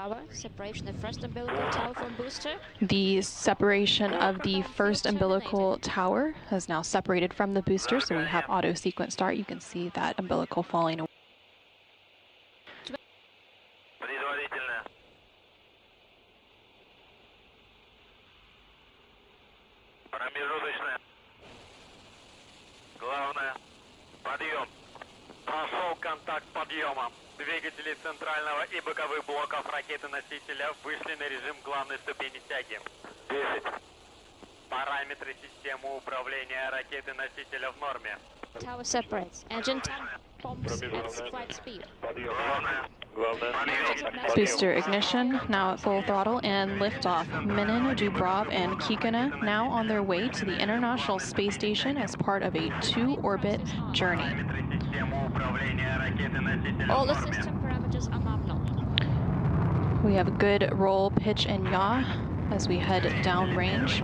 tower, separation of first umbilical tower from booster. The separation of the first umbilical tower has now separated from the booster, so we have auto sequence start. You can see that umbilical falling away. Главное, подъем. Прошел контакт подъема. Двигатели центрального и боковых блоков ракеты-носителя вышли на режим главной ступени тяги. 10. Параметры системы управления ракеты-носителя в норме. Tower separates. Engine tank pumps at flight speed. Booster ignition now at full throttle and liftoff. Minin, Dubrov, and Kikina now on their way to the International Space Station as part of a 2-orbit journey. All the system parameters are nominal. We have a good roll, pitch, and yaw as we head downrange.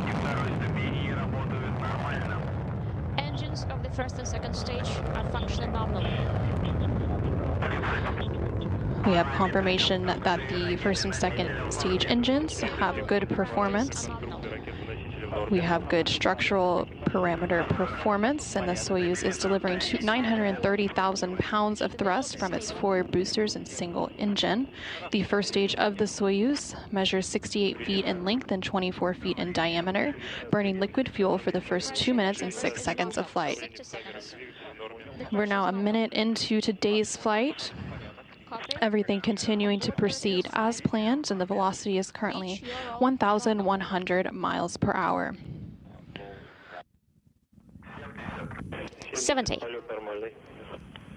Engines of the first and second stage are functioning nominally. We have confirmation that the first and second stage engines have good performance. We have good structural parameter performance, and the Soyuz is delivering 930,000 pounds of thrust from its 4 boosters and single engine. The first stage of the Soyuz measures 68 feet in length and 24 feet in diameter, burning liquid fuel for the first 2 minutes and 6 seconds of flight. We're now a minute into today's flight. Everything continuing to proceed as planned, and the velocity is currently 1,100 miles per hour. 70.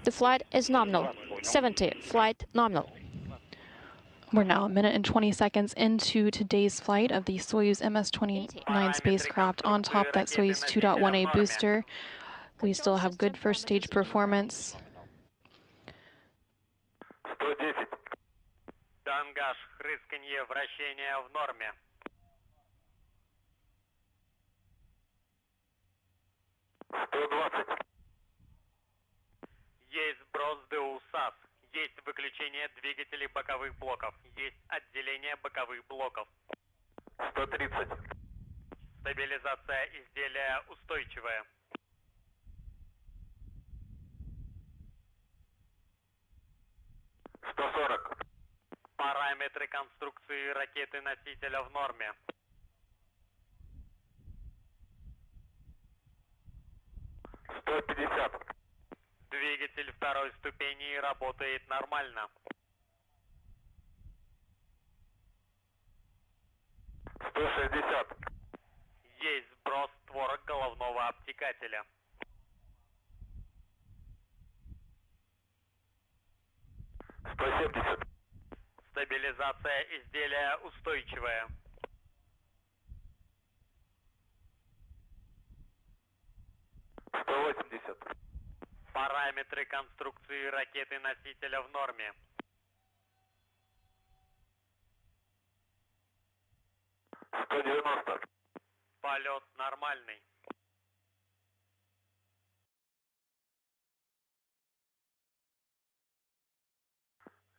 The flight is nominal. 70. Flight nominal. We're now a minute and 20 seconds into today's flight of the Soyuz MS-29 spacecraft on top that Soyuz 2.1A booster. We still have good first stage performance. 110. Тангаж, хрысканье, вращение в норме. 120. Есть сброс ДУ-САС. Есть выключение двигателей боковых блоков. Есть отделение боковых блоков. 130. Стабилизация изделия устойчивая. 140. Параметры конструкции ракеты-носителя в норме. 150. Двигатель второй ступени работает нормально. 160. Есть сброс створок головного обтекателя. 170. Стабилизация изделия устойчивая. 180. Параметры конструкции ракеты-носителя в норме. 190. Полет нормальный.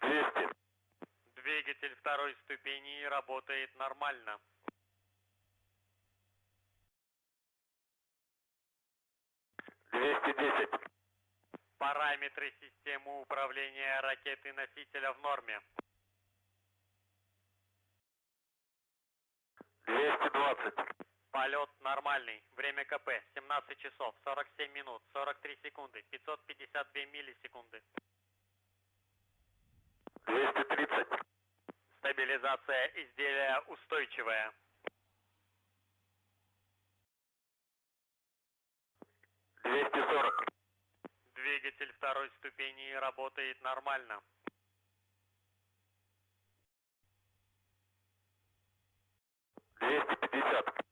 200. Двигатель второй ступени работает нормально. 210. Параметры системы управления ракеты-носителя в норме. 220. Полет нормальный. Время КП 17 часов 47 минут 43 секунды 552 миллисекунды. 230. Стабилизация изделия устойчивая. 240. Двигатель второй ступени работает нормально. 250.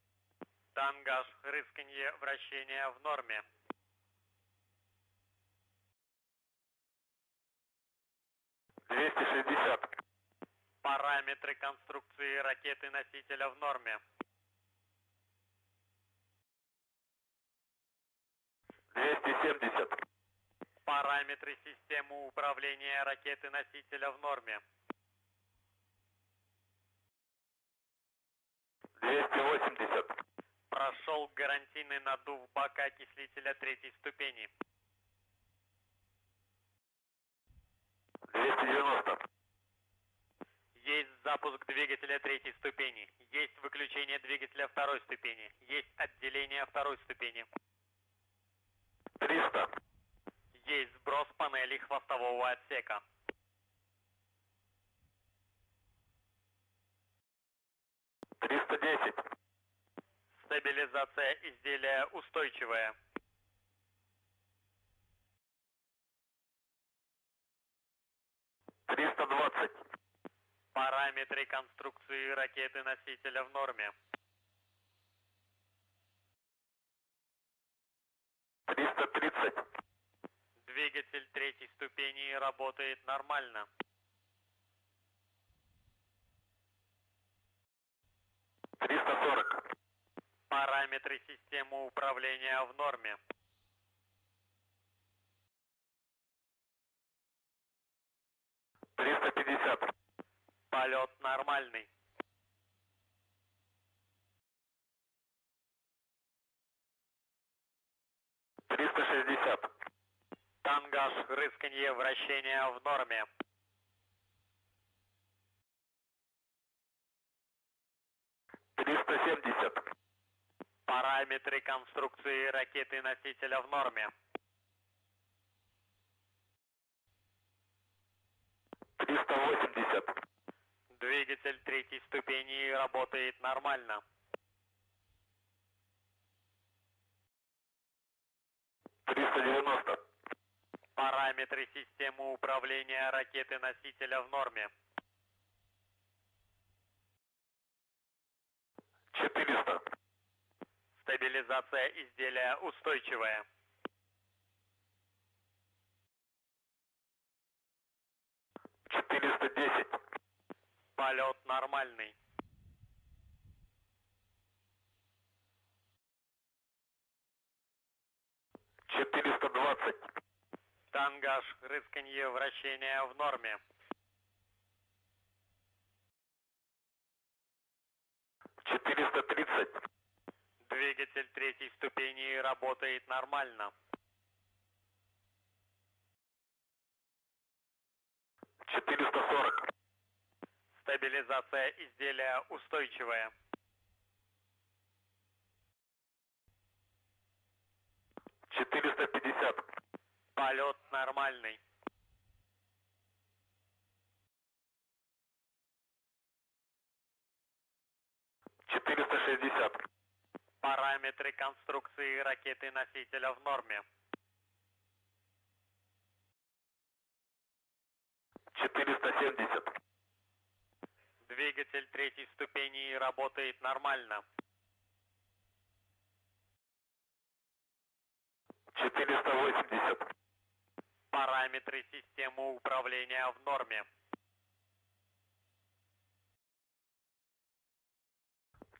Тангаж, рысканье, вращение в норме. 260. Параметры конструкции ракеты-носителя в норме. 270. Параметры системы управления ракеты-носителя в норме. Прошел гарантийный надув бака окислителя третьей ступени. 290. Есть запуск двигателя третьей ступени. Есть выключение двигателя второй ступени. Есть отделение второй ступени. 300. Есть сброс панелей хвостового отсека. 310. Стабилизация изделия устойчивая. 320. Параметры конструкции ракеты-носителя в норме. 330. Двигатель третьей ступени работает нормально. 340. Параметры системы управления в норме. 350. Полет нормальный. 360. Тангаж, рысканье, вращение в норме. 370. Параметры конструкции ракеты-носителя в норме. 380. Двигатель третьей ступени работает нормально. 390. Параметры системы управления ракеты-носителя в норме. 400. Стабилизация изделия устойчивая. 410. Полет нормальный. 420. Тангаж, рысканье, вращение в норме. 430. Двигатель третьей ступени работает нормально. 440. Стабилизация изделия устойчивая. 450. Полет нормальный. 460. Параметры конструкции ракеты-носителя в норме. 470. Двигатель третьей ступени работает нормально. 480. Параметры системы управления в норме.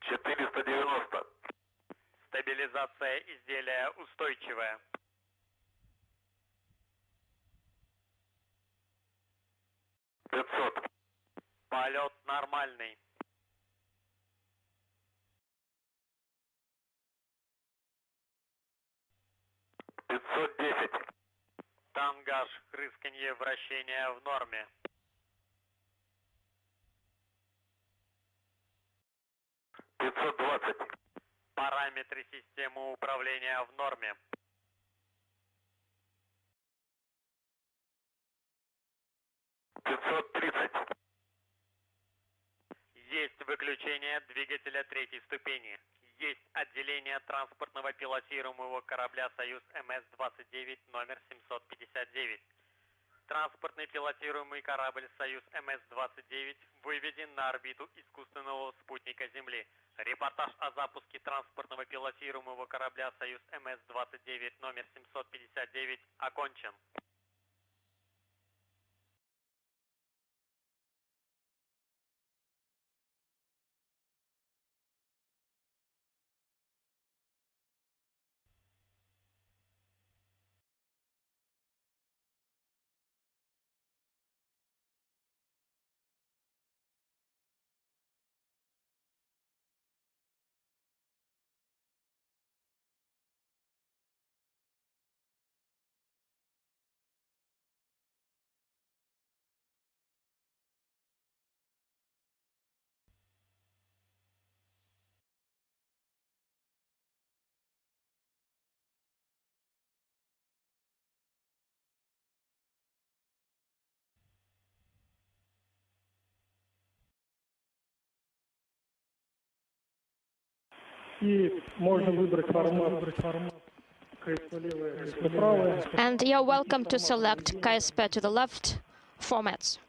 490. Стабилизация изделия устойчивая. 500. Полет нормальный. 510. Тангаж, рысканье, вращение в норме. 520. Параметры системы управления в норме. 530. Есть выключение двигателя третьей ступени. Есть отделение транспортного пилотируемого корабля «Союз МС-29» номер 759. Транспортный пилотируемый корабль «Союз МС-29» выведен на орбиту искусственного спутника Земли. Репортаж о запуске транспортного пилотируемого корабля «Союз МС-29» номер 759 окончен. And you're welcome to select KSP to the left formats.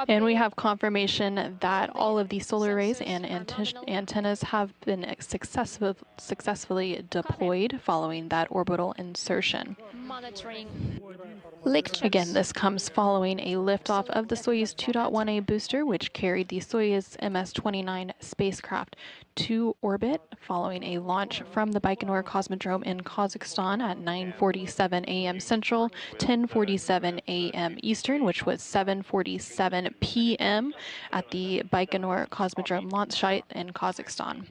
And we have confirmation that all of the solar arrays and antennas have been successfully deployed following that orbital insertion. Monitoring leak checks. Again, this comes following a liftoff of the Soyuz 2.1A booster, which carried the Soyuz MS-29 spacecraft to orbit, following a launch from the Baikonur Cosmodrome in Kazakhstan at 9:47 a.m. Central, 10:47 a.m. Eastern, which was 7:47 p.m. at the Baikonur Cosmodrome launch site in Kazakhstan.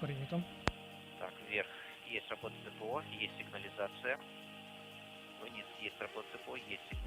Принято. Так, вверх есть работа ЦПО, есть сигнализация. Вниз есть работа ЦПО, есть сигнализация.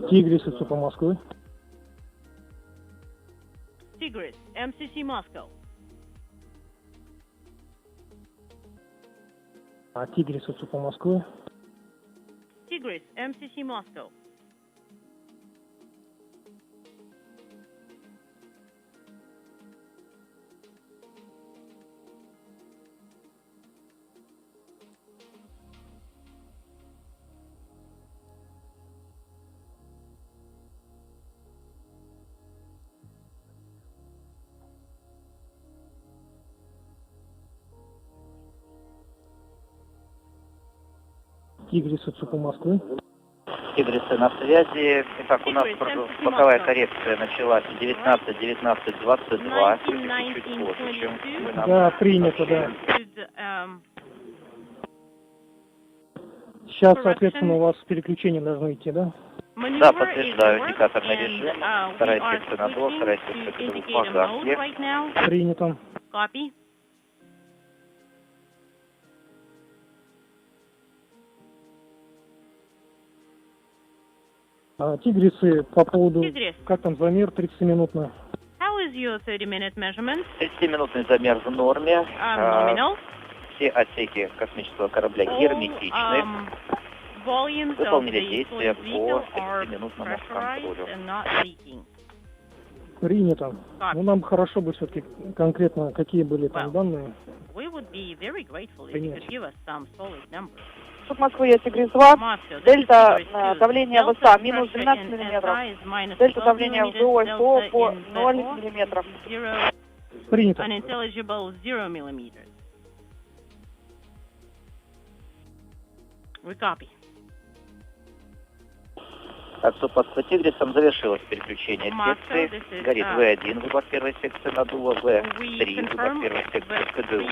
Тигрис, это по Москве. Tigris, MCC Moscow. Тигрис, это по Москве. Tigris, MCC Moscow. Тигрис, это по Москве. Тигрисы на связи. Итак, у нас боковая коррекция началась 19-19-22. Чуть позже, чем вы нам... Да, принято, да. Сейчас, соответственно, у вас переключения должны идти, да? Да, подтверждаю, индикаторный режим. Вторая секция на до, вторая секция к погасли. Принято. Copy. Тигрисы, по поводу, Тигрис. как там замер 30-минутный? How is your 30-minute measurement? 30-минутный замер в норме. Nominal. Все отсеки космического корабля герметичны. Volumes of Выполнили the действия Soyuz по vehicle are 30-минутному pressurized контролю. and not leaking. Принято. Ну, нам хорошо бы все-таки конкретно, какие были там данные. We would be very grateful if you could give us some solid numbers. Тут Москва, я Тигрис 2. Дельта давление ВСА минус 12 миллиметров. Дельта давление в ЗО по 0 миллиметров. Принято. Unintelligible 0 millimeters. We copy. Так, что под Тигрисом завершилось переключение секции. Горит В1, выбор первой секции надува, В3, выбор первой секции КДУ.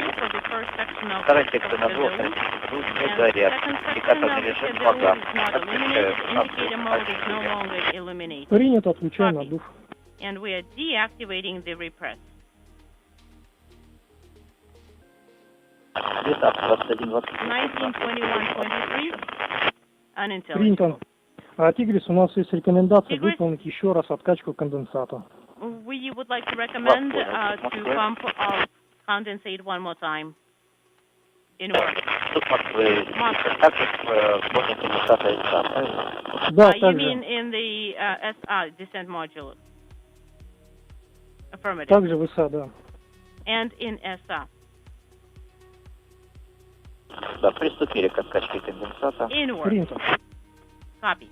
Вторая секция надува, вторая секция КДУ не горят. Индикаторный режим погас. Отключаю станцию. Принято, отключаем надув. And we are deactivating the repress. 1921-23. Unintelligible. Принято. Тигрис, у нас есть рекомендация выполнить еще раз откачку конденсата. We would like to recommend to pump our condensate one more time. In work. Да, you mean in the descent module? Affirmative. Также ВСА, да. And in SA. Да, приступили к откачке конденсата. In work. Принято. Copy.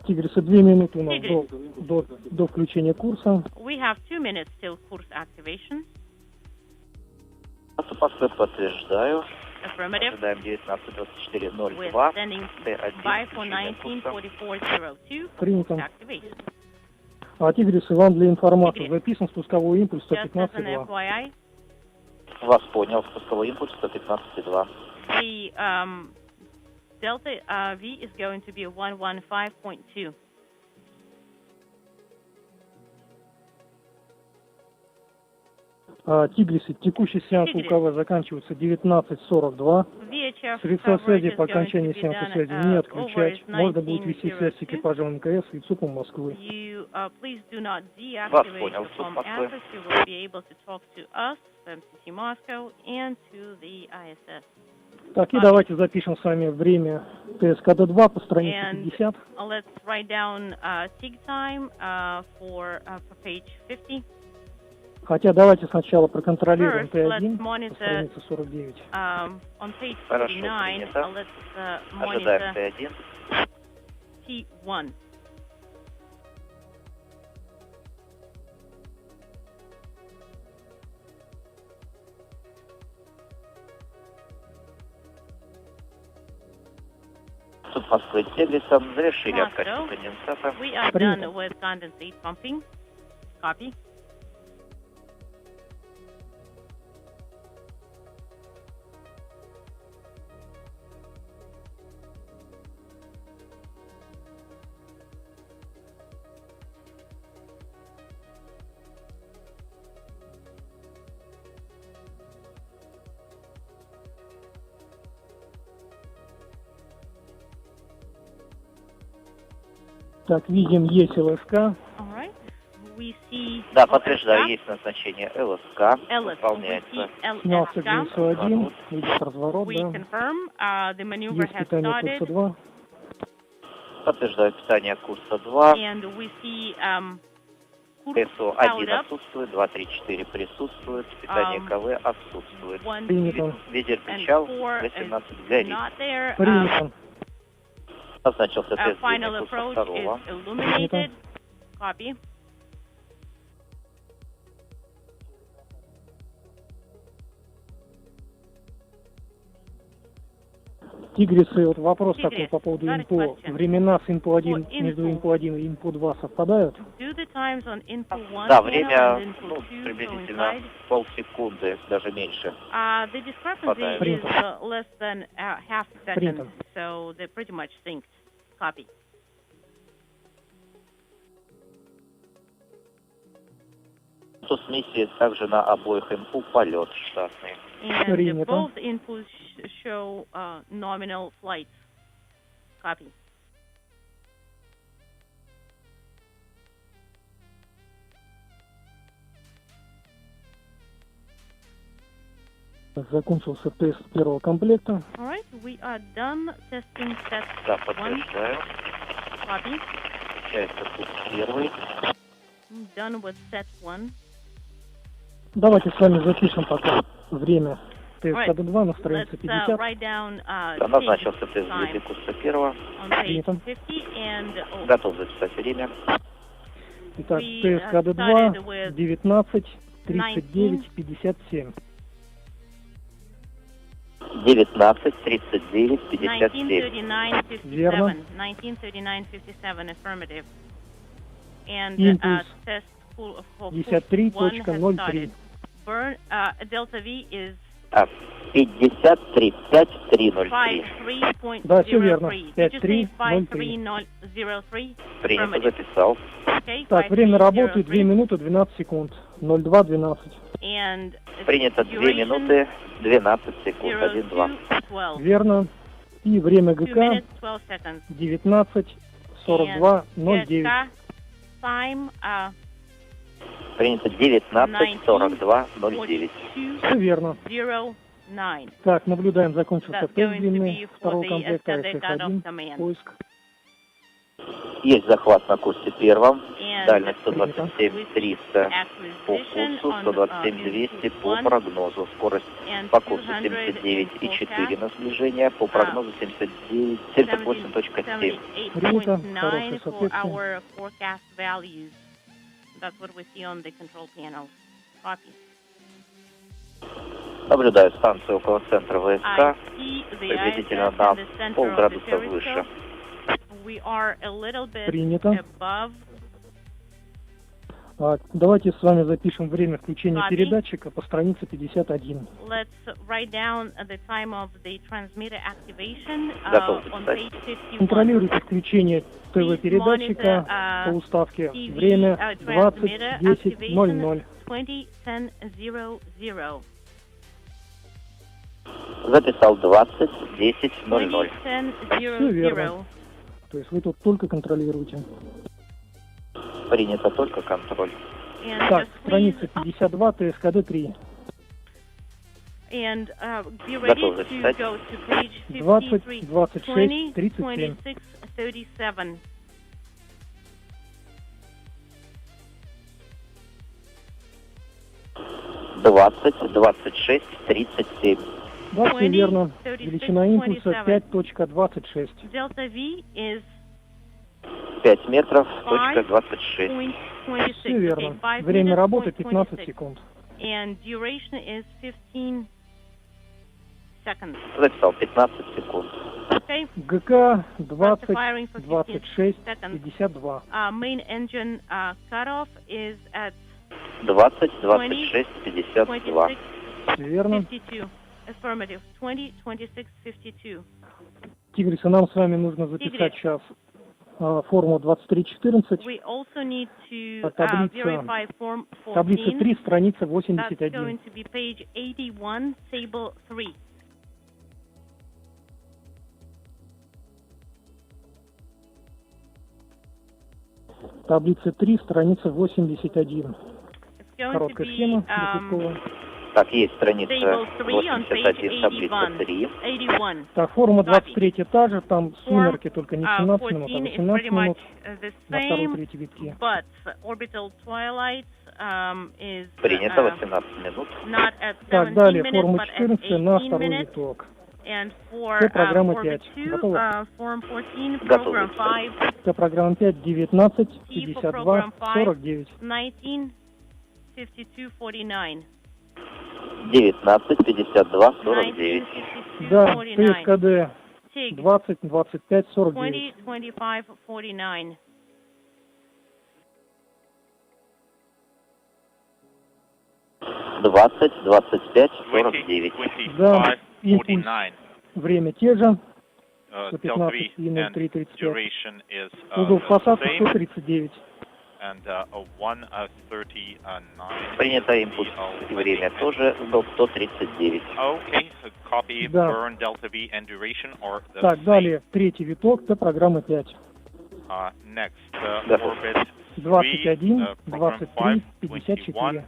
Тигрисы, 2 минуты у нас до включения курса. We have 2 minutes till course activation. Москвы подтверждаю. Affirmative. Ожидаем 19:24:02. We're sending by for 19:44:02. Принято. Activation. Тигрисы, вам для информации записан спусковой импульс Just as an 115,2. FYI, Вас понял, спусковой импульс 115,2. the Delta V is going to be 115.2. Тигрисы, текущий сеанс УКВ заканчивается 19:42. Средства связи по окончании сеанса связи не отключать. Можно будет вести связь с экипажем МКС и ЦУПом Москвы. Please do not deactivate Вас понял, the phone Москвы. access. You will be able to talk to us, MCC Moscow, and to the ISS. Так, и давайте запишем с вами время ТСКД-2 по странице 50. Let's write down TIG time for page 50. Хотя давайте сначала проконтролируем First, Т1 let's monitor, по странице 49. On page Хорошо, 49, принято. let's Ожидаем monitor Т1. T1. Суд Москвы Тигрисом завершили откачку конденсата. We are done with condensate pumping. Copy. Так, видим, есть ЛСК. All right. We see Да, подтверждаю, есть назначение ЛСК. Элис. Выполняется. Снялся к ГСУ-1, выйдет разворот, We да. confirm the maneuver Есть has питание started. курса 2. Подтверждаю питание курса 2. And we see СО-1 отсутствует, 2, 3, 4 присутствует, питание КВ отсутствует. Принято. Ветер причал, 18 горит. Принято. Назначился тест Final движения курса approach 2. is illuminated. Copy. Тигрисы, вот вопрос Тигрис, такой по поводу got a инпо. question. Времена с инпо 1, For между info. инпо 1 и инпо 2 совпадают? Do the times on info 1 Да, channel время and info 2 приблизительно coincide? полсекунды, даже меньше. The discrepancy is less than half a second, Принято. so they're pretty much synced. Copy. Статус миссии также на обоих инфу полет штатный. And Принято. both inputs show nominal flights. Copy. Закончился тест первого комплекта. All right, we are done testing set Да, 1. подтверждаю. Copy. Получается курс первый. Done with set 1. Давайте с вами запишем пока время Right. ТСКД-2 на странице Let's 50. write down Да, назначился тест time длины курса первого. on page Принято. 50 and Готов записать время. Итак, we, ТСКД-2 started with 19 39 57. 19, 39, 57. 1939-57. Верно. 1939-57, affirmative. And Импульс test for 53.03. Burn, delta V is 53, 5303. 53.03. Да, все верно. Did you say 5303. 5303? Принято, Affirmative. записал. Okay, Так, время работы 2 5303. минуты 12 секунд. 02:12. And Принято 2 duration, минуты 12 секунд. 1-2. 02:12. Верно. И время 2 ГК minutes, 12 seconds. 19:42:09. And time, Принято 19, 42, 09. Все верно. 09. Так, наблюдаем, закончился That's тест going to длины be for второго the комплекта SKD cut-off ISS-1. command. Поиск. Есть захват на курсе первом. And Дальность 127 300 по acquisition курсу, on 127 200 по 1 прогнозу. Скорость and по курсу 200 79,4 на сближение, по прогнозу 78,7. Принято. 78.9 Хорошее for соответствие. our forecast values. That's what we see on the control panel. Copy. Наблюдаю станцию около центра I ВСК. see the Приблизительно ISS на in the center of the полградуса выше. periscope. We are a little bit Принято. above. Давайте с вами запишем время включения Copy. передатчика по странице 51. Let's write down the time of the transmitter activation Готов on записать. page 51. Контролируйте включение ТВ-передатчика по уставке. Время 20:10:00. 20:10:00. Записал 20, 10, 00. 20:10:00. То есть вы тут только контролируете. Принято только контроль. And Так, just страница please, 52, ТСКД-3. and be ready Готов to записать. go to page 20, 53, 26, 20, 37. 26, 37. Двадцать, 26, 37. Да, все 20, верно. 36, Величина импульса 27. 5.26. Delta V is 5 метров, точка 26. 5.26. Все верно. Okay, 5 Время minutes, работы 26. 15 секунд. And duration is 15 seconds. Записал 15 секунд. Okay. ГК 20, Firing for 26, 15 seconds. 52. Main engine cutoff is at 20, 26, 52. 26, Все верно. 52. Affirmative. 20, 26, 52. Тигрисы, нам с вами нужно записать сейчас форму 2314. We also need to Таблица, verify form 14. таблица 3, страница That's 81. going to be page 81, table 3. Таблица 3, страница 81. It's going to Короткая be схема Лепесткова. Так, есть страница table 3 on page 81, таблица 3. 81. Так, форма 23 та же, там сумерки, только не 17 минут, а 14 is 18 pretty much минут the на второй и same, третьей витке. but orbital twilight is Принято 18 минут. not at Так, 17 далее, minutes, форма but at 14 на 18 второй minutes. виток. And for программа orbit 5. 2, Готово? form 14, Готово. program 5, Т программа 5, 19, T for 52, program 5, 49. 19, 52, 49. 19, 52, 49. 19, Да, 52, 49. ТСКД TIG 20, 25, 49. 20, 25, 49. Двадцать, 25, 49. Да, импульс. Время те же, 115 и 0335. Угол посадки 139. Принято импульс и время тоже, угол 139. Да. Так, далее, третий виток, Т программы 5. 21, 23, 54.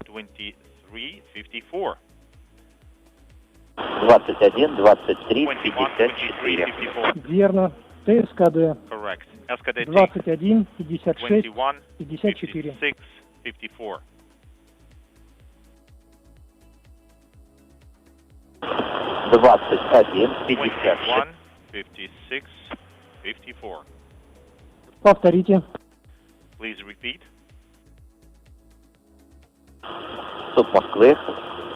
21, 23, 54. Верно. ТСКД 21, 56, 54. 21, 56. Повторите. Суд Москвы.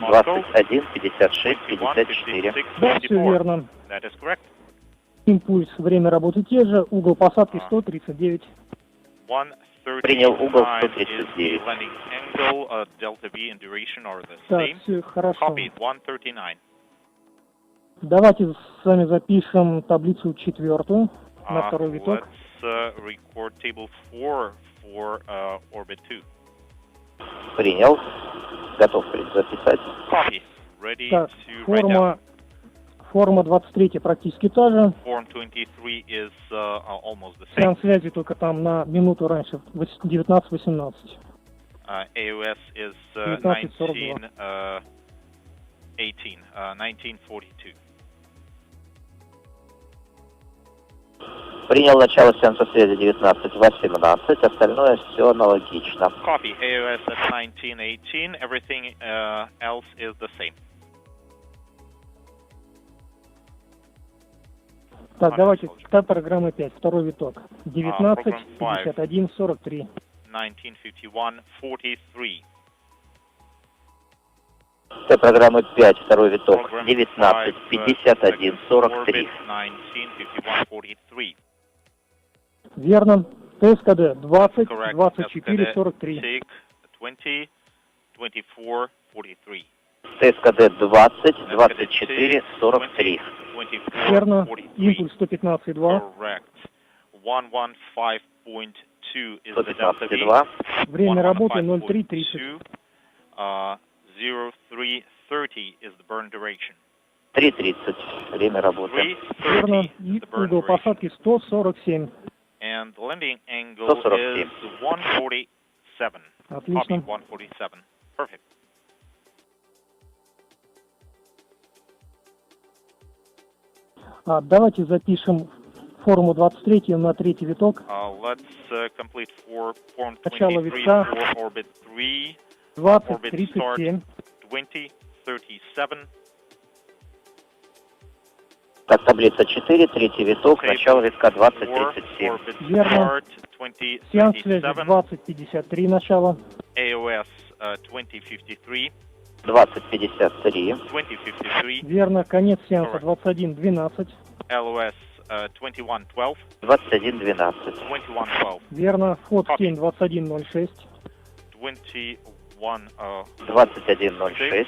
21, 56, 54. Да, все верно. Импульс, время работы те же, угол посадки 139. Принял угол 139. Так, все хорошо. Давайте с вами запишем таблицу четвертую на второй виток. Принял. Готов записать. Так, форма 23 практически та же. Сеанс связи только там на минуту раньше, 19:18. AOS is 19:42. 1942. Принял начало сеанса связи 19:18. Остальное все аналогично. Copy. AOS at 1918. Everything else is the same. Так, давайте, Т программа 5, второй виток. 19, 51, 43. 1951, 43. Т программы 5, второй виток. 19, 51, 43. 1951, 43. Верно. ТСКД 20, 24, 43. 20, 24, 43. ТСКД 20, 24, 43. Верно. Импульс 115,2. Correct. 115.2 is the delta V. 115,2. Время работы 03:30. 03:30 is the burn duration. 3:30. Время работы. 3:30 Верно. is И the burn угол duration. посадки 147. And the landing angle 147. is 147. Отлично. Copy, 147. Perfect. Давайте запишем форму 23 на третий виток. Let's complete form Начало 23 витка. for orbit 3. 20, Orbit start 37. 20, 37. Так, таблица 4, третий виток, начало витка 20, 37. Orbit Верно. start 20, Сеанс связи 37. 20:53 начало. AOS 2053. 20:53. 2053. Верно. Конец сеанса 21:12. LOS 2112. 21:12. 2112. Верно. Вход в тень 21:06. 21 21:06.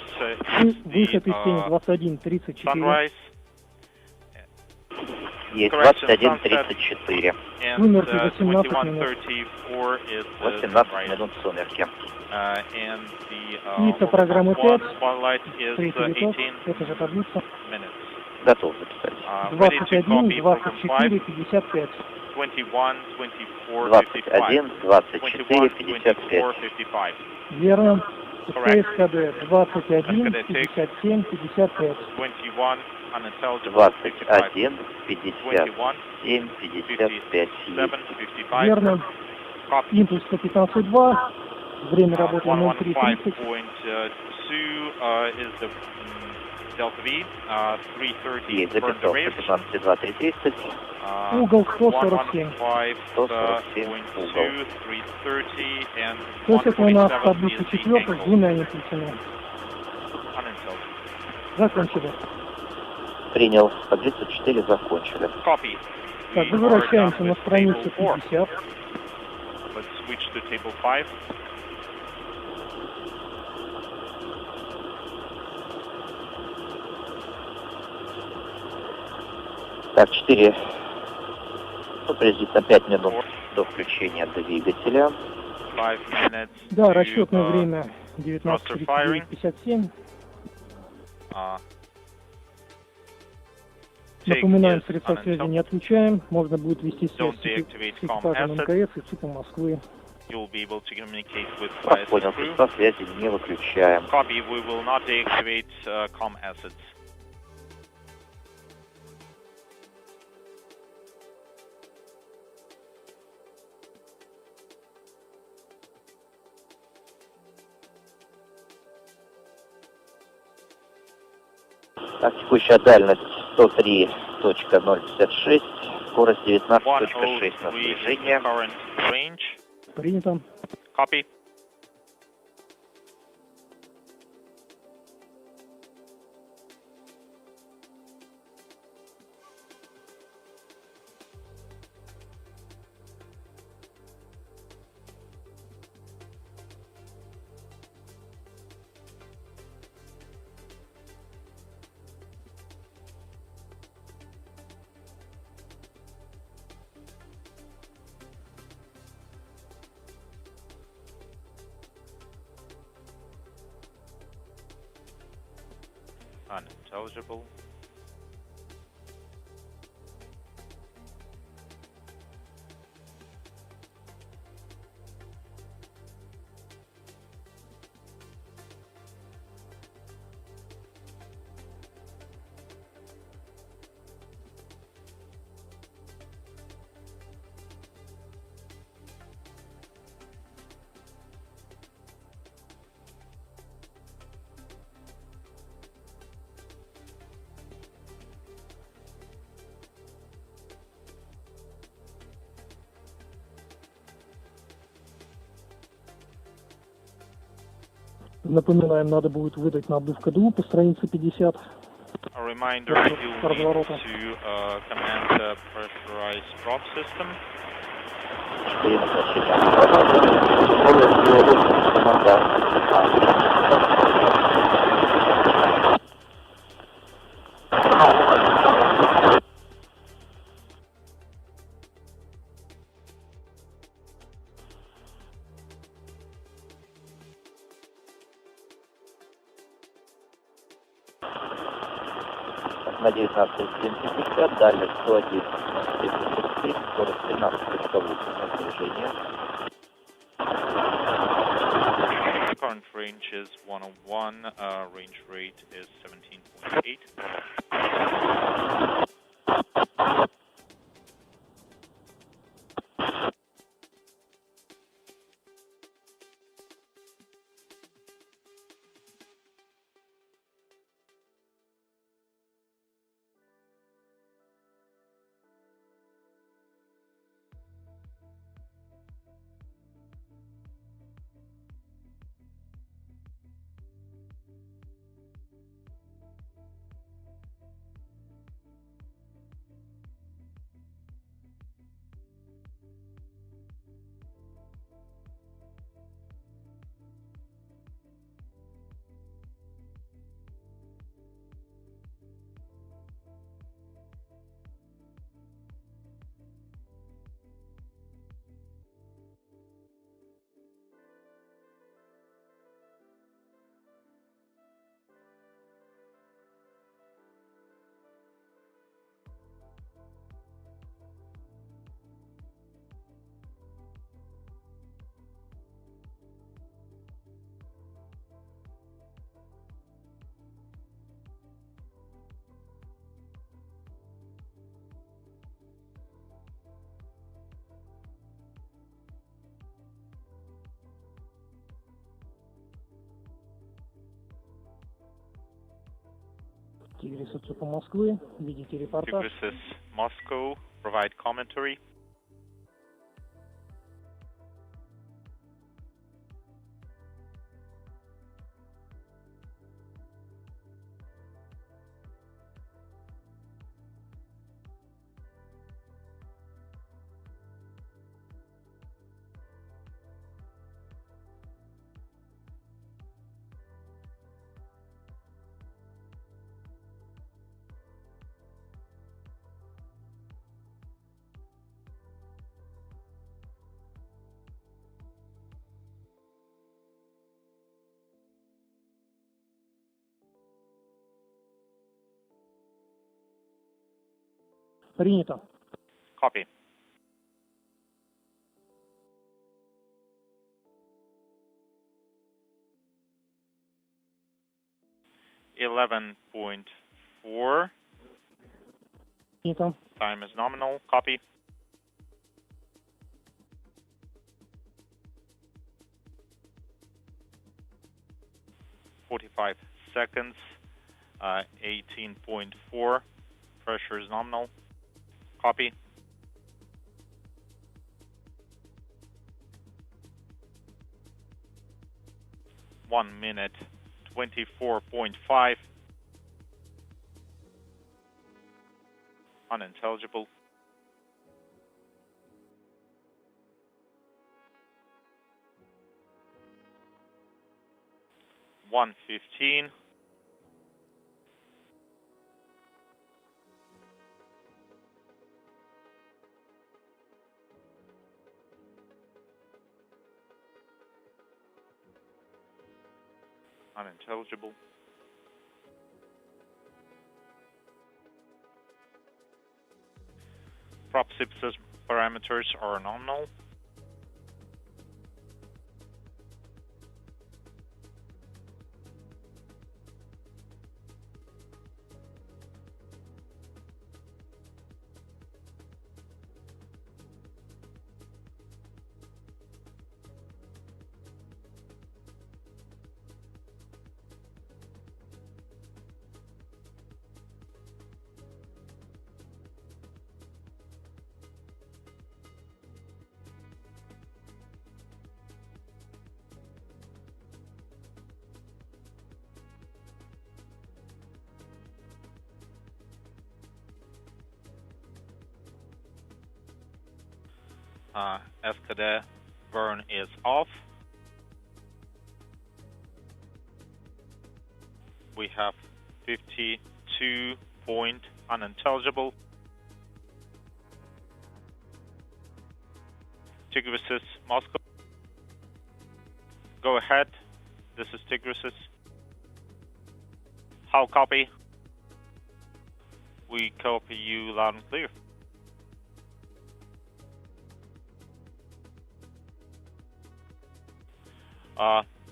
Выход из тени 21:34. Sunrise. Есть Correction, 21:34. And Сумерки 18 минут. 21:34 is the 18 sunrise. минут сумерки. And И the по программе orbital 5, spotlight is третий виток, 18 это же таблица. minutes. Готов записать. Ready to 21, copy program 24, 5. 55. 21, 24, 21, 24, 21, 55. 24, 55. Верно. Correct. СКД 21, SKD 57, 55. 21, unintelligible, 21, 55. 21, 57, 55. 57, 55. Верно. Copy. Импульс 115,2. Время работы 03:30. 115.2 is the Delta V, 330 Есть burn записал duration. 115,2, 330. Угол 147. 115.2, 330, and То есть это у нас 147 таблица is the 4 с angle. двумя импульсами. Unintelligible. Закончили. Принял. Таблицу 4 закончили. Copy. Так, We возвращаемся are done на with страницу table 4. 50. Let's switch to table 5. Так, 4. Приблизительно 5 минут до включения двигателя. 5 minutes Да, to, расчетное время 19:39:57. Напоминаем, take is средства связи не unintelligible. отключаем. Можно будет вести связь Don't с deactivate экипажем comm assets. МКС и ЦУПом Москвы. You'll be able to communicate with Как ISS понял, crew. средства связи не выключаем. Copy. We will not deactivate comm assets. Так, текущая дальность 103.056, скорость 19.6 на 103 is the снижение. current range. Принято. Copy. Unintelligible. Напоминаем, надо будет выдать на обдув КДУ по странице 50. A reminder, you'll need to command the pressurized drop system. 4 назначения. Скорость команда. На 19.50, далее 101.33, скорость 13.8 на снижение. Current range is 101, range rate is 17.8. Тигрис от ЦУПа Москвы, видите репортаж. Tigris Moscow, provide commentary. Принято. Copy. .4. Принято. Time is nominal. Copy. .45 seconds. 18.4. Pressure is nominal. Copy. One minute. 24.5. Unintelligible. .115. Unintelligible. Prop SIPS parameters are nominal. SKD burn is off. We have 52 point unintelligible. Tigris Moscow. Go ahead. This is Tigris. How copy? We copy you loud and clear.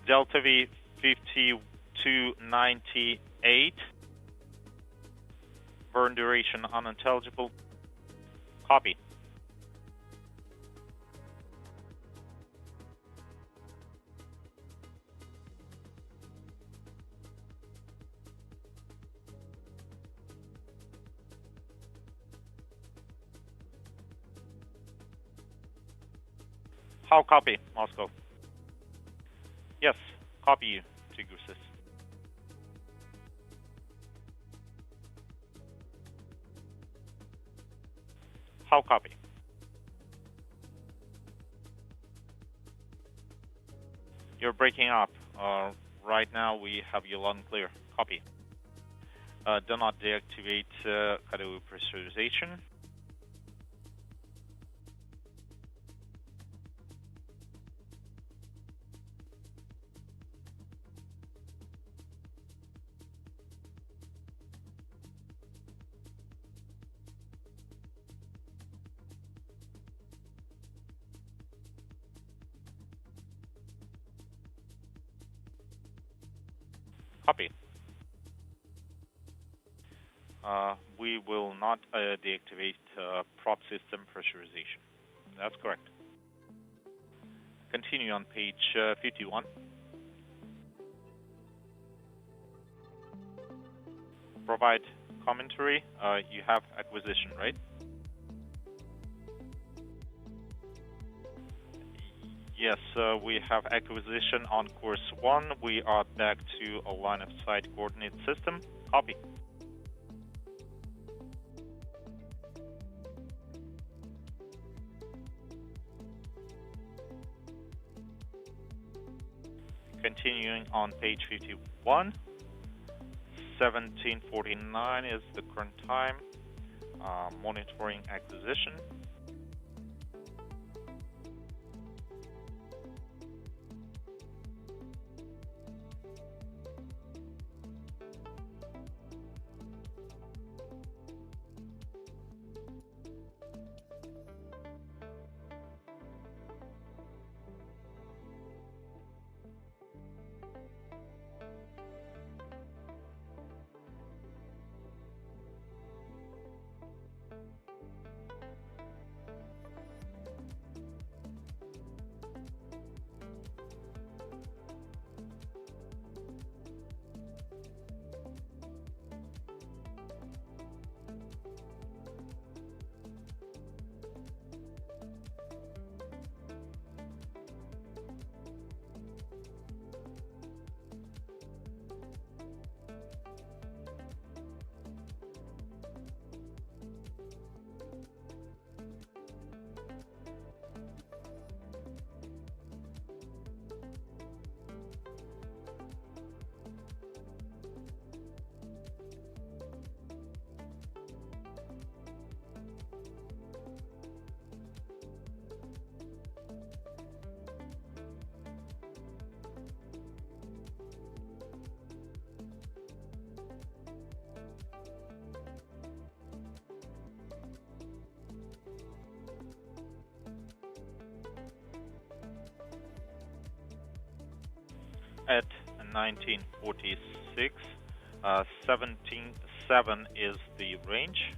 Delta V 5298. Burn duration unintelligible. Copy. How copy, Moscow? Yes, copy you, Tigris. How copy? You're breaking up. Right now we have you loud and clear. Copy. Do not deactivate cargo pressurization. Copy. We will not deactivate prop system pressurization. That's correct. Continue on page 51. provide commentary. You have acquisition, right? Yes, we have acquisition on course 1. We are back to a line of sight coordinate system. Copy. Continuing on page 51, 17:49 is the current time. Monitoring acquisition. At 1946, 17.7 is the range,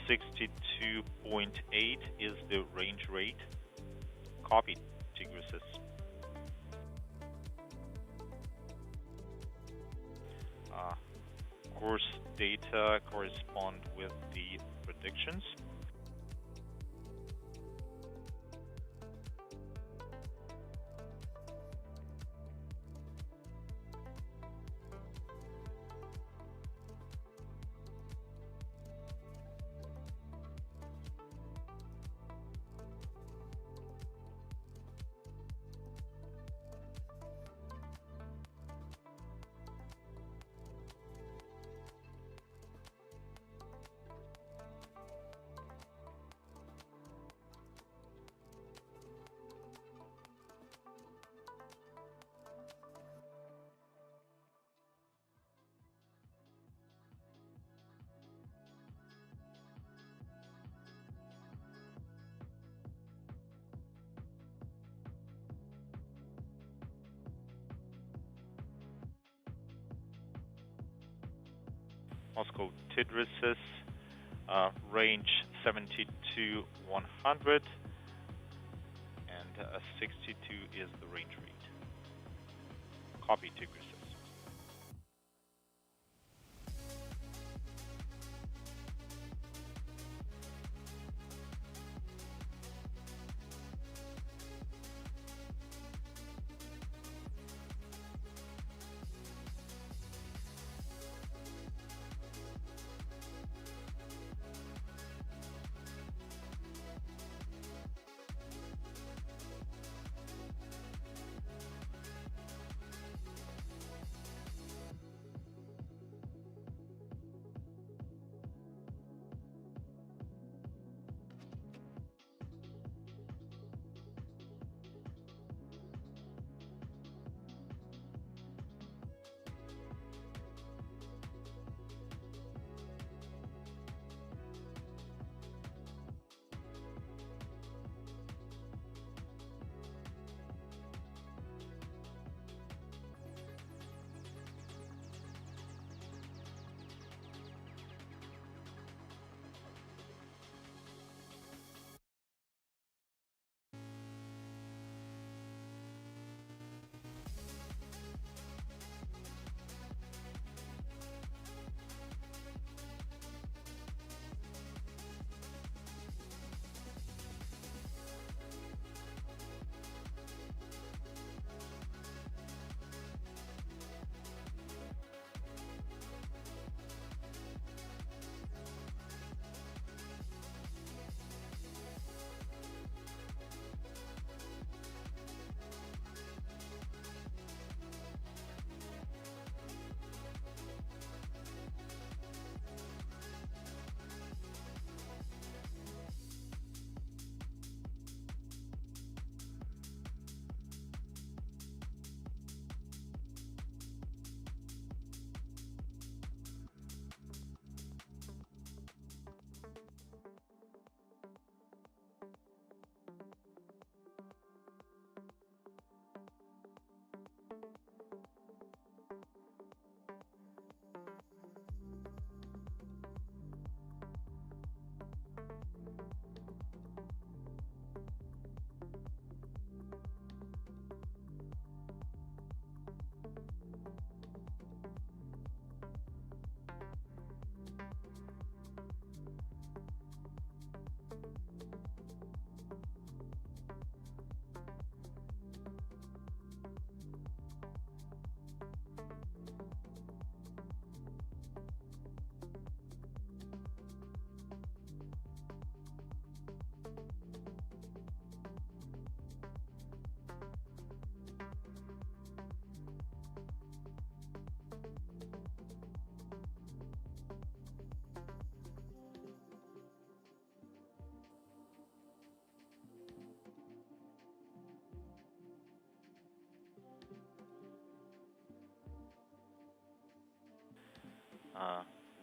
62.8 is the range rate. Copy, Tigris. Course data correspond with the predictions. Moscow Tidrisis, range 72-100, and 62 is the range rate. Copy, Tigris.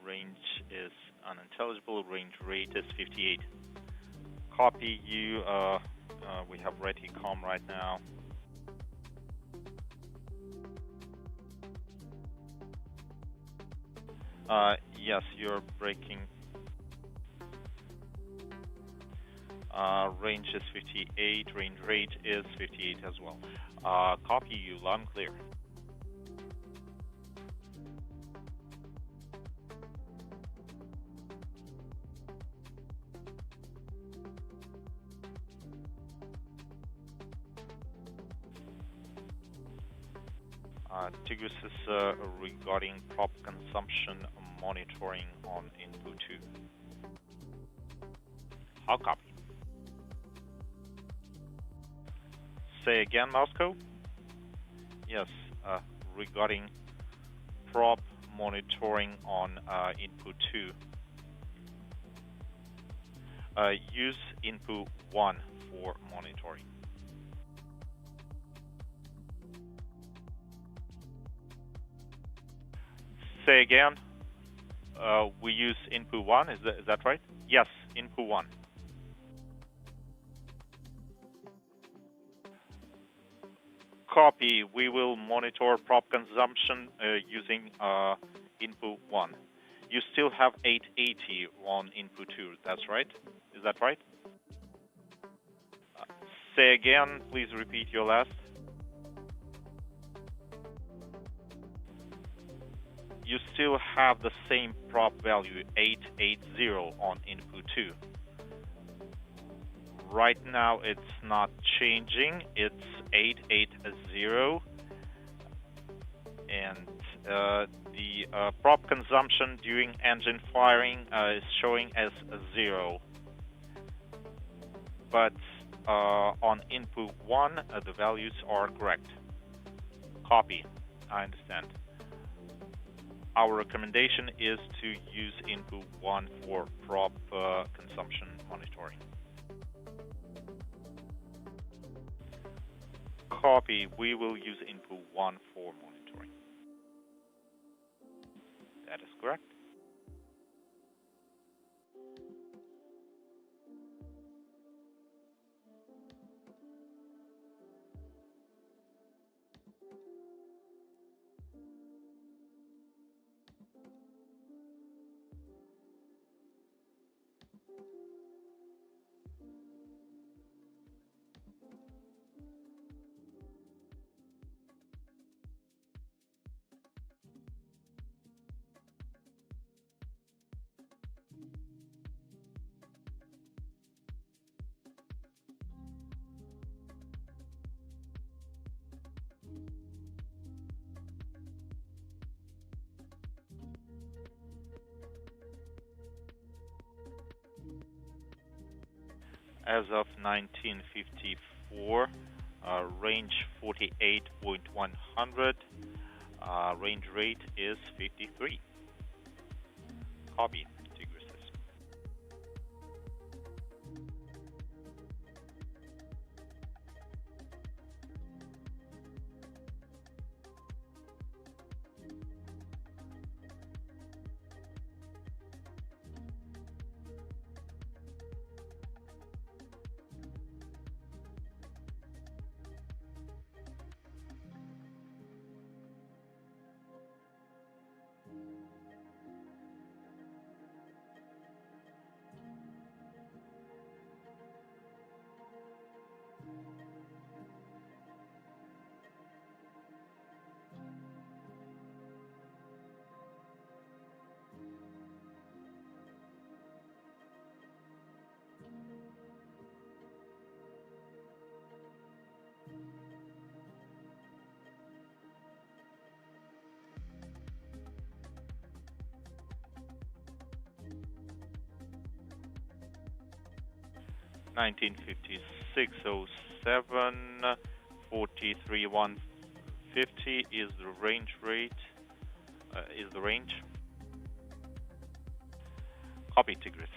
Range is unintelligible. Range rate is 58. Copy you. We have ready comm right now. Yes, you're breaking. Range is 58. Range rate is 58 as well. Copy you. Loud and clear. Tigris is regarding prop consumption monitoring on input 2. How copy? Say again, Moscow? Yes, regarding prop monitoring on input 2. Use input 1 for monitoring. Say again. We use input 1. Is that right? Yes, input 1. Copy. We will monitor prop consumption using input 1. You still have 880 on input 2. That's right? Is that right? Say again. Please repeat your last. You still have the same prop value, 880 on input 2. Right now it's not changing, it's 880, and the prop consumption during engine firing is showing as 0. But on input 1, the values are correct. Copy, I understand. Our recommendation is to use input 1 for prop consumption monitoring. Copy. We will use input 1 for monitoring. That is correct. As of 1954, range 48.100, range rate is 53. Copy. Tigris. 1956, 07, 43, 150 is the range rate, is the range. Copy, Tigris.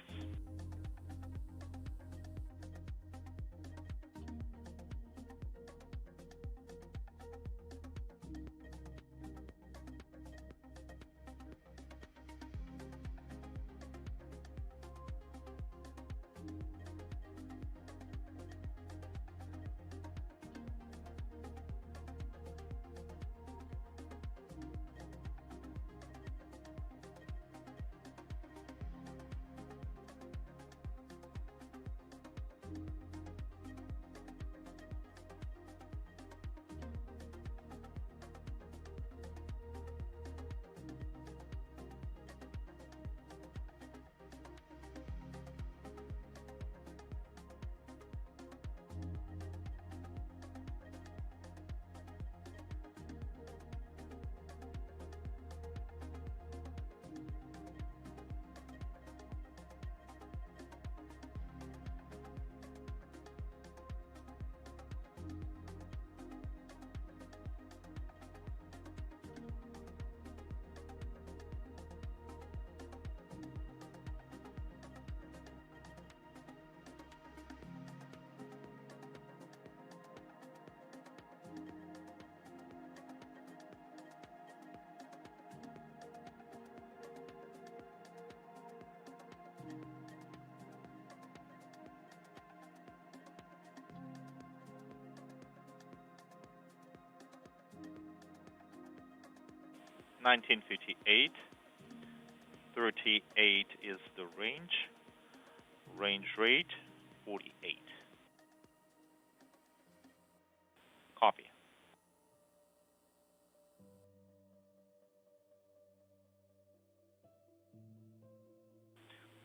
1958. 38 is the range. Range rate 48. Copy.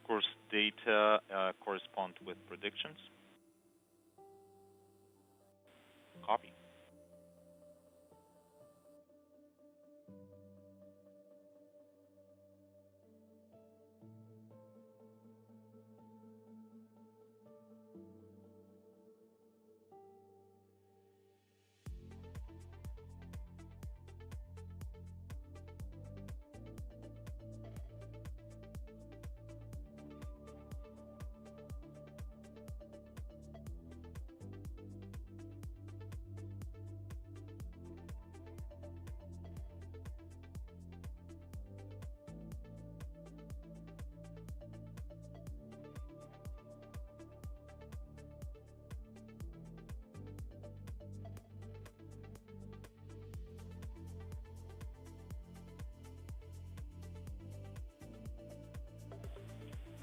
Course data correspond with predictions. Copy.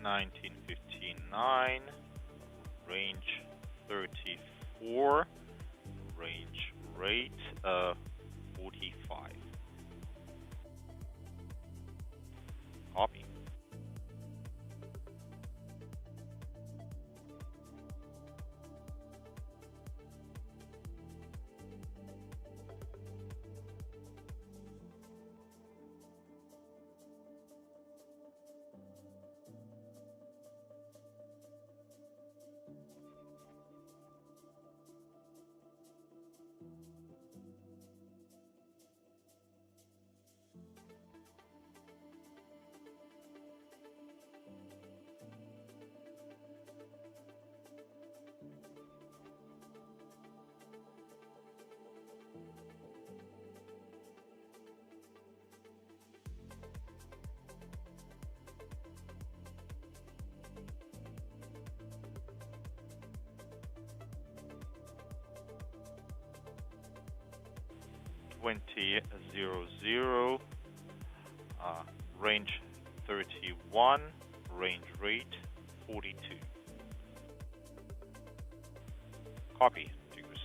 (1959) range 34, range rate 45. Copy. (20:00) range 31, range rate 42. Copy. Tigris.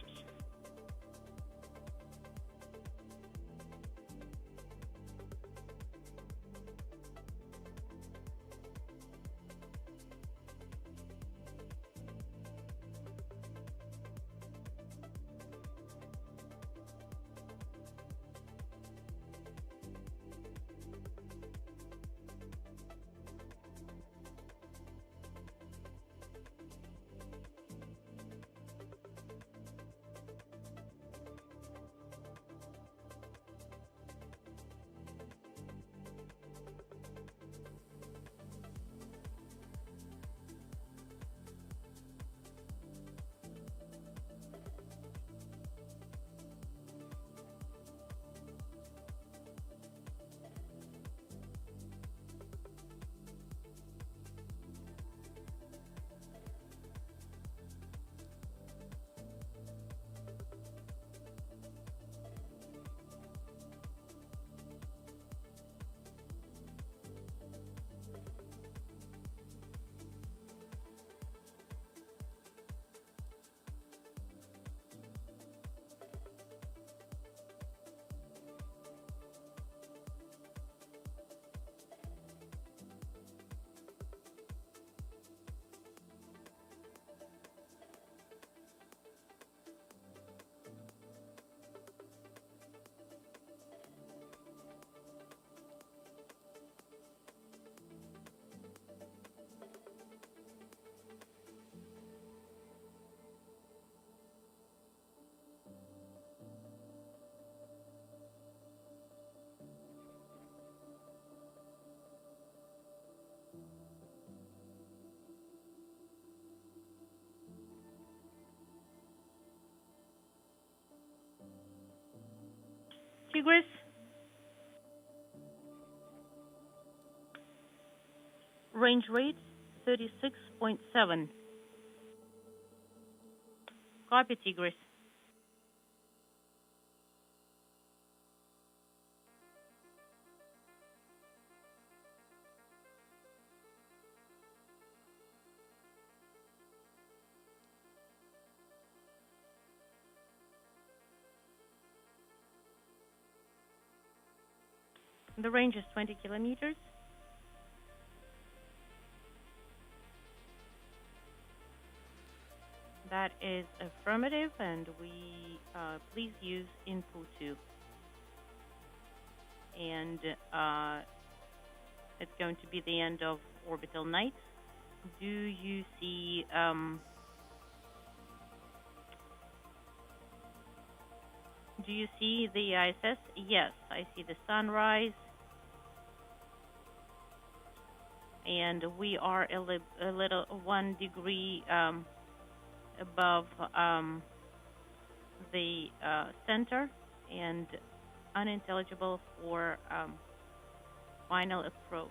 Tigris? Range rate 36.7. Copy, Tigris. The range is 20 kilometers. That is affirmative, and we please use info 2. And it's going to be the end of orbital night. Do you see the ISS? Yes, I see the sunrise. And we are a little 1 degree above the center and unintelligible for final approach.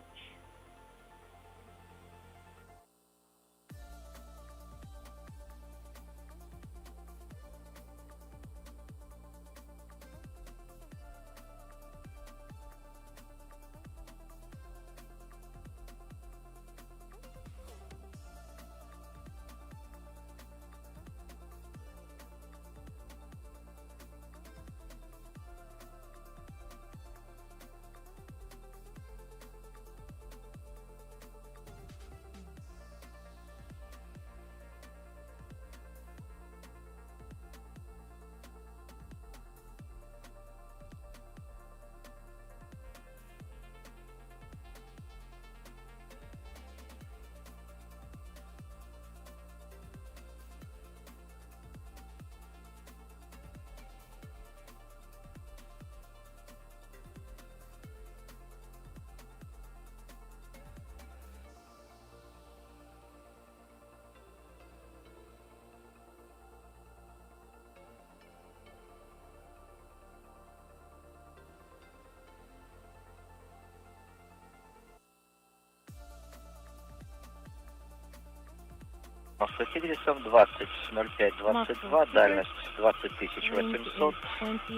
Москва Сидрисом 20.05.22, дальность 20800,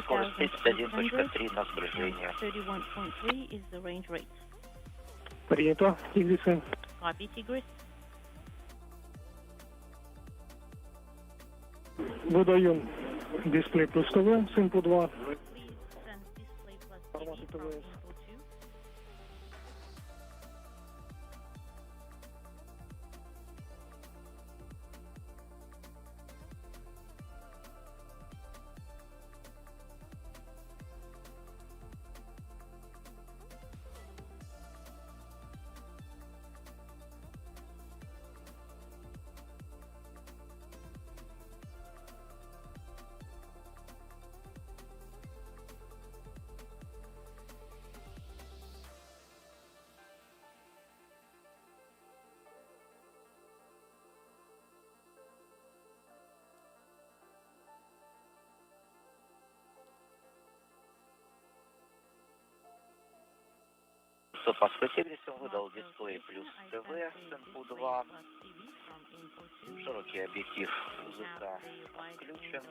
скорость 31.3 на сближение. 31.3 is the range rate. Принято, Тигрисы. Copy, Tigris. Выдаем дисплей плюс ТВ с инпу 2. Please send display plus Форматы TV from ТВС. info 2. Москва Сидрисом выдал дисплей плюс ТВ с инпу 2. Широкий объектив УЗК включен.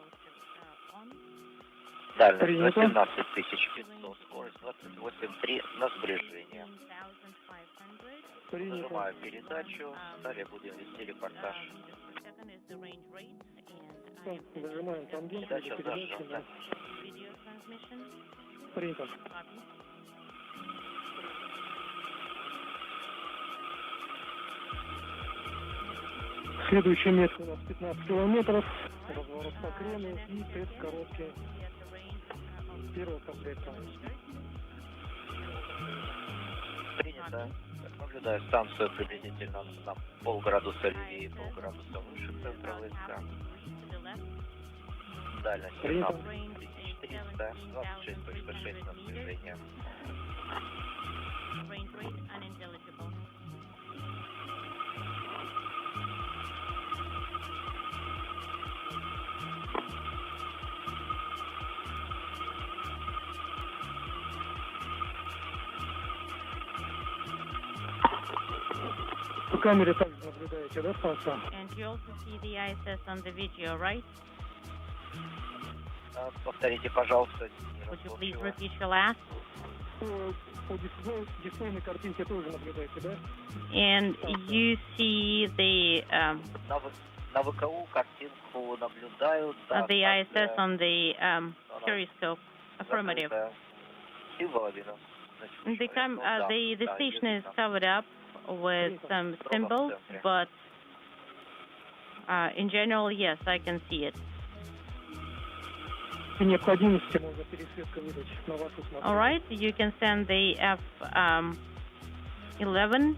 Дальность 18500, скорость 28.3 на сближение. Нажимаю передачу, далее будем вести репортаж. Нажимаем тангент, Передача передачу. зажата. Принято. Следующий метр у нас 15 километров, разворот по крену и тест короткий первого комплекта. Принято. Наблюдаю станцию приблизительно на полградуса левее, полградуса выше центра ВСК. Дальность 15300, 26.6 на сближение. Range rate unintelligible. По камере также наблюдаете, да, станцию? And you also see the ISS on the video, right? Повторите, пожалуйста. Would you please repeat your last? По дисплейной картинке тоже наблюдаете, да? And you see the На ВКУ картинку наблюдаю. the ISS on the periscope. Affirmative. Символами. The station is covered up with some symbols, but in general, yes, I can see it. All right, you can send the F-11.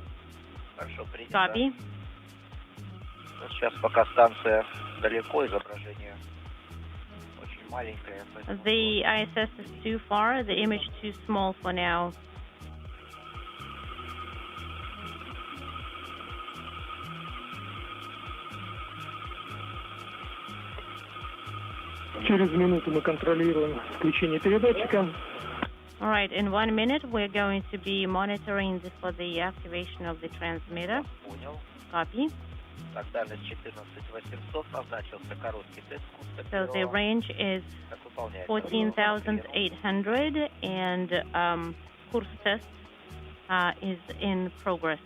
Copy. Сейчас пока станция далеко, изображение очень маленькое. The ISS is too far, the image too small for now. Через минуту мы контролируем включение передатчика. All right, in 1 minute we're going to be monitoring for the activation of the transmitter. Copy. So the range is 14,800 and course test is in progress.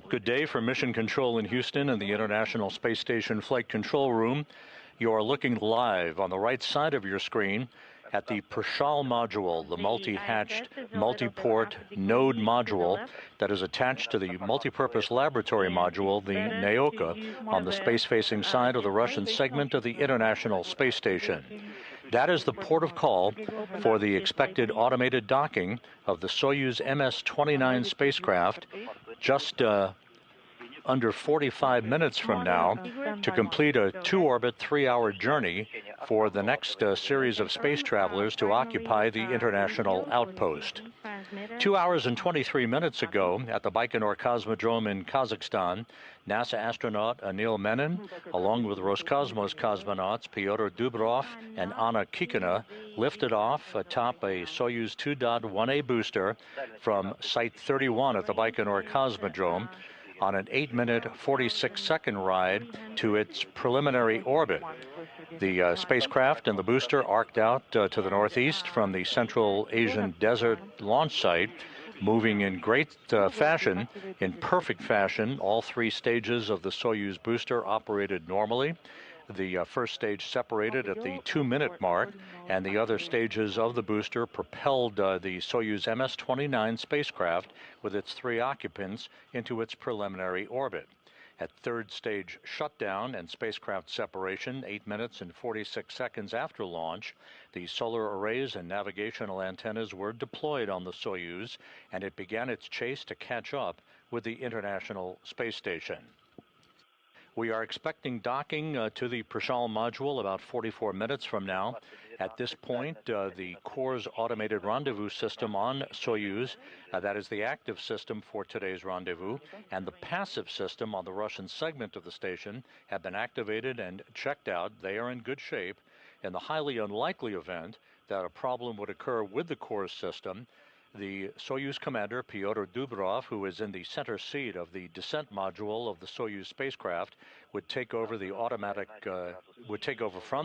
Good day from Mission Control in Houston and the International Space Station Flight Control Room. You are looking live on the right side of your screen at the Prashal module, the multi-hatched, multi-port node module that is attached to the multipurpose laboratory module, the Naoka, on the space-facing side of the Russian segment of the International Space Station. That is the port of call for the expected automated docking of the Soyuz MS-29 spacecraft just under 45 minutes from now to complete a 2-orbit, 3-hour journey for the next series of space travelers to occupy the international outpost. 2 hours and 23 minutes ago at the Baikonur Cosmodrome in Kazakhstan, NASA astronaut Anil Menon, along with Roscosmos cosmonauts Pyotr Dubrov and Anna Kikina, lifted off atop a Soyuz 2.1A booster from Site 31 at the Baikonur Cosmodrome on an 8-minute, 46-second ride to its preliminary orbit. The spacecraft and the booster arced out to the northeast from the Central Asian Desert launch site, moving in great fashion, in perfect fashion. All 3 stages of the Soyuz booster operated normally. The first stage separated at the 2-minute mark, and the other stages of the booster propelled the Soyuz MS-29 spacecraft with its 3 occupants into its preliminary orbit. At third stage shutdown and spacecraft separation, 8 minutes and 46 seconds after launch, the solar arrays and navigational antennas were deployed on the Soyuz, and it began its chase to catch up with the International Space Station. We are expecting docking to the Prashal module about 44 minutes from now. At this point, the Core's automated rendezvous system on Soyuz, that is the active system for today's rendezvous, and the passive system on the Russian segment of the station have been activated and checked out. They are in good shape. In the highly unlikely event that a problem would occur with the Core's system, the Soyuz commander, Pyotr Dubrov, who is in the center seat of the descent module of the Soyuz spacecraft, would take over from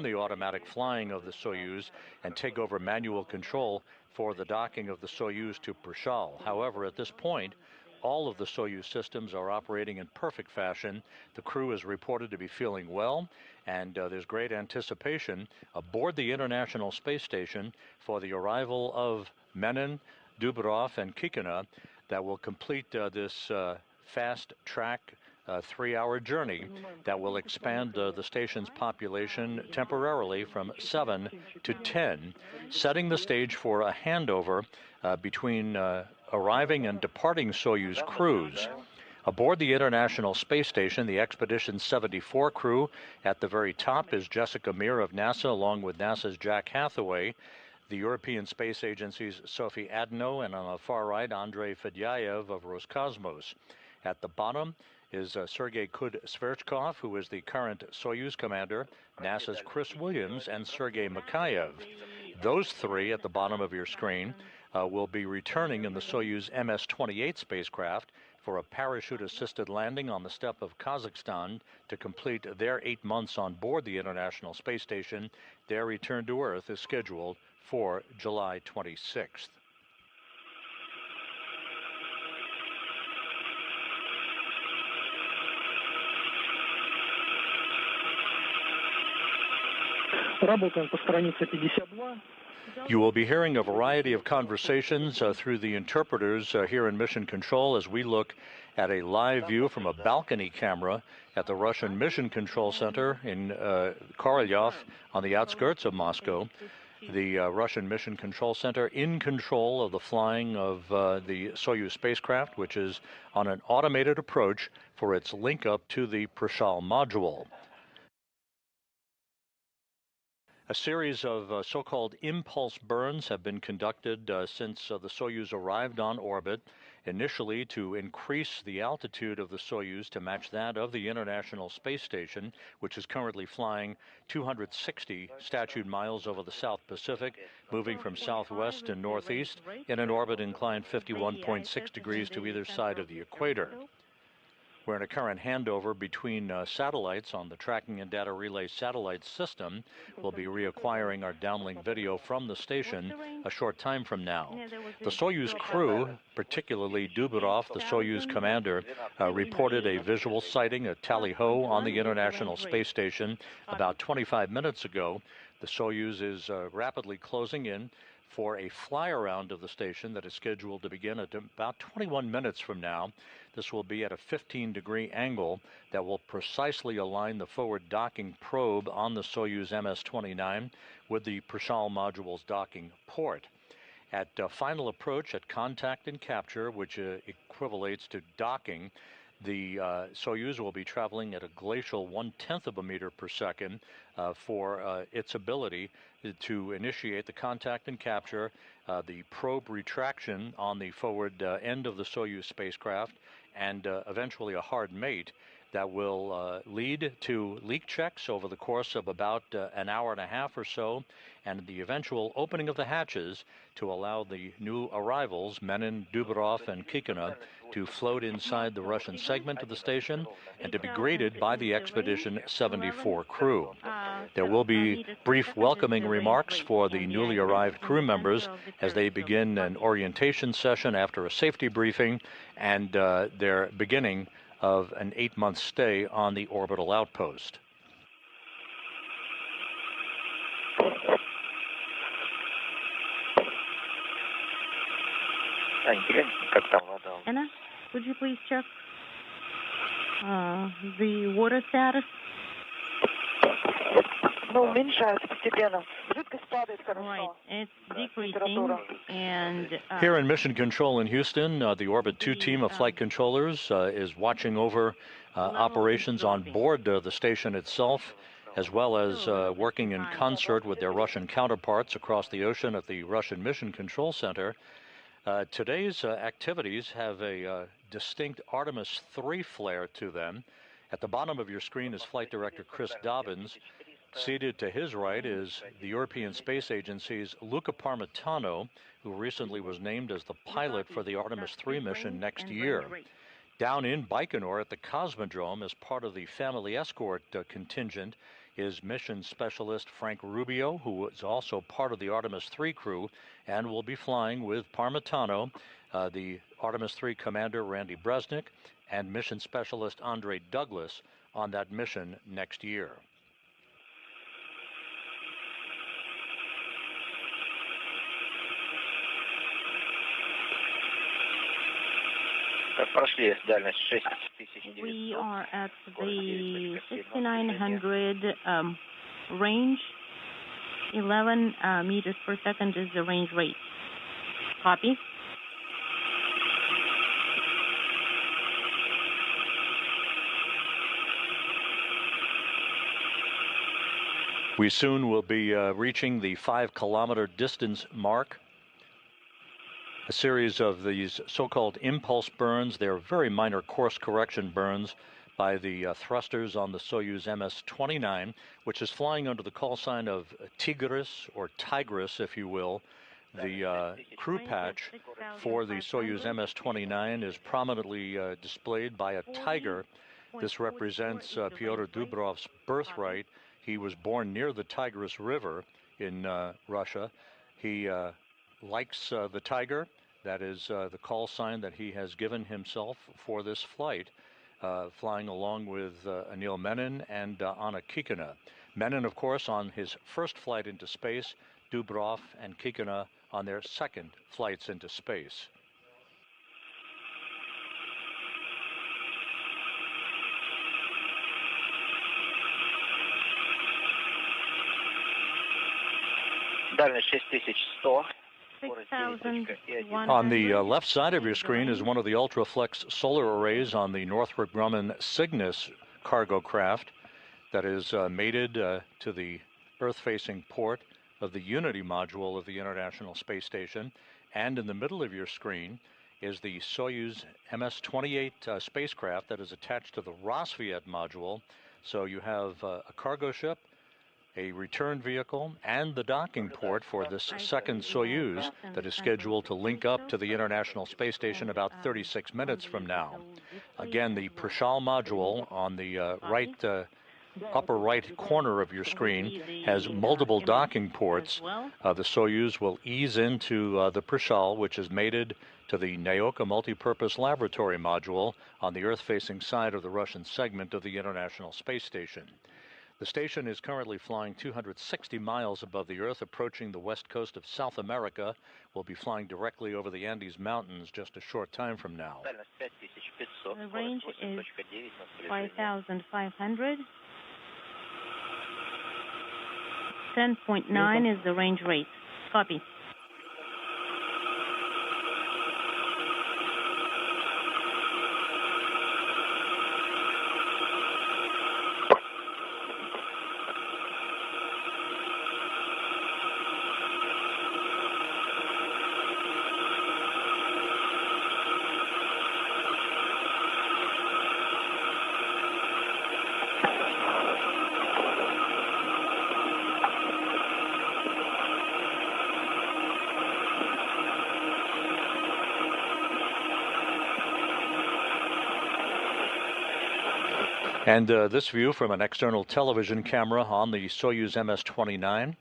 the automatic flying of the Soyuz and take over manual control for the docking of the Soyuz to Prashal. However, at this point, all of the Soyuz systems are operating in perfect fashion. The crew is reported to be feeling well, and there's great anticipation aboard the International Space Station for the arrival of Menin, Dubrov, and Kikina that will complete this fast-track 3-hour journey that will expand the station's population temporarily from 7 to 10, setting the stage for a handover between arriving and departing Soyuz crews. Aboard the International Space Station, the Expedition 74 crew at the very top is Jessica Meir of NASA, along with NASA's Jack Hathaway, the European Space Agency's Sophie Adno, and on the far right, Andrei Fedyaev of Roscosmos. At the bottom is Sergei Kud-Sverchkov, who is the current Soyuz commander, NASA's Chris Williams, and Sergei Mikhayev. Those three at the bottom of your screen will be returning in the Soyuz MS-28 spacecraft for a parachute-assisted landing on the steppe of Kazakhstan to complete their 8 months on board the International Space Station. Their return to Earth is scheduled for July 26th. Работаем по странице 52. You will be hearing a variety of conversations through the interpreters here in Mission Control as we look at a live view from a balcony camera at the Russian Mission Control Center in Korolyov on the outskirts of Moscow. The Russian Mission Control Center in control of the flying of the Soyuz spacecraft, which is on an automated approach for its link up to the Prishal module. A series of so-called impulse burns have been conducted since the Soyuz arrived on orbit, initially to increase the altitude of the Soyuz to match that of the International Space Station, which is currently flying 260 statute miles over the South Pacific, moving from southwest to northeast in an orbit inclined 51.6 degrees to either side of the equator. We're in a current handover between satellites on the Tracking and Data Relay satellite system. We'll be reacquiring our downlink video from the station a short time from now. The Soyuz crew, particularly Dubrov, the Soyuz commander, reported a visual sighting at Tally-Ho on the International Space Station about 25 minutes ago. The Soyuz is rapidly closing in for a fly-around of the station that is scheduled to begin at about 21 minutes from now. This will be at a 15-degree angle that will precisely align the forward docking probe on the Soyuz MS-29 with the Prishal module's docking port. At final approach at contact and capture, which equivalates to docking, the Soyuz will be traveling at a glacial 1/10 of a meter per second for its ability to initiate the contact and capture, the probe retraction on the forward end of the Soyuz spacecraft, and eventually a hard mate that will lead to leak checks over the course of about an hour and a half or so, and the eventual opening of the hatches to allow the new arrivals, Menin, Dubrov, and Kikina, to float inside the Russian segment of the station and to be greeted by the Expedition 74 crew. There will be brief welcoming remarks for the newly arrived crew members as they begin an orientation session after a safety briefing and their beginning of an 8-month stay on the orbital outpost. Anna, would you please check the water status? Right, it's decreasing, and here in Mission Control in Houston, the Orbit 2 team of flight controllers is watching over operations on board the station itself, as well as working in concert with their Russian counterparts across the ocean at the Russian Mission Control Center. Today's activities have a distinct Artemis 3 flair to them. At the bottom of your screen is Flight Director Chris Dobbins. Seated to his right is the European Space Agency's Luca Parmitano, who recently was named as the pilot for the Artemis 3 mission next year. Down in Baikonur at the Cosmodrome, as part of the family escort contingent, is mission specialist Frank Rubio, who is also part of the Artemis 3 crew and will be flying with Parmitano, the Artemis 3 Commander Randy Bresnik and mission specialist Andre Douglas on that mission next year. We are at the 6,900 range. 11 meters per second is the range rate. Copy. We soon will be reaching the 5-kilometer distance mark. A series of these so-called impulse burns. They're very minor course correction burns by the thrusters on the Soyuz MS-29, which is flying under the call sign of Tigris, or Tigris, if you will. The crew patch for the Soyuz MS-29 is prominently displayed by a tiger. This represents Pyotr Dubrov's birthright. He was born near the Tigris River in Russia. He likes the tiger. That is the call sign that he has given himself for this flight, flying along with Anil Menon and Anna Kikina. Menon, of course, on his first flight into space, Dubrov and Kikina on their second flights into space. On the left side of your screen is one of the Ultraflex solar arrays on the Northrop Grumman Cygnus cargo craft that is mated to the Earth-facing port of the Unity module of the International Space Station. And in the middle of your screen is the Soyuz MS-28 spacecraft that is attached to the Rosviet module. So you have a cargo ship, a return vehicle, and the docking port for this second Soyuz that is scheduled to link up to the International Space Station about 36 minutes from now. Again, the Prishal module on the upper right corner of your screen has multiple docking ports. The Soyuz will ease into the Prishal, which is mated to the Naoka multipurpose laboratory module on the Earth-facing side of the Russian segment of the International Space Station. The station is currently flying 260 miles above the Earth, approaching the west coast of South America. We'll be flying directly over the Andes Mountains just a short time from now. The range is 5,500. 10.9 is the range rate. Copy. And this view from an external television camera on the Soyuz MS-29,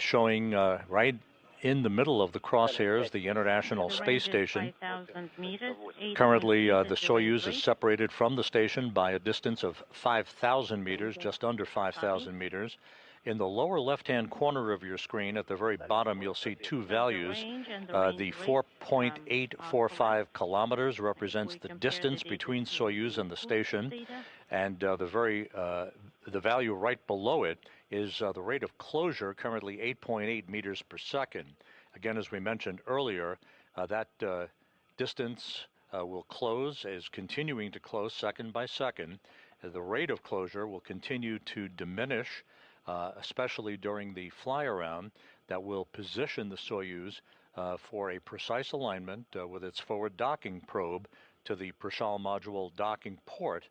showing right in the middle of the crosshairs the International Space Station. Currently, the Soyuz is separated from the station by a distance of 5,000 meters, just under 5,000 meters. In the lower left-hand corner of your screen, at the very bottom, you'll see two values. The 4.845 kilometers represents the distance between Soyuz and the station, and the value right below it is the rate of closure, currently 8.8 meters per second. Again, as we mentioned earlier, that distance will close, is continuing to close second by second. The rate of closure will continue to diminish, especially during the fly-around that will position the Soyuz for a precise alignment with its forward docking probe to the Prishal module docking port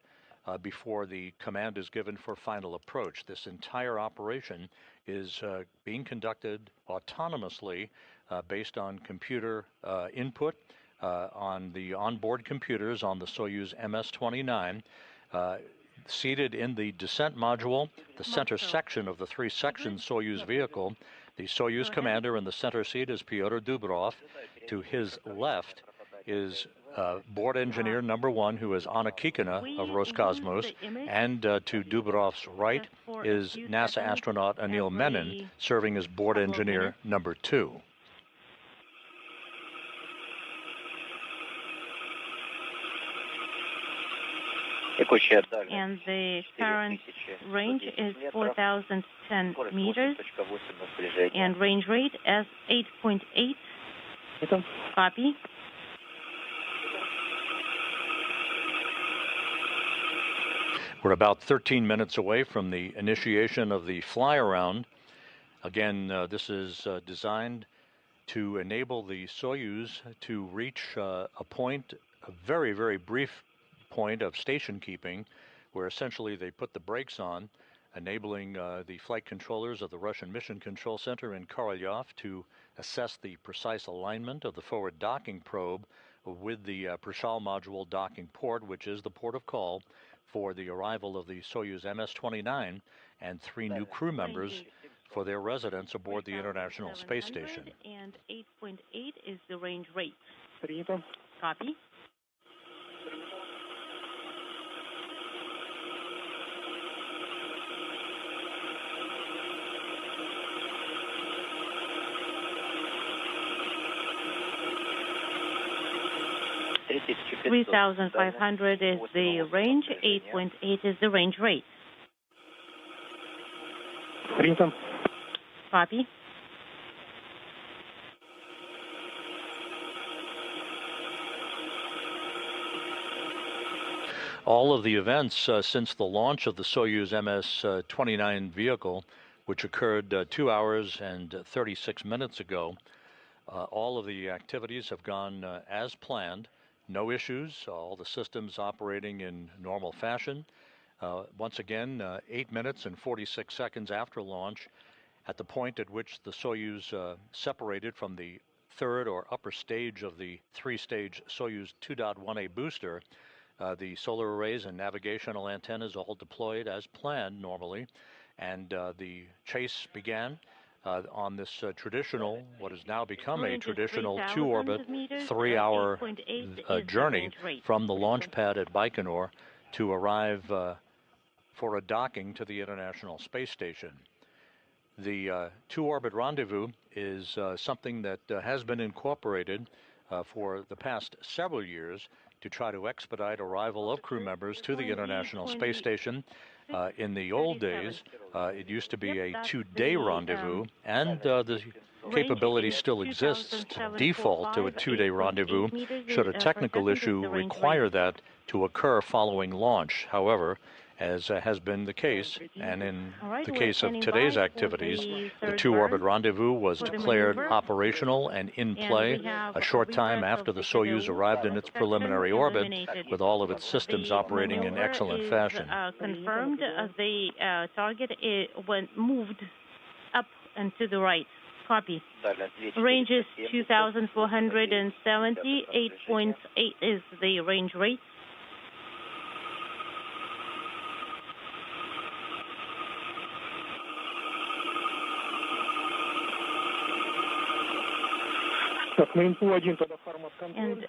before the command is given for final approach. This entire operation is being conducted autonomously based on computer input on the onboard computers on the Soyuz MS-29. Seated in the descent module, the center section of the three-section Soyuz vehicle, the Soyuz commander in the center seat is Pyotr Dubrov. To his left is board engineer number 1, who is Anna Kikina of Roscosmos, and to Dubrov's right is NASA astronaut Anil Menon, serving as board engineer number 2. And the current range is 4,010 meters, and range rate as 8.8. Copy. We're about 13 minutes away from the initiation of the fly-around. Again, this is designed to enable the Soyuz to reach a point, a very, very brief point of station keeping, where essentially they put the brakes on, enabling the flight controllers of the Russian Mission Control Center in Korolyov to assess the precise alignment of the forward docking probe with the Prishal module docking port, which is the port of call for the arrival of the Soyuz MS-29 and 3 new crew members for their residence aboard the International Space Station. And 8.8 is the range rate. Copy. $3,500 is the range, 8.8 is the range rate. Copy. All of the events since the launch of the Soyuz MS-29 vehicle, which occurred 2 hours and 36 minutes ago, all of the activities have gone as planned. No issues, all the systems operating in normal fashion. Once again, 8 minutes and 46 seconds after launch, at the point at which the Soyuz separated from the third or upper stage of the 3-stage Soyuz 2.1A booster, the solar arrays and navigational antennas all deployed as planned normally, and the chase began on this traditional, what has now become a traditional 2-orbit, 3-hour journey from the launch pad at Baikonur to arrive for a docking to the International Space Station. The 2-orbit rendezvous is something that has been incorporated for the past several years to try to expedite arrival of crew members to the International Space Station. In the old days, it used to be a 2-day rendezvous, and the capability still exists to default to a 2-day rendezvous should a technical issue require that to occur following launch. However, as has been the case, and in the case of today's activities, the 2-orbit rendezvous was declared operational and in play a short time after the Soyuz arrived in its preliminary orbit, with all of its systems operating in excellent fashion. Confirmed, the target moved up and to the right. Copy. Range is 2,470, 8.8 is the range rate. And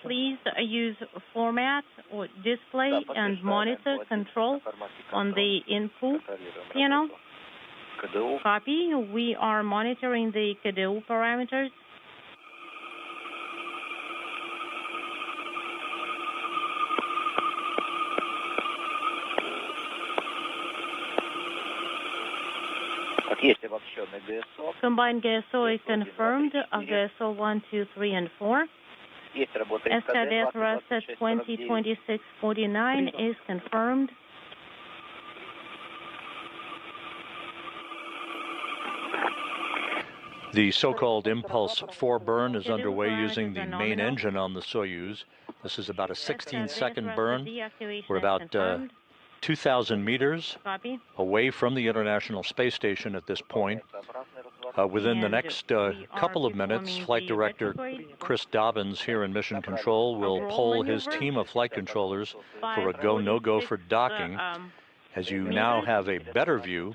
please use format or display and monitor control on the input panel. Copy. We are monitoring the KDU parameters. Combined GSO is confirmed, GSO 1, 2, 3, and 4. SKDS RASAT 202649 is confirmed. The so-called impulse foreburn is underway using the main engine on the Soyuz. This is about a 16-second burn. We're about 2,000 meters away from the International Space Station at this point. Within the next couple of minutes, Flight Director Chris Dobbins here in Mission Control will poll his team of flight controllers for a go, no-go for docking. as you now have a better view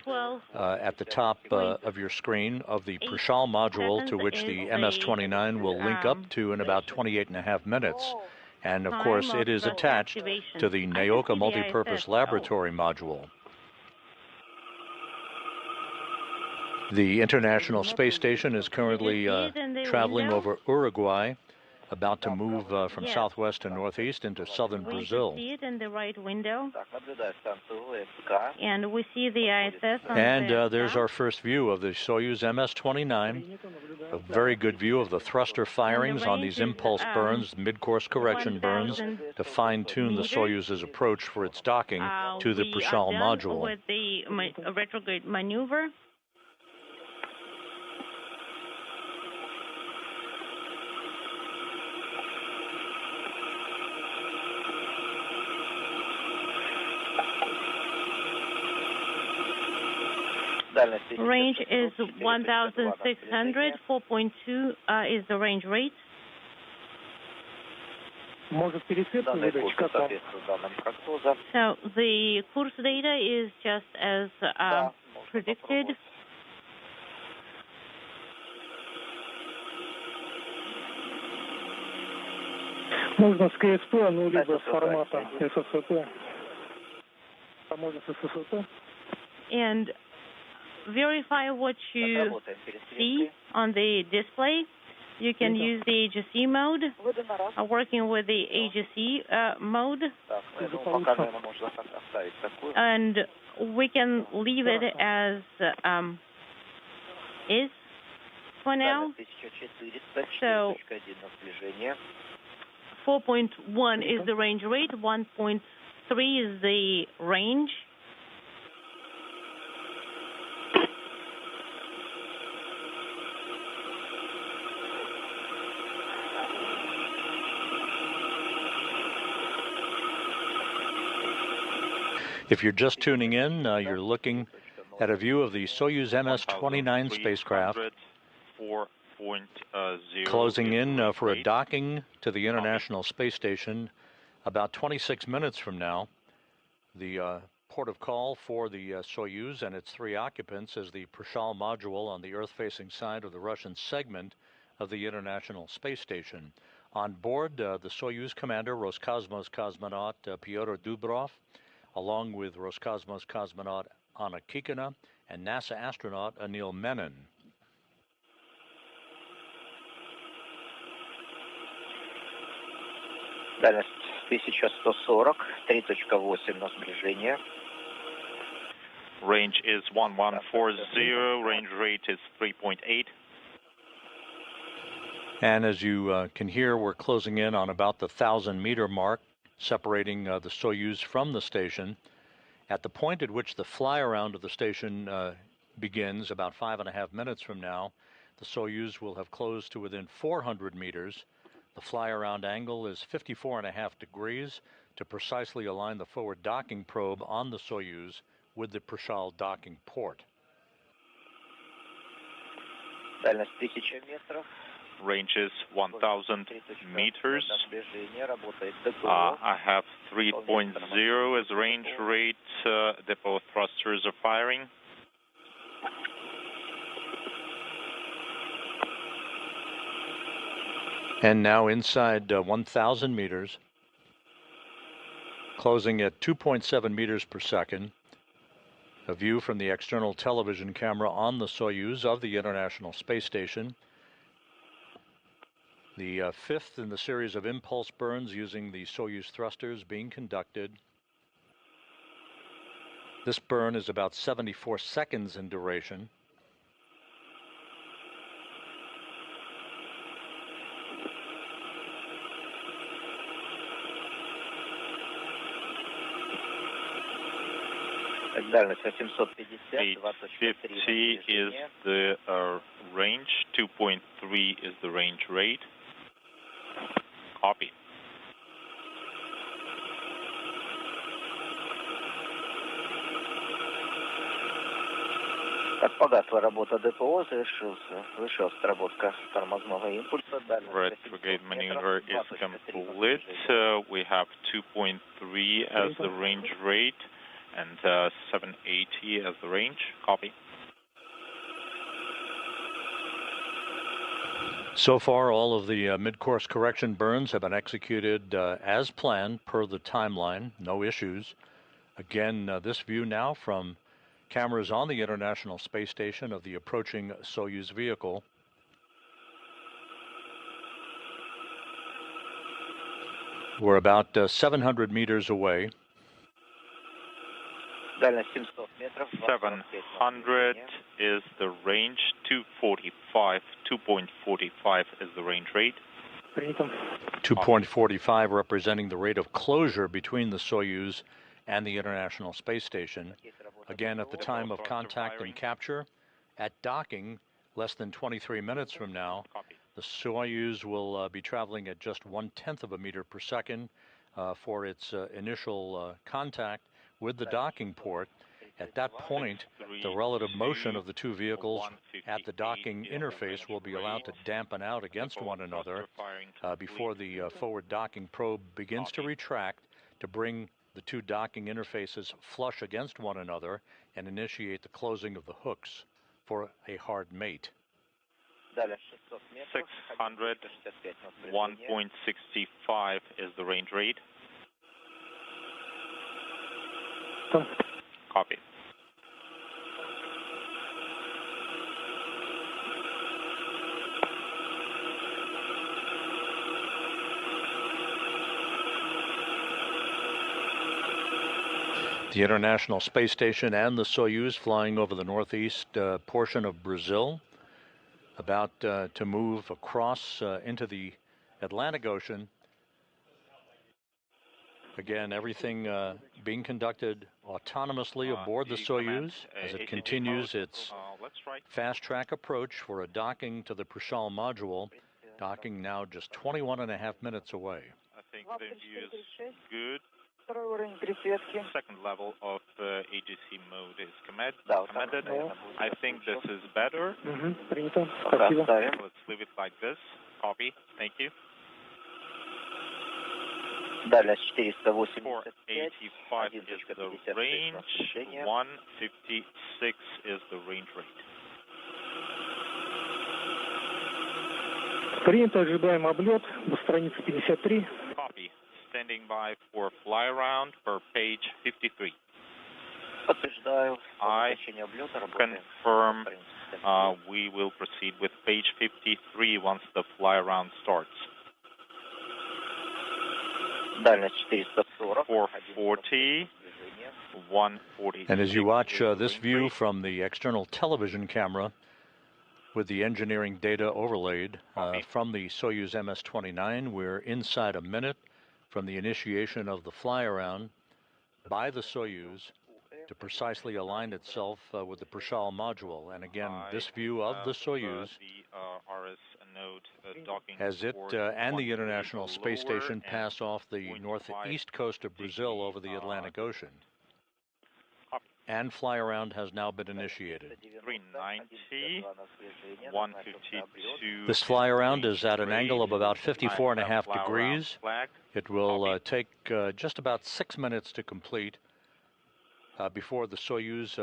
at the top of your screen of the Prashal module to which the MS-29 will link up to in about 28.5 minutes. And of course, it is attached to the Naoka Multipurpose Laboratory module. The International Space Station is currently traveling over Uruguay, about to move from southwest to northeast into southern Brazil. We see it in the right window, and we see the ISS on and there's our first view of the Soyuz MS-29, a very good view of the thruster firings on these impulse burns, mid-course correction burns, to fine-tune the Soyuz's approach for its docking to the Prashal module. With the retrograde maneuver. Range is 1,600, 4.2 is the range rate. Может, пересветку выдать, как вам? So the course data is just as predicted. Можно с КСП, ну, либо с формата ССП. А можно с ССП? And verify what you see on the display. You can use the AGC mode, working with the AGC mode, and we can leave it as is for now. So 4.1 is the range rate, 1.3 is the range. If you're just tuning in, you're looking at a view of the Soyuz MS-29 spacecraft closing in for a docking to the International Space Station about 26 minutes from now. The port of call for the Soyuz and its 3 occupants is the Prashal module on the Earth-facing side of the Russian segment of the International Space Station. On board, the Soyuz commander, Roscosmos cosmonaut Pyotr Dubrov, along with Roscosmos cosmonaut Anna Kikina and NASA astronaut Anil Menon. Дальность 1140, 3.8 на сближение. Range is 1140, range rate is 3.8. And as you can hear, we're closing in on about the 1,000-meter mark, separating the Soyuz from the station. At the point at which the fly-around of the station begins, about 5.5 minutes from now, the Soyuz will have closed to within 400 meters. The fly-around angle is 54.5 degrees to precisely align the forward docking probe on the Soyuz with the Prashal docking port. Дальность 1000 метров. Range is 1,000 meters. I have 3.0 as range rate. Depot thrusters are firing. And now inside 1,000 meters, closing at 2.7 meters per second. A view from the external television camera on the Soyuz of the International Space Station. The fifth in the series of impulse burns using the Soyuz thrusters being conducted. This burn is about 74 seconds in duration. Дальность 850, 850 is the range, 2.3 is the range rate. Copy. Как погасла работа ДПО, завершилась отработка тормозного импульса. Retrograde maneuver is complete. We have 2.3 as the range rate. And 780 as the range. Copy. So far, all of the mid-course correction burns have been executed as planned per the timeline. No issues. Again, this view now from cameras on the International Space Station of the approaching Soyuz vehicle. We're about 700 meters away. 700 is the range. 2.45 is the range rate. 2.45 representing the rate of closure between the Soyuz and the International Space Station. Again, at the time of contact and capture, at docking, less than 23 minutes from now, the Soyuz will be traveling at just 1/10 of a meter per second for its initial contact with the docking port. At that point, the relative motion of the two vehicles at the docking interface will be allowed to dampen out against one another before the forward docking probe begins to retract to bring the two docking interfaces flush against one another and initiate the closing of the hooks for a hard mate. 600, 1.65 is the range rate. Copy. The International Space Station and the Soyuz flying over the northeast portion of Brazil, about to move across into the Atlantic Ocean. Again, everything being conducted autonomously aboard the Soyuz as it continues its fast-track approach for a docking to the Prishal module, docking now just 21.5 minutes away. I think the view is good. Second level of AGC mode is commanded. I think this is better. Let's leave it like this. Copy. Thank you. 485 is the range. 156 is the range rate. Принято, ожидаем облет до страницы 53. Copy. Standing by for fly around per page 53. I confirm we will proceed with page 53 once the fly around starts. 440, 140. And as you watch this view from the external television camera with the engineering data overlaid from the Soyuz MS-29, we're inside a minute from the initiation of the fly-around by the Soyuz to precisely align itself with the Prishal module. And again, this view of the Soyuz as it and the International Space Station pass off the northeast coast of Brazil over the Atlantic Ocean. And fly-around has now been initiated. 390, 152. This fly-around is at an angle of about 54.5 degrees. It will take just about 6 minutes to complete before the Soyuz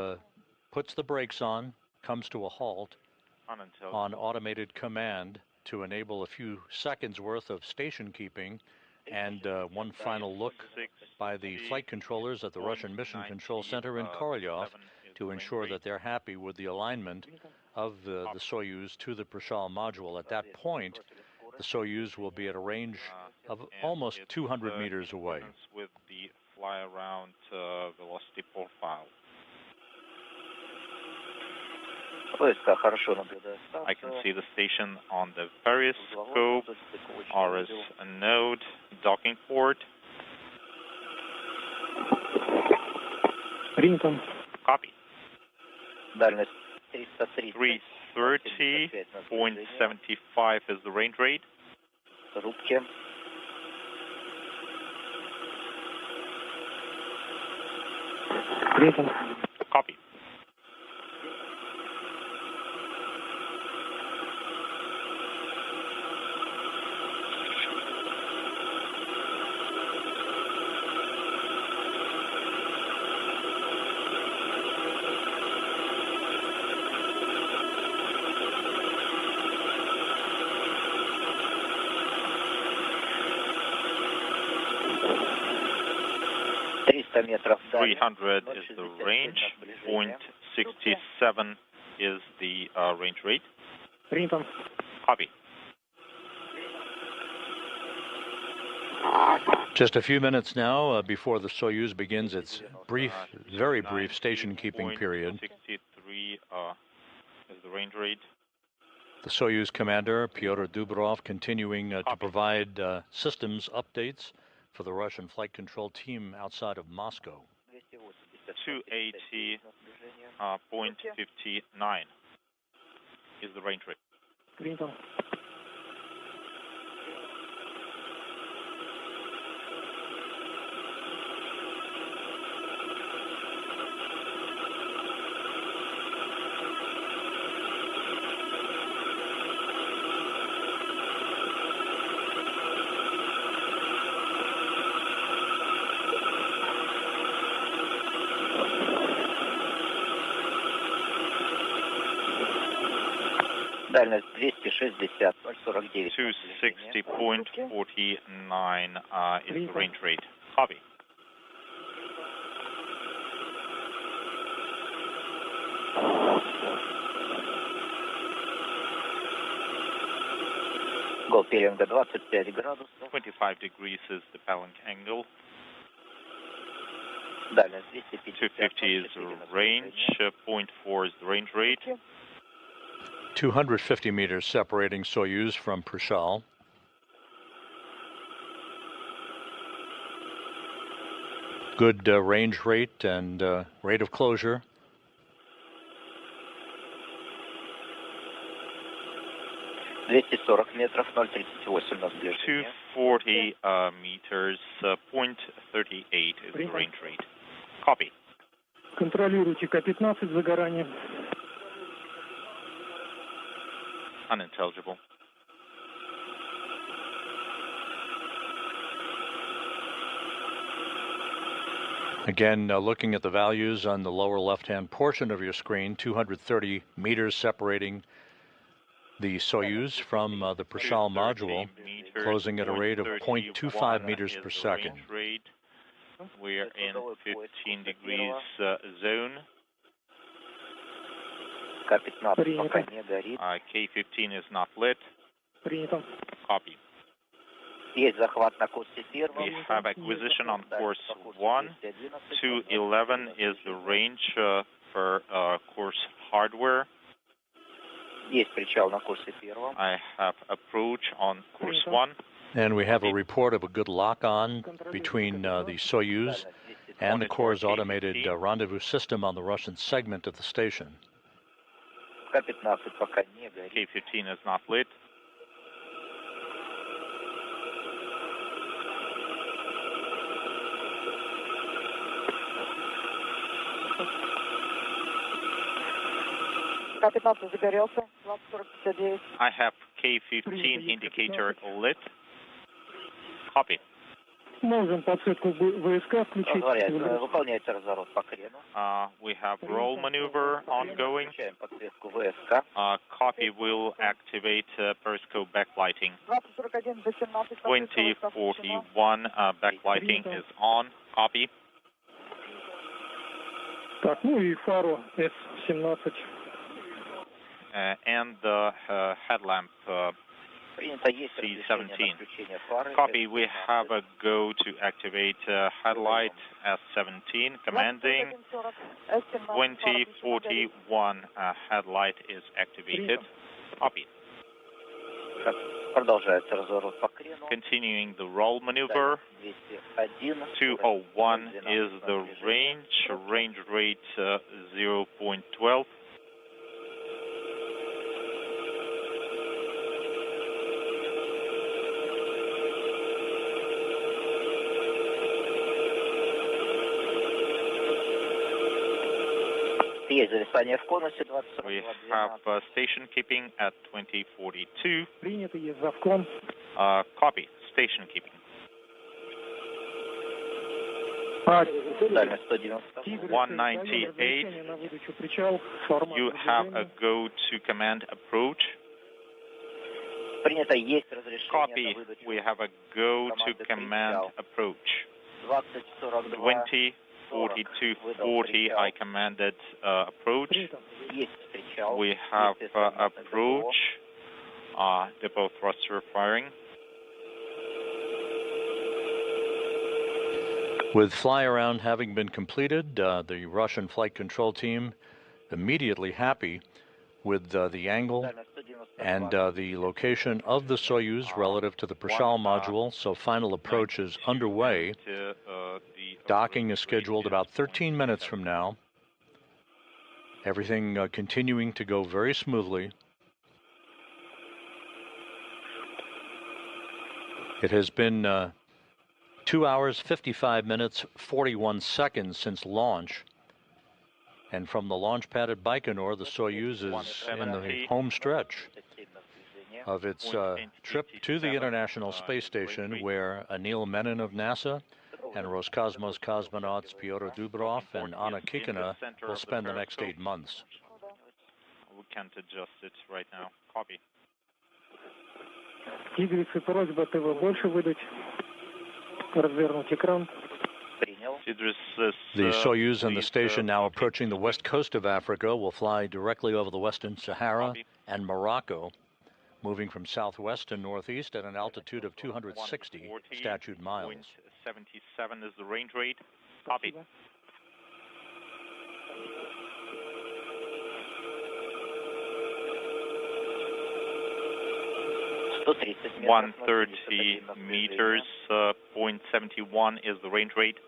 puts the brakes on, comes to a halt on automated command to enable a few seconds worth of station keeping and one final look by the flight controllers at the Russian Mission Control Center in Korolyov to ensure that they're happy with the alignment of the Soyuz to the Prishal module. At that point, the Soyuz will be at a range of almost 200 meters away. With the fly-around velocity profile. I can see the station on the periscope, RS node, docking port. Copy. 330.75 is the range rate. Copy. 300 is the range, 0.67 is the range rate. Copy. Just a few minutes now before the Soyuz begins its brief, very brief station keeping period. 63 is the range rate. The Soyuz commander, Pyotr Dubrov, continuing to provide systems updates for the Russian flight control team outside of Moscow. 280.59 is the range rate. Дальность 260, 049. 260.49 is the range rate. Copy. Гол периода 25 градусов. 25 degrees is the Pelling angle. Дальность 250 is the range, 0.4 is the range rate. 250 meters separating Soyuz from Prishal. Good range rate and rate of closure. метров, 0,38 240 meters, 0.38 is the range rate. Copy. Контролируйте К-15 загорание. Unintelligible. Again, looking at the values on the lower left-hand portion of your screen, 230 meters separating the Soyuz from the Prishal module, closing at a rate of 0.25 meters per second. We're in 15 degrees zone. K-15 is not lit. Copy. We have acquisition on course 1. 211 is the range for course hardware. I have approach on course 1. And we have a report of a good lock-on between the Soyuz and the Corps' automated rendezvous system on the Russian segment of the station. K-15 is not lit. I have K-15 indicator lit. Copy. Можем подсветку ВСК включить. We have roll maneuver ongoing. Copy will activate periscope backlighting. 2041 backlighting is on. Copy. Так, ну и фару С-17. And the headlamp C-17. Copy, we have a go to activate headlight S-17, commanding 2041 headlight is activated. Copy. Continuing the roll maneuver. 201 is the range rate 0.12. We have station keeping at 2042. Copy. Station keeping. 198. You have a go to command approach. Copy. We have a go to command approach. 2042. 4240, I commanded approach. We have approach. Depot thruster firing. With fly around having been completed, the Russian flight control team immediately happy with the angle and the location of the Soyuz relative to the Prishal module, so final approach is underway. Docking is scheduled about 13 minutes from now. Everything continuing to go very smoothly. It has been 2 hours, 55 minutes, 41 seconds since launch. And from the launch pad at Baikonur, the Soyuz is in the home stretch of its trip to the International Space Station, where Anil Menon of NASA and Roscosmos cosmonauts Pyotr Dubrov and Anna Kikina will spend the next 8 months. We can't adjust it right now. Copy. Тигрицы, просьба ТВ больше выдать. Развернуть экран. The Soyuz and the station, now approaching the west coast of Africa, will fly directly over the Western Sahara and Morocco, moving from southwest to northeast at an altitude of 260 statute miles. 77 is the range rate. Copy. 130 meters, 0.71 is the range rate.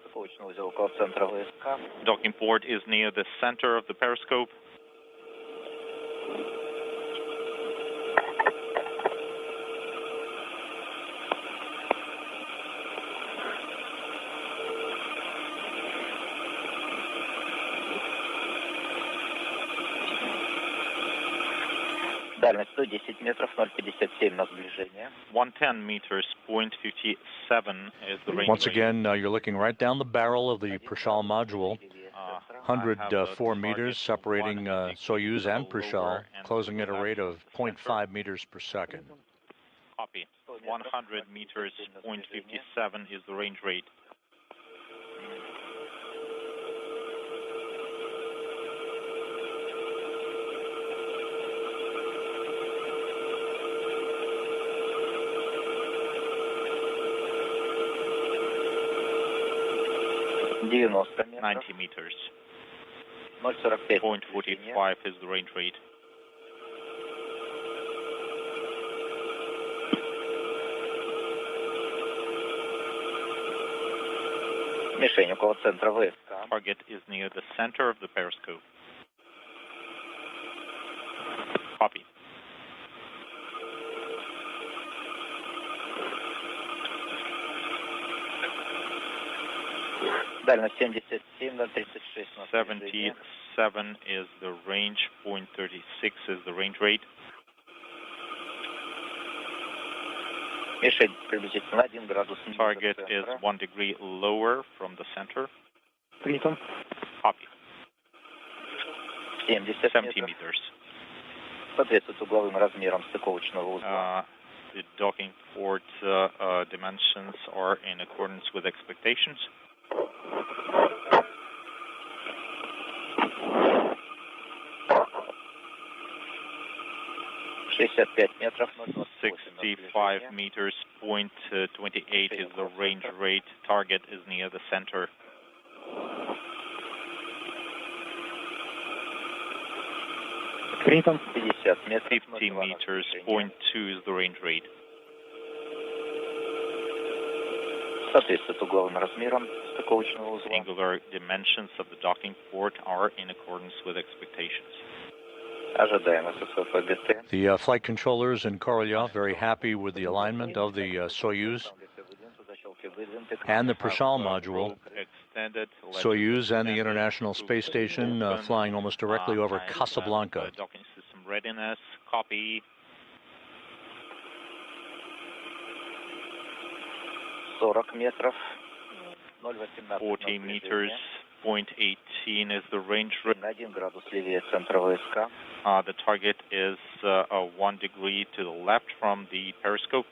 Docking port is near the center of the periscope. Дальность 110 метров, 0,57 на сближение. 110 meters, 0.57 is the range. Once again, you're looking right down the barrel of the Prishal module. 104 meters separating Soyuz and Prishal, closing at a rate of 0.5 meters per second. Copy. 100 meters, 0.57 is the range rate. Девяносто 90 meters. 0,45. 0.45 is the range rate. Мишень около центра ВСК. Target is near the center of the periscope. Copy. Дальность 77 на 36 на 77 is the range, 0.36 is the range rate. Мишень приблизительно 1 градус ниже. Target is 1 degree lower from the center. Принято. Copy. 70 meters. Соответствует угловым размерам стыковочного узла. The docking port dimensions are in accordance with expectations. 65 метров, 65 meters, 0.28 is the range rate. Target is near the center. Принято. 50 метров, 50 meters, 0.2 is the range rate. Соответствует угловым размерам стыковочного узла. Angular dimensions of the docking port are in accordance with expectations. Ожидаемо ССО ПГТ. The flight controllers in Korolyov very happy with the alignment of the Soyuz and the Prishal module. Soyuz and the International Space Station flying almost directly over Casablanca. Docking system readiness, copy. 40 метров, 40 meters, 0.18 is the range rate. 1 градус левее центра ВСК. The target is 1 degree to the left from the periscope.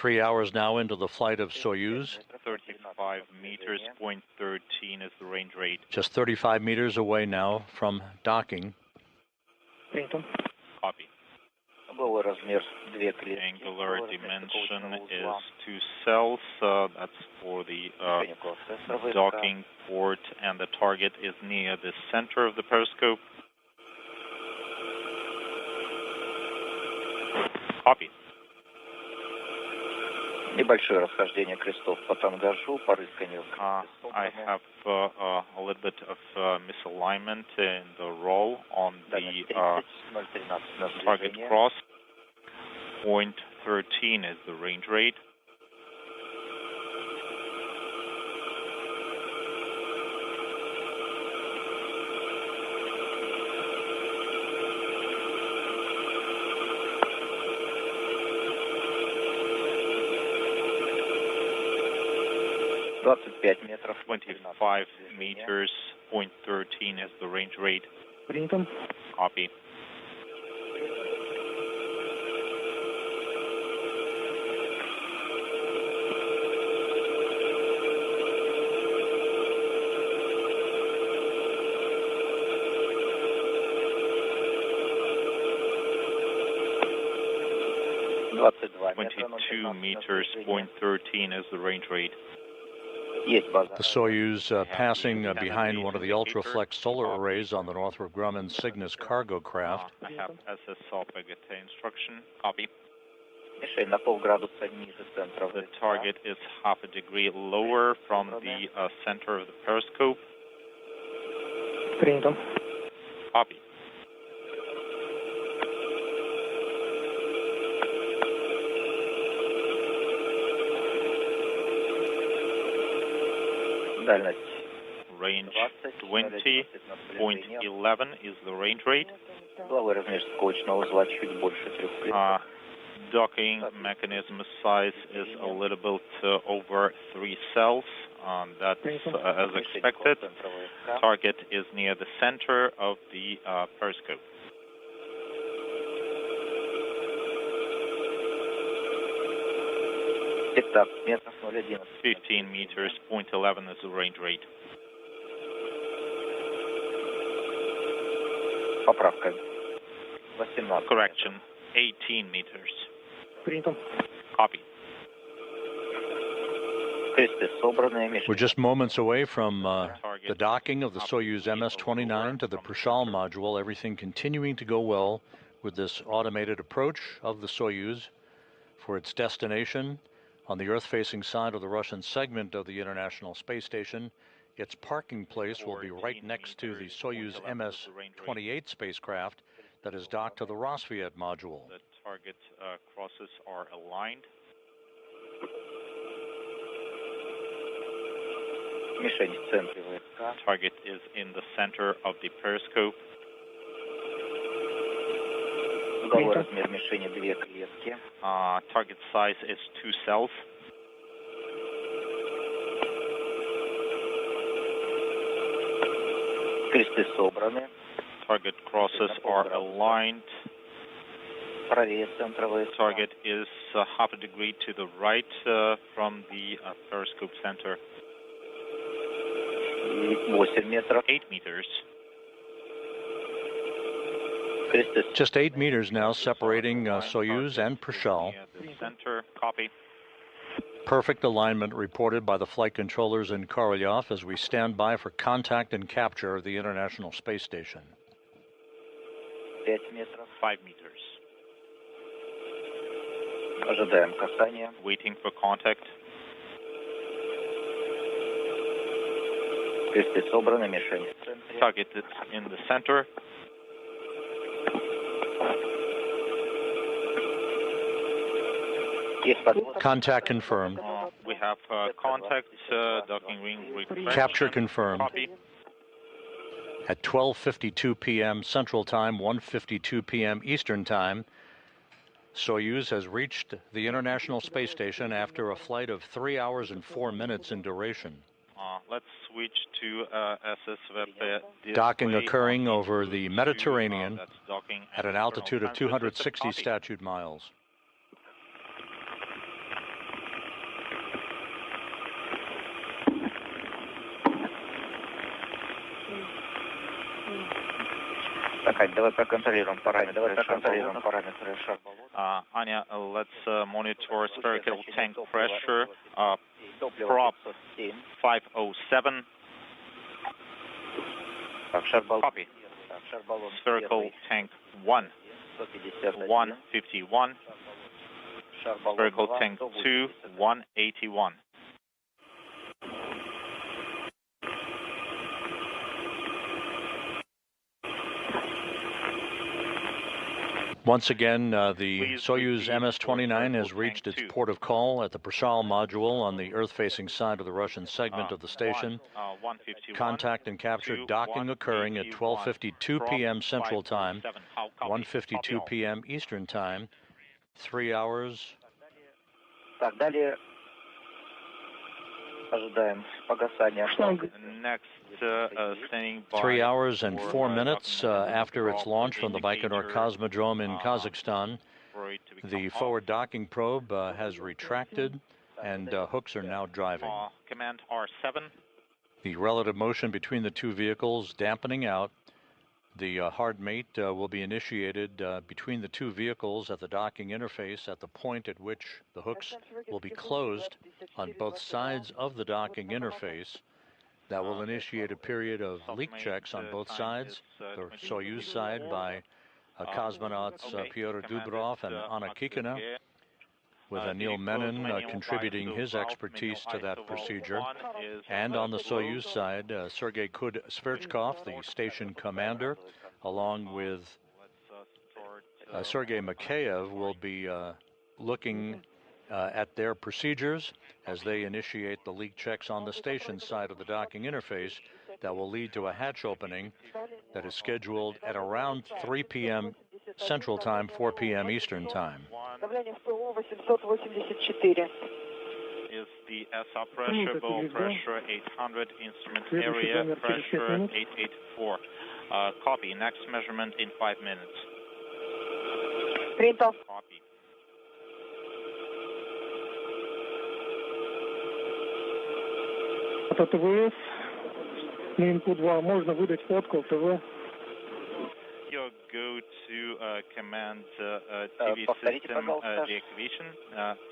3 hours now into the flight of Soyuz. 35 meters, point 13 is the range rate. Just 35 meters away now from docking. Copy. Angular dimension is 2 cells. That's for the docking port, and the target is near the center of the periscope. Copy. Небольшое расхождение крестов по тангажу, порыскание. I have a little bit of misalignment in the roll on the target cross. Point 13 is the range rate. метров. 25 meters, point 13 is the range rate. Принято. Copy. .2 meters, point 13 is the range rate. The Soyuz passing behind one of the ultraflex solar arrays on the Northrop Grumman Cygnus cargo craft. I have SS Salpagate instruction. Copy. The target is half a degree lower from the center of the periscope. Принято. Copy. Range 20.11 is the range rate. Docking mechanism size is a little bit over 3 cells. That's as expected. Target is near the center of the periscope. Итак, 15 meters, point 11 is the range rate. Поправка. 18. Correction, 18 meters. Принято. Copy. We're just moments away from the docking of the Soyuz MS-29 to the Prishal module, everything continuing to go well with this automated approach of the Soyuz for its destination on the Earth-facing side of the Russian segment of the International Space Station. Its parking place will be right next to the Soyuz MS-28 spacecraft that is docked to the Rosviet module. The target crosses are aligned. Target is in the center of the periscope. Target size is 2 cells. Target crosses are aligned. Target is half a degree to the right from the periscope center. 8 meters. Just 8 meters now separating Soyuz and Prishal. Center, copy. Perfect alignment reported by the flight controllers in Korolyov as we stand by for contact and capture of the International Space Station. 5 meters. Waiting for contact. Target is in the center. Contact confirmed. We have contact, docking ring refresh. Capture confirmed. Copy. At 12:52 p.m. Central Time, 1:52 p.m. Eastern Time, Soyuz has reached the International Space Station after a flight of 3 hours and 4 minutes in duration. Let's switch to SS Web docking occurring over the Mediterranean at an altitude of 260 statute miles. давай проконтролируем параметры Anya, let's monitor spherical tank pressure. Prop 507. Copy. Spherical tank 1, 151. Spherical tank 2, 181. Once again, the Soyuz MS-29 has reached its port of call at the Prashal module on the Earth-facing side of the Russian segment of the station. Contact and capture docking occurring at 12:52 p.m. Central Time, 1:52 p.m. Eastern Time, 3 hours. Так, далее ожидаем погасания. Next, standing by 3 hours and 4 minutes after its launch from the Baikonur Cosmodrome in Kazakhstan, the forward docking probe has retracted and hooks are now driving. Command R7. The relative motion between the two vehicles dampening out. The hard mate will be initiated between the two vehicles at the docking interface at the point at which the hooks will be closed on both sides of the docking interface. That will initiate a period of leak checks on both sides, the Soyuz side by cosmonauts Pyotr Dubrov and Anna Kikina, with Anil Menon contributing his expertise to that procedure. And on the Soyuz side, Sergei Sverchkov, the station commander, along with Sergei Mikheyev, will be looking at their procedures as they initiate the leak checks on the station side of the docking interface that will lead to a hatch opening that is scheduled at around 3 p.m. Central Time, 4 p.m. Eastern Time. Is the SR pressure, bow pressure 800, instrument area pressure 884. Copy. Next measurement in 5 minutes. Copy. Это ТВС, на инпут 2, можно выдать фотку ТВ. You go to command TV system deactivation.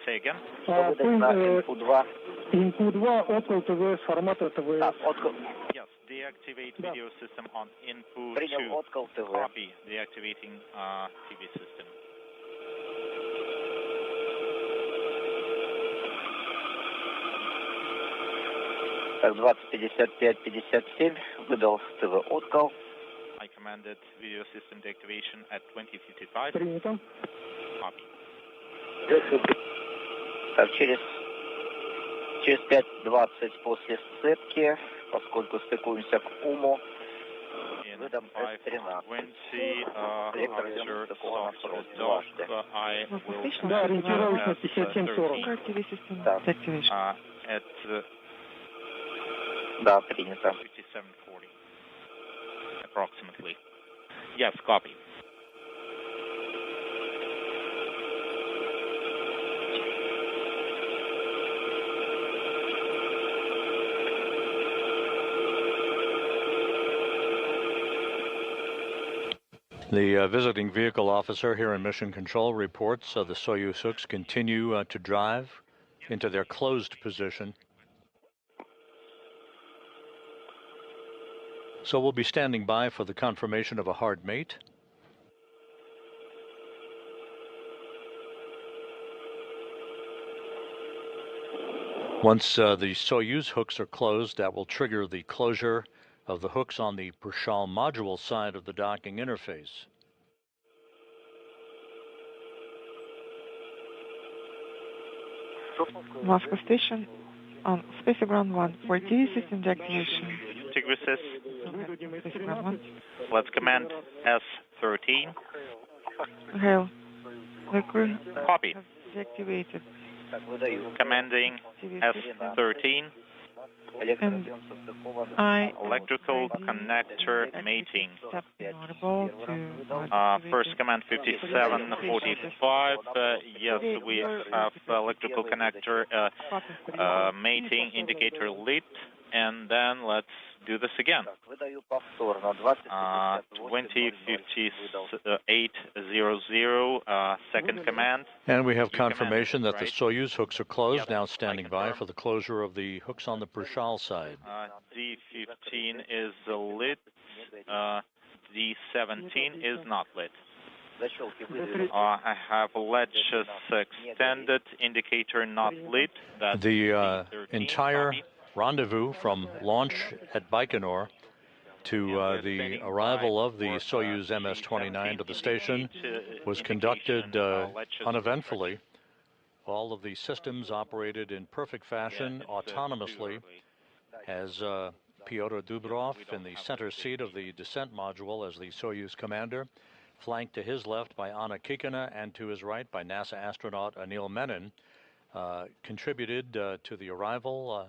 Say again. Input 2, Opcal ТВС, формата ТВС. Yes, deactivate video system on input 2. Copy. Deactivating TV system. Так, 20:55:57 выдал ТВ Откал. I commanded video system deactivation at 20:55. Принято. Copy. Так, через 5:20 после сцепки, поскольку стыкуемся к УМу, выдам С-13. Да, ориентировочно 57:40. Да, принято. 57:40. Approximately. Yes, copy. The visiting vehicle officer here in Mission Control reports the Soyuz hooks continue to drive into their closed position. So we'll be standing by for the confirmation of a hard mate. Once the Soyuz hooks are closed, that will trigger the closure of the hooks on the Prashal module side of the docking interface. Moscow Station on Space Ground 1 for TV system deactivation. Tigrises. Space Ground 1. Let's command S-13. Hail. Liquid. Copy. Deactivated. Commanding S-13. And I electrical connector mating. To first command 5745. Yes, we have electrical connector mating indicator lit, and then let's do this again. 205800, second command. And we have confirmation that the Soyuz hooks are closed, now standing by for the closure of the hooks on the Prishal side. D15 is lit, D17 is not lit. I have ledges extended, indicator not lit. That's the entire copy. rendezvous from launch at Baikonur to the arrival of the Soyuz MS-29 to the station was conducted uneventfully. All of the systems operated in perfect fashion, autonomously, as Pyotr Dubrov in the center seat of the descent module as the Soyuz commander, flanked to his left by Anna Kikina and to his right by NASA astronaut Anil Menon, contributed to the arrival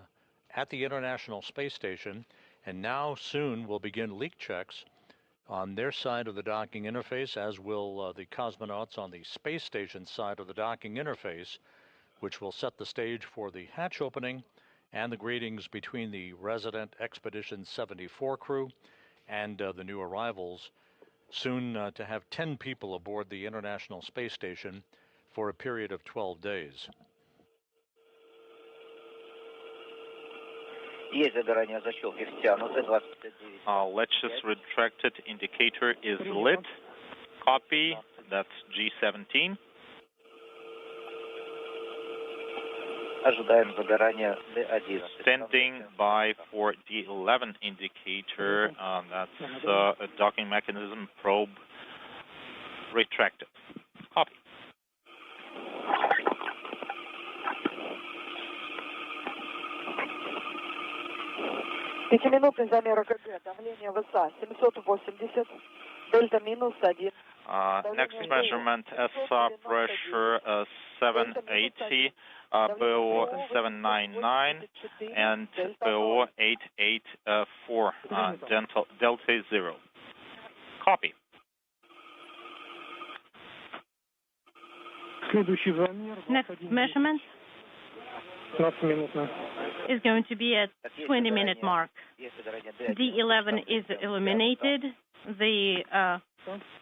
at the International Space Station, and now soon will begin leak checks on their side of the docking interface, as will the cosmonauts on the space station side of the docking interface, which will set the stage for the hatch opening and the greetings between the resident Expedition 74 crew and the new arrivals, soon to have 10 people aboard the International Space Station for a period of 12 days. Ledges retracted, indicator is lit. Copy, that's G17. Standing by for D11 indicator, that's a docking mechanism probe retracted. Copy. Пятиминутный замер ЭКГ, давление ВСА 780, дельта минус 1. Next measurement, SR pressure 780, PO 799, and PO 884, delta 0. Copy. Next measurement is going to be at 20-minute mark. D11 is illuminated. The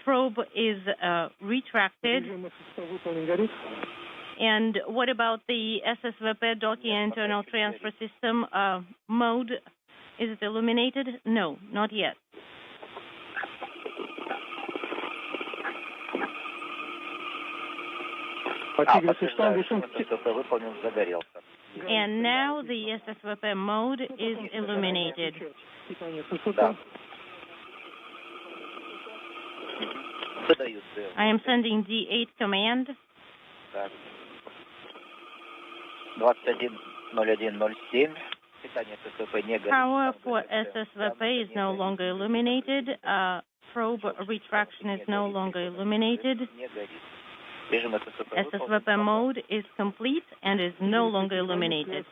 probe is retracted. And what about the SSVP docking internal transfer system mode? Is it illuminated? No, not yet. And now the SSVP mode is illuminated. I am sending D8 command. 21:01:07. Power for SSVP is no longer illuminated. Probe retraction is no longer illuminated. SSVP mode is complete and is no longer illuminated.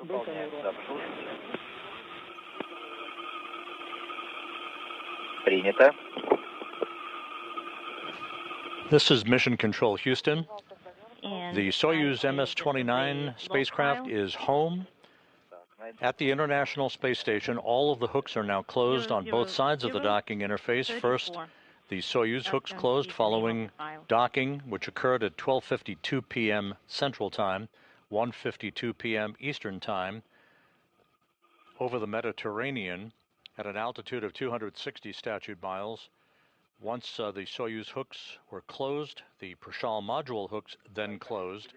This is Mission Control Houston. And The Soyuz MS-29 spacecraft is home at the International Space Station. All of the hooks are now closed on both sides of the docking interface. First, the Soyuz hooks closed following docking, which occurred at 12:52 p.m. Central Time, 1:52 p.m. Eastern Time, over the Mediterranean at an altitude of 260 statute miles. Once the Soyuz hooks were closed, the Prishal module hooks then closed,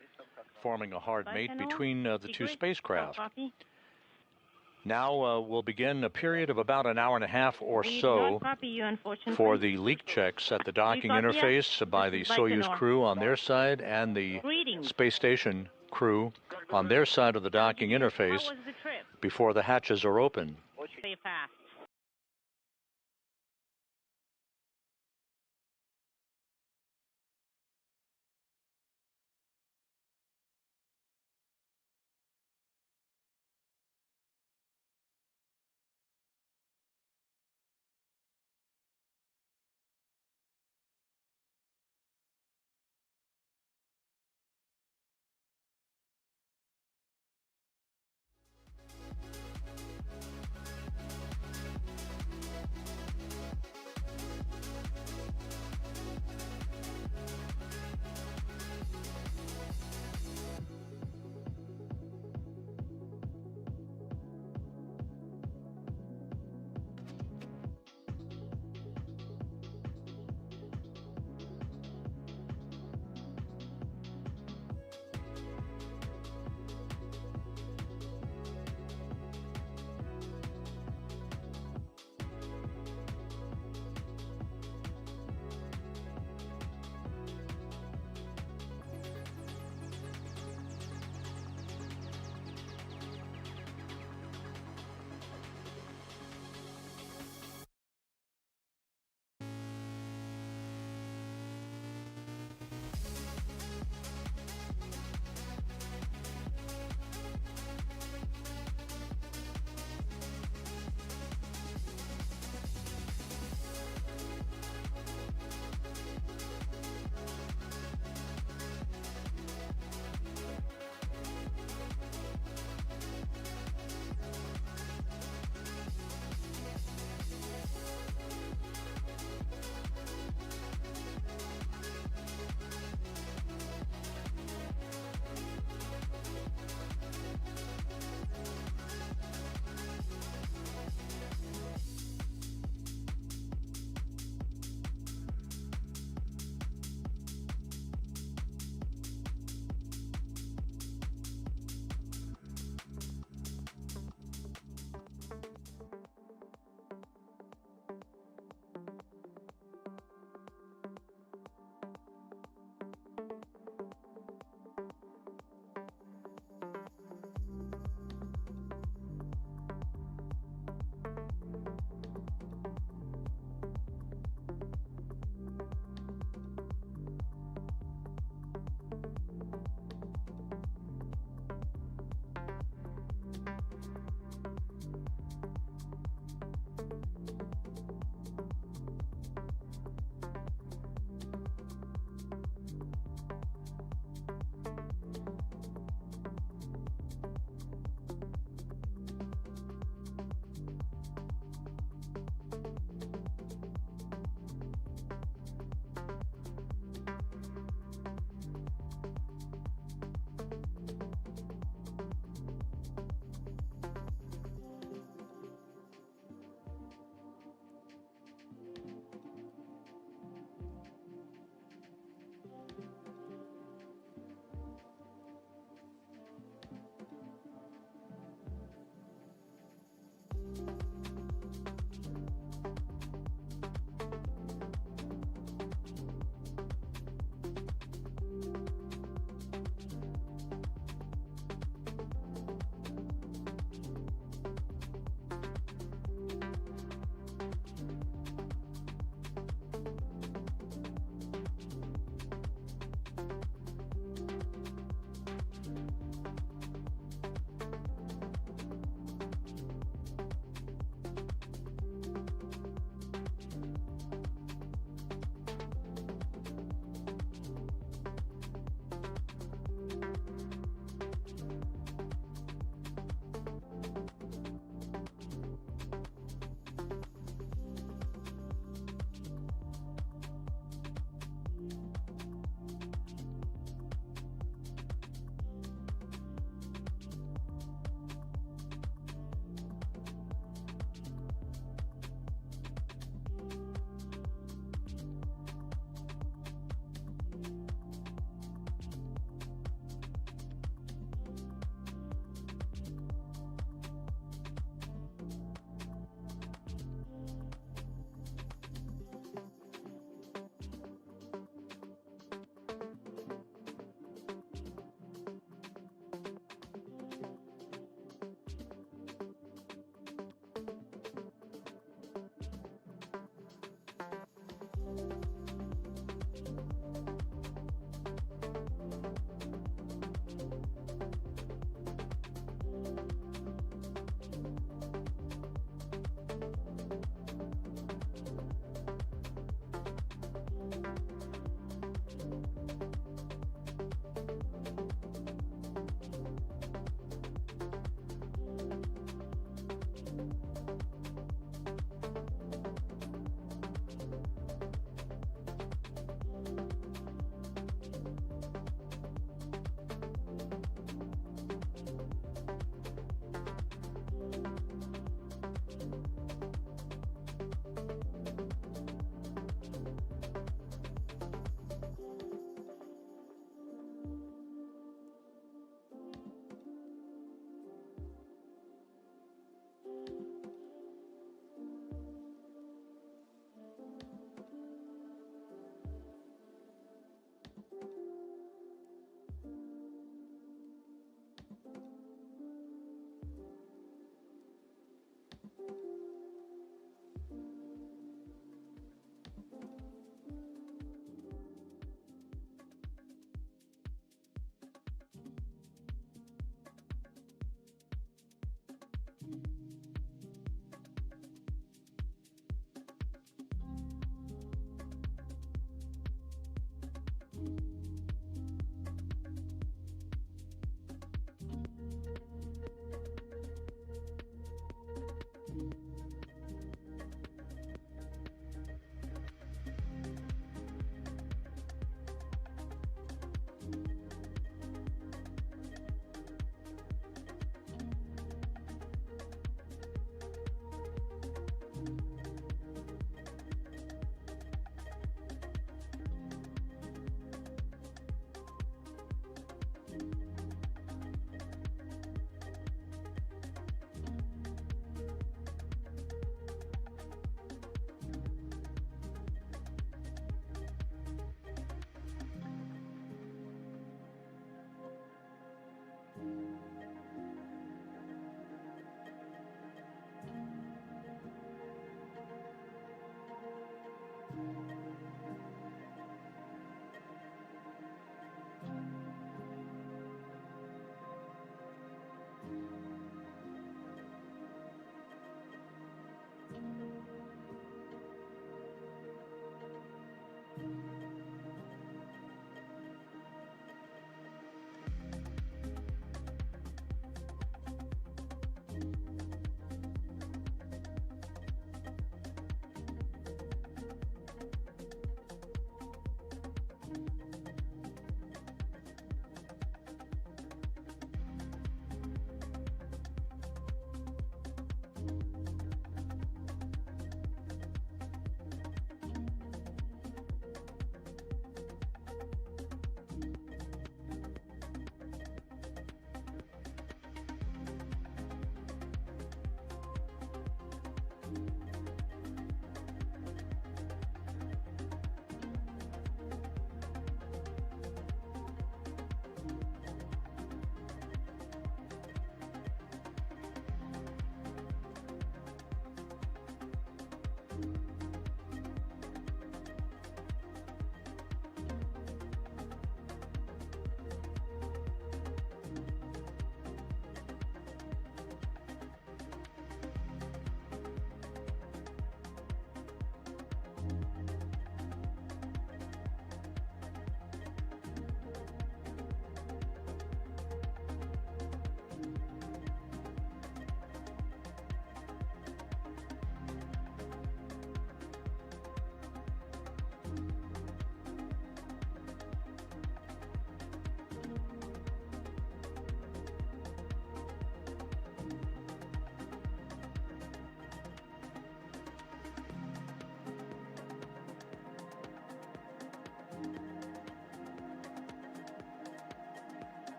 forming a hard mate between the two spacecraft. Now we'll begin a period of about an hour and a half or so for the leak checks at the docking interface by the Soyuz crew on their side and the space station crew on their side of the docking interface before the hatches are open.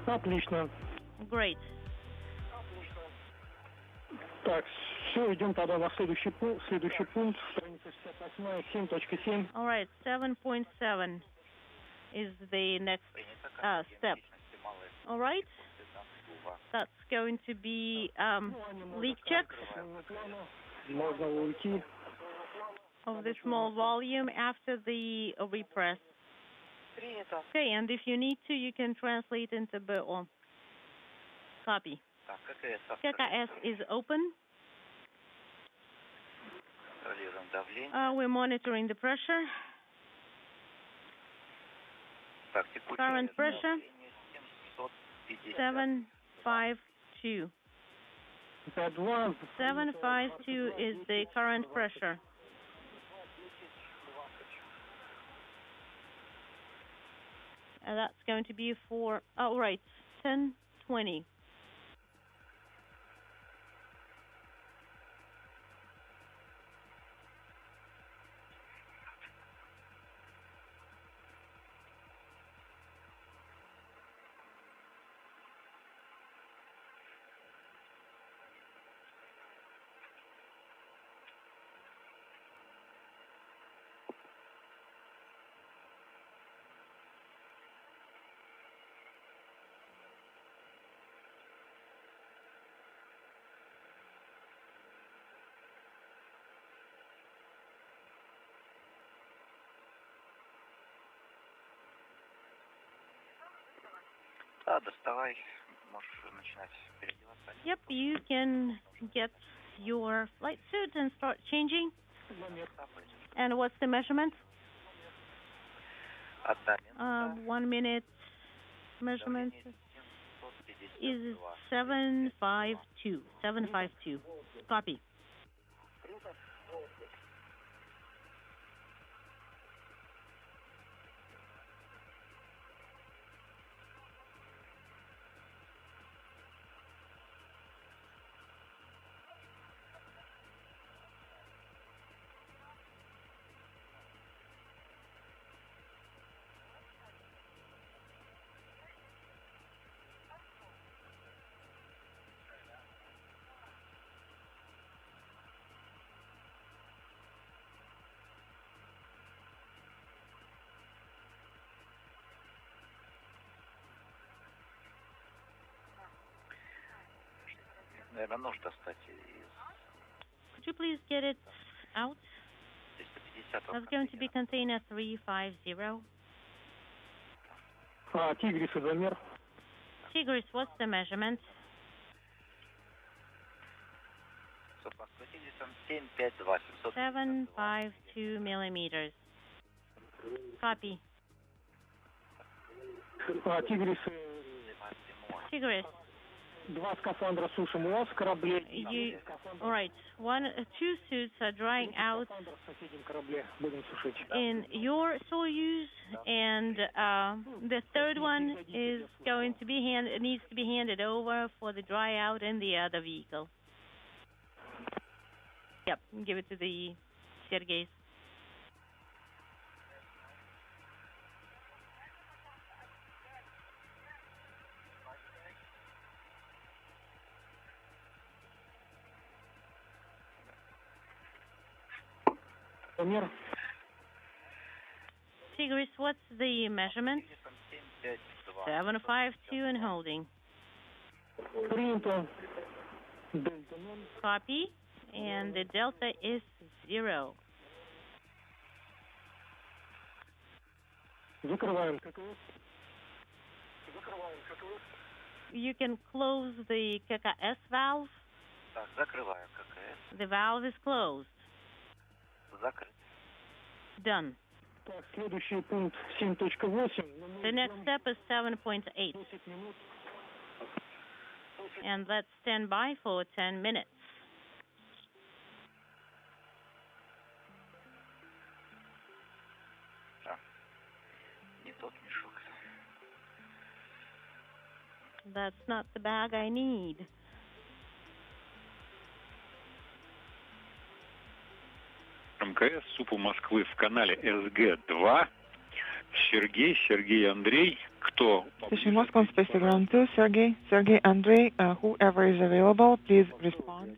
Отлично. Great. Так, все, идем тогда на следующий пункт, страница 68, 7.7. All right, 7.7 is the next step. All right, that's going to be leak checks Можно уйти. of the small volume after the repress. Okay, and if you need to, you can translate into BO. Copy. ККС is open. We're monitoring the pressure. Current pressure 752. 752 is the current pressure. And that's going to be for, oh, right, 1020. Доставай, можешь начинать переодеваться. Yep, you can get your flight suit and start changing. And what's the measurement? 1 minute measurement is 752. 752. Copy. Наверное, нож достать из... Could you please get it out? 350. That's going to be container 350. Тигрис и замер. Tigris, what's the measurement? 752 millimeters. Copy. Тигрис. Tigris. Два скафандра сушим у вас в корабле. All right. Two suits are drying out in your Soyuz, and the third one is going to be needs to be handed over for the dry out in the other vehicle. Yep, give it to the Sergeys. Tigris, what's the measurement? 752 and holding. Copy. And the delta is 0. You can close the ККС valve. The valve is closed. Done. The next step is 7.8. And let's stand by for 10 minutes. That's not the bag I need. МКС СУПу Москвы в канале СГ-2. Сергей, Андрей. Кто? Station Moscow, Space Ground 2, Sergey, Andrei, whoever is available, please respond.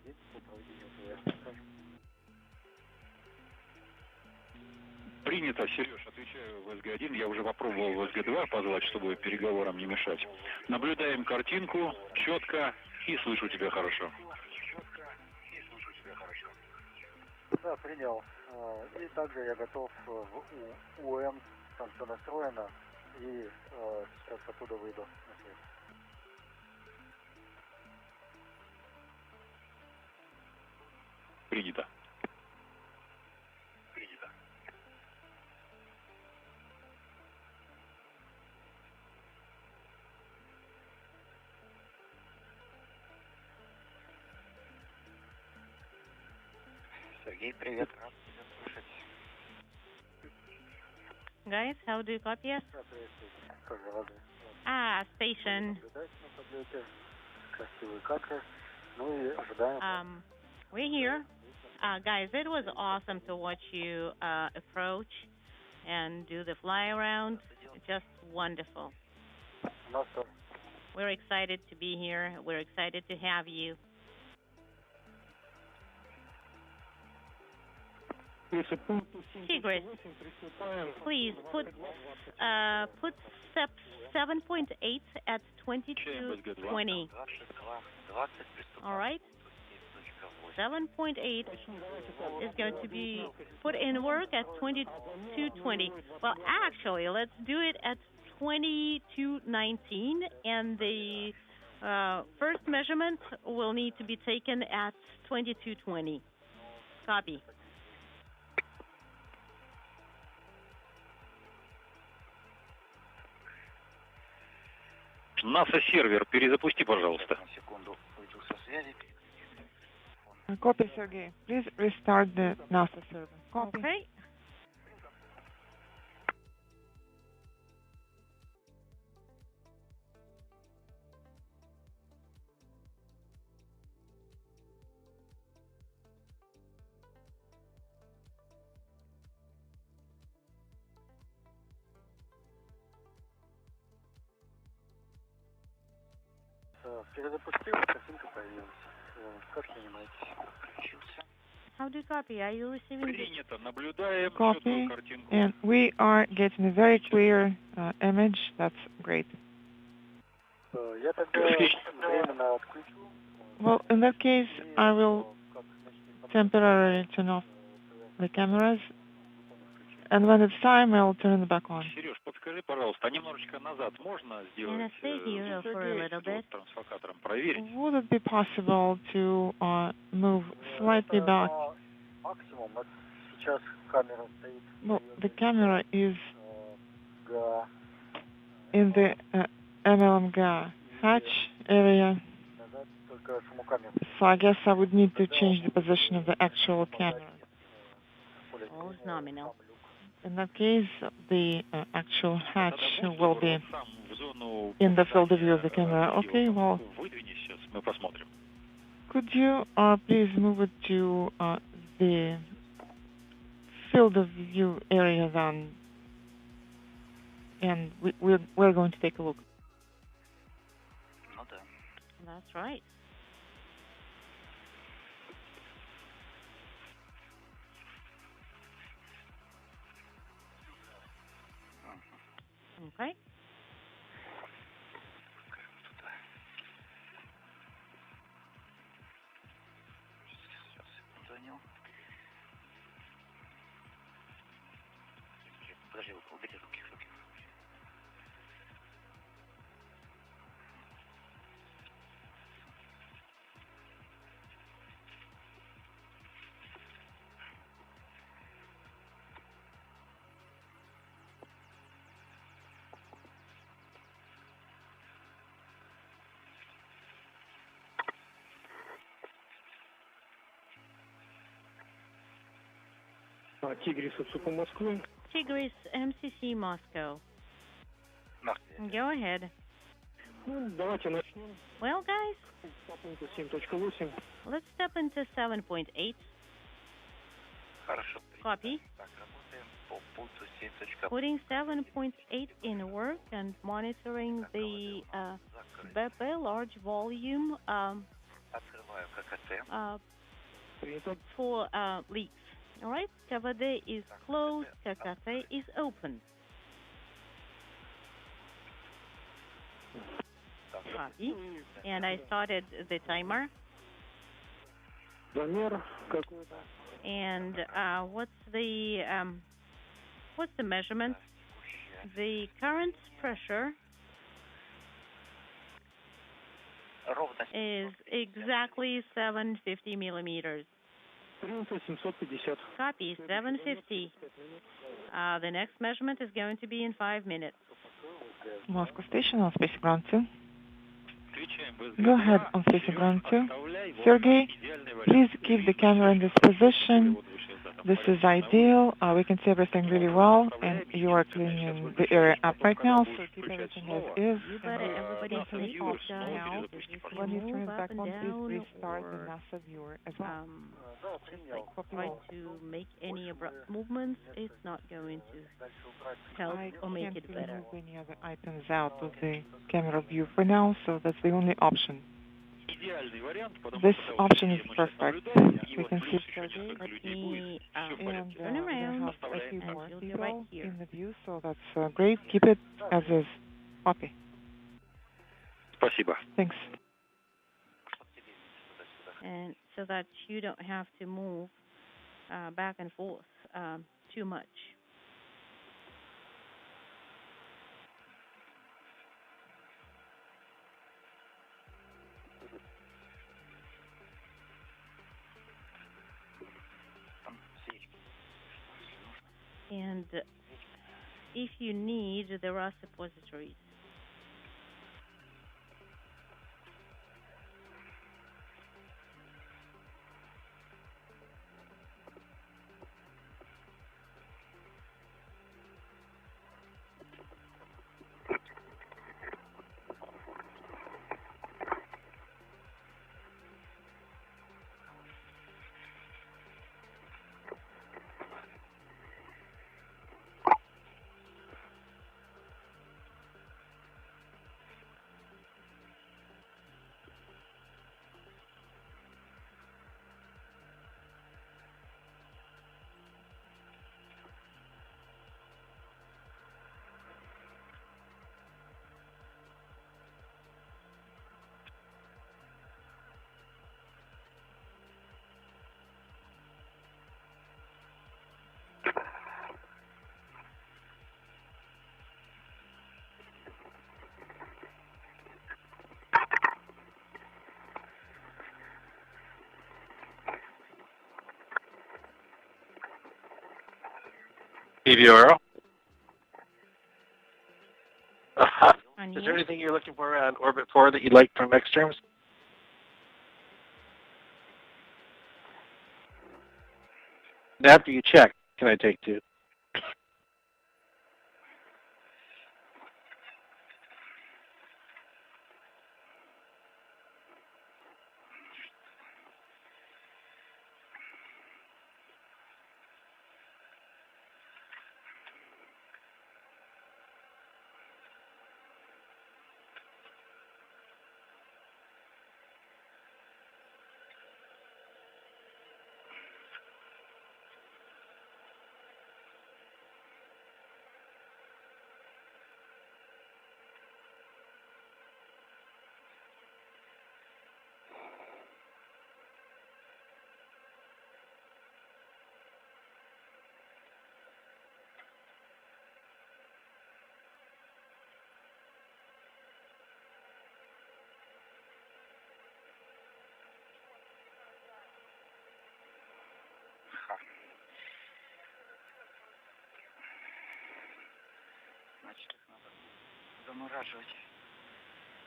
Принято, Сереж, отвечаю в СГ-1. Я уже попробовал в СГ-2 позвать, чтобы переговорам не мешать. Наблюдаем картинку четко и слышу тебя хорошо. Да, принял. И также я готов в УМ, там все настроено, и сейчас оттуда выйду на связь. Принято. Сергей, привет. Рад тебя слышать. Guys, how do you copy us? Тоже рады. Station. Наблюдать на подлете. Красивые кадры. Ну и ожидаем. We're here. Guys, it was awesome to watch you approach and do the fly around. Just wonderful. We're excited to be here. We're excited to have you. Tigris, please put step 7.8 at 2220. All right? 7.8 is going to be put in work at 2220. Well, actually, let's do it at 2219, and the first measurement will need to be taken at 2220. Copy. НАСА-сервер, перезапусти, пожалуйста. Copy, Sergey. Please restart the NASA server. Copy. Okay. Перезапустил, картинка появилась. Как понимаете? How do you copy? Are you receiving Принято, наблюдаем Copy, четкую картинку. and we are getting a very clear image. That's great. Я тогда временно отключу. Well, in that case, I will temporarily turn off the cameras, and when it's time, I'll turn it back on. Сереж, подскажи, пожалуйста, немножечко назад можно сделать трансфокатором? Проверить. Would it be possible to move slightly back? Максимум. Сейчас камера стоит. Well, the camera is in the MLMGA hatch area, so I guess I would need to change the position of the actual camera. Oh, nominal. In that case, the actual hatch will be in the field of view of the camera. Okay, well, could you please move it to the field of view area then, and we're going to take a look. That's right. Okay. Подожди, убери руки. Tigris, отсюда Москвы. Tigris, MCC Moscow. Go ahead. Давайте начнем. Well, guys, let's step into 7.8. Хорошо. Copy. Так, работаем. Putting 7.8 in work and monitoring the BP large volume for leaks. All right, KVD is closed, KKT is open. Copy. And I started the timer. And what's the measurement? The current pressure is exactly 750 millimeters. Copy, 750. The next measurement is going to be in 5 minutes. Moscow Station on Space Ground 2. Go ahead on Space Ground 2. Sergey, please keep the camera in this position. This is ideal. We can see everything really well, and you are cleaning the area up right now, so keep everything as is. You better everybody take off now. When you turn it back on, please restart the NASA viewer as well. Just like try to make any abrupt movements, it's not going to help or make it better. I can't remove any other items out of the camera view for now, so that's the only option. This option is perfect. We can see Sergey, and turn around, have a few more people right here. in the view, so that's great. Keep it as is. Copy. Спасибо. Thanks. And so that you don't have to move back and forth too much. And if you need, there are suppositories. EVRO. Is there anything you're looking for on orbit 4 that you'd like from exterms? And after you check, can I take 2?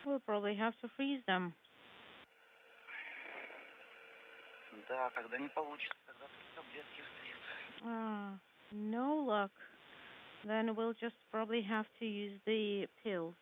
We'll probably have to freeze them. No luck. Then we'll just probably have to use the pills.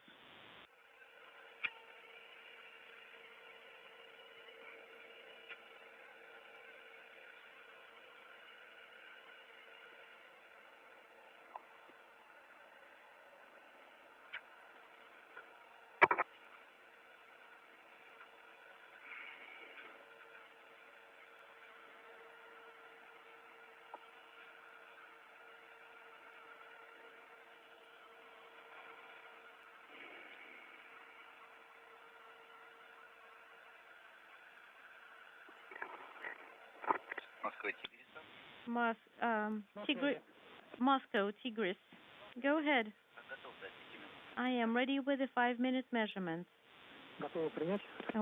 Moscow, Tigris. Go ahead. I am ready with the 5-minute measurements.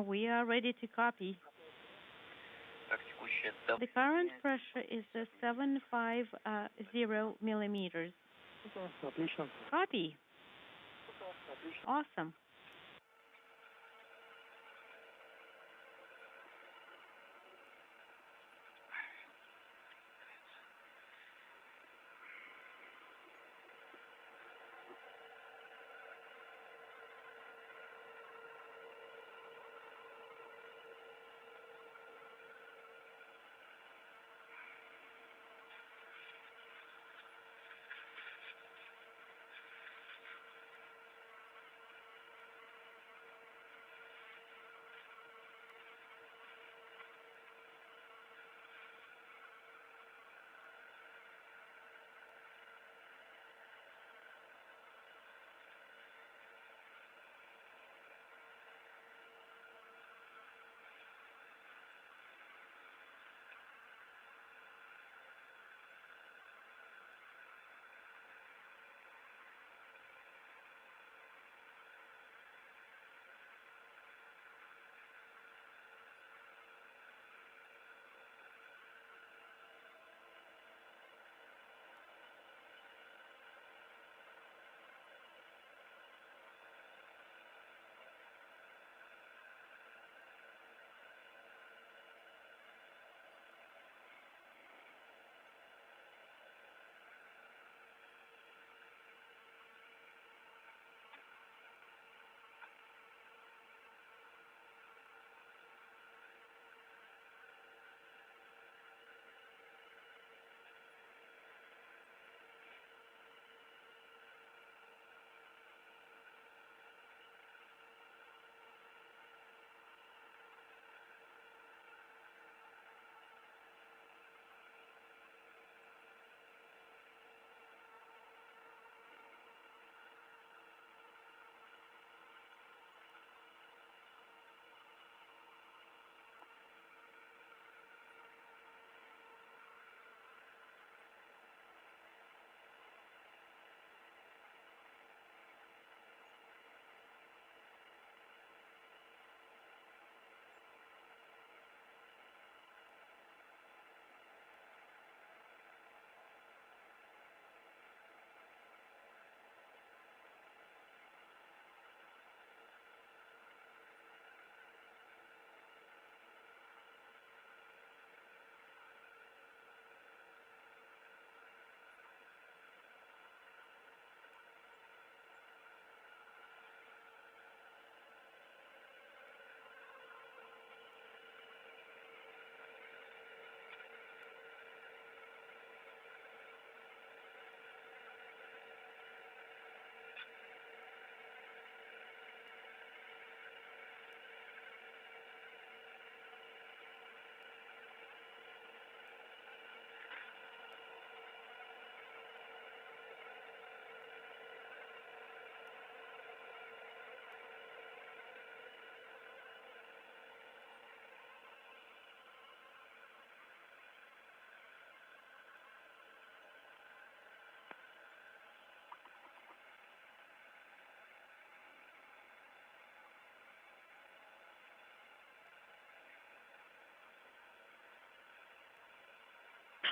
We are ready to copy. The current pressure is 750 millimeters. Copy. Awesome.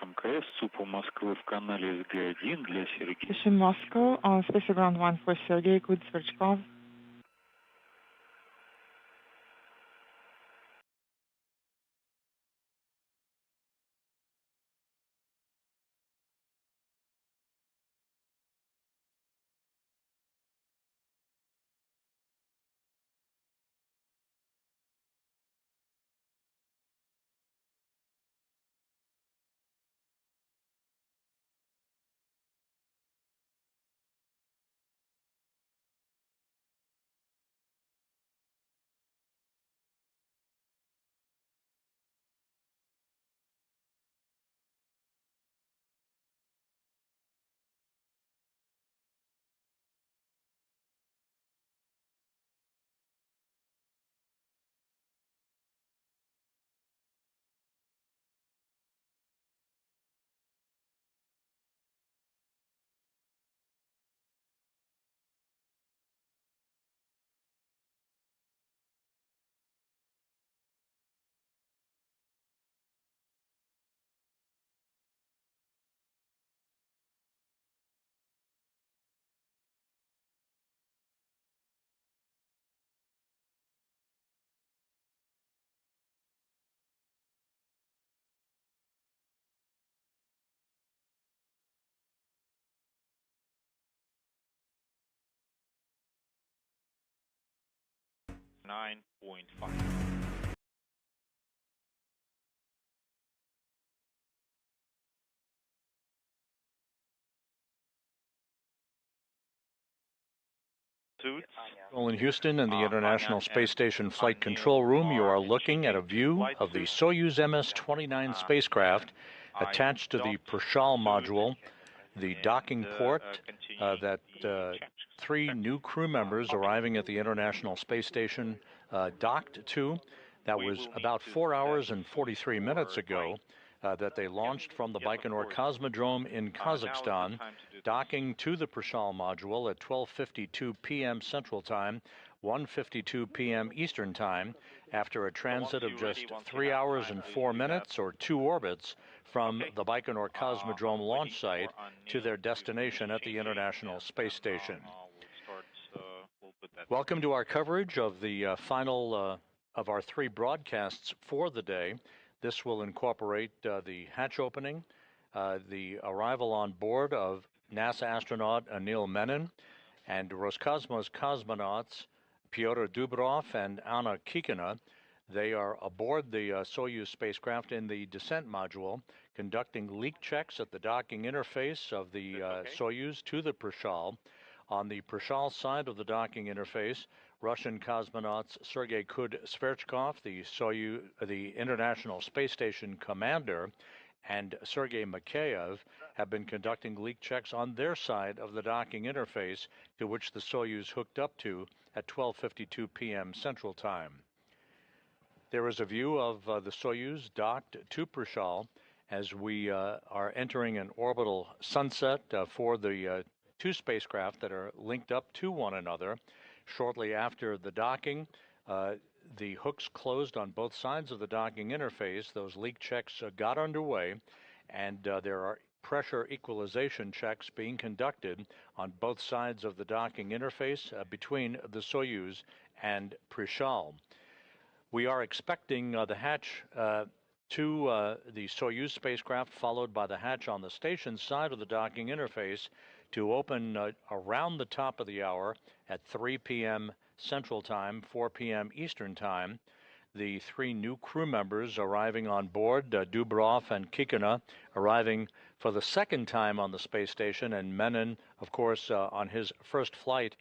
МКС, СУПу Москвы в канале СГ-1 для Сергея. Station Moscow on Space Ground 1 for Sergei Kudzverchkov. 9.5. In Houston and the International Space Station Flight Control Room, you are looking at a view of the Soyuz MS-29 spacecraft attached to the Prishal module, the docking port that three new crew members arriving at the International Space Station docked to. That was about 4 hours and 43 minutes ago that they launched from the Baikonur Cosmodrome in Kazakhstan, docking to the Prishal module at 12:52 p.m. Central Time, 1:52 p.m. Eastern Time, after a transit of just 3 hours and 4 minutes or 2 orbits from the Baikonur Cosmodrome launch site to their destination at the International Space Station. Welcome to our coverage of the final of our 3 broadcasts for the day. This will incorporate the hatch opening, the arrival on board of NASA astronaut Anil Menon and Roscosmos cosmonauts Pyotr Dubrov and Anna Kikina. They are aboard the Soyuz spacecraft in the descent module, conducting leak checks at the docking interface of the Soyuz to the Prishal. On the Prishal side of the docking interface, Russian cosmonauts Sergei Kud-Sverchkov, the International Space Station commander, and Sergei Mikheyev have been conducting leak checks on their side of the docking interface, to which the Soyuz hooked up to at 12:52 p.m. Central Time. There is a view of the Soyuz docked to Prishal as we are entering an orbital sunset for the 2 spacecraft that are linked up to one another. Shortly after the docking, the hooks closed on both sides of the docking interface. Those leak checks got underway, and there are pressure equalization checks being conducted on both sides of the docking interface between the Soyuz and Prishal. We are expecting the hatch to the Soyuz spacecraft, followed by the hatch on the station side of the docking interface, to open around the top of the hour at 3 p.m. Central Time, 4 p.m. Eastern Time. The 3 new crew members arriving on board, Dubrov and Kikina, arriving for the second time on the space station, and Menon, of course, on his first flight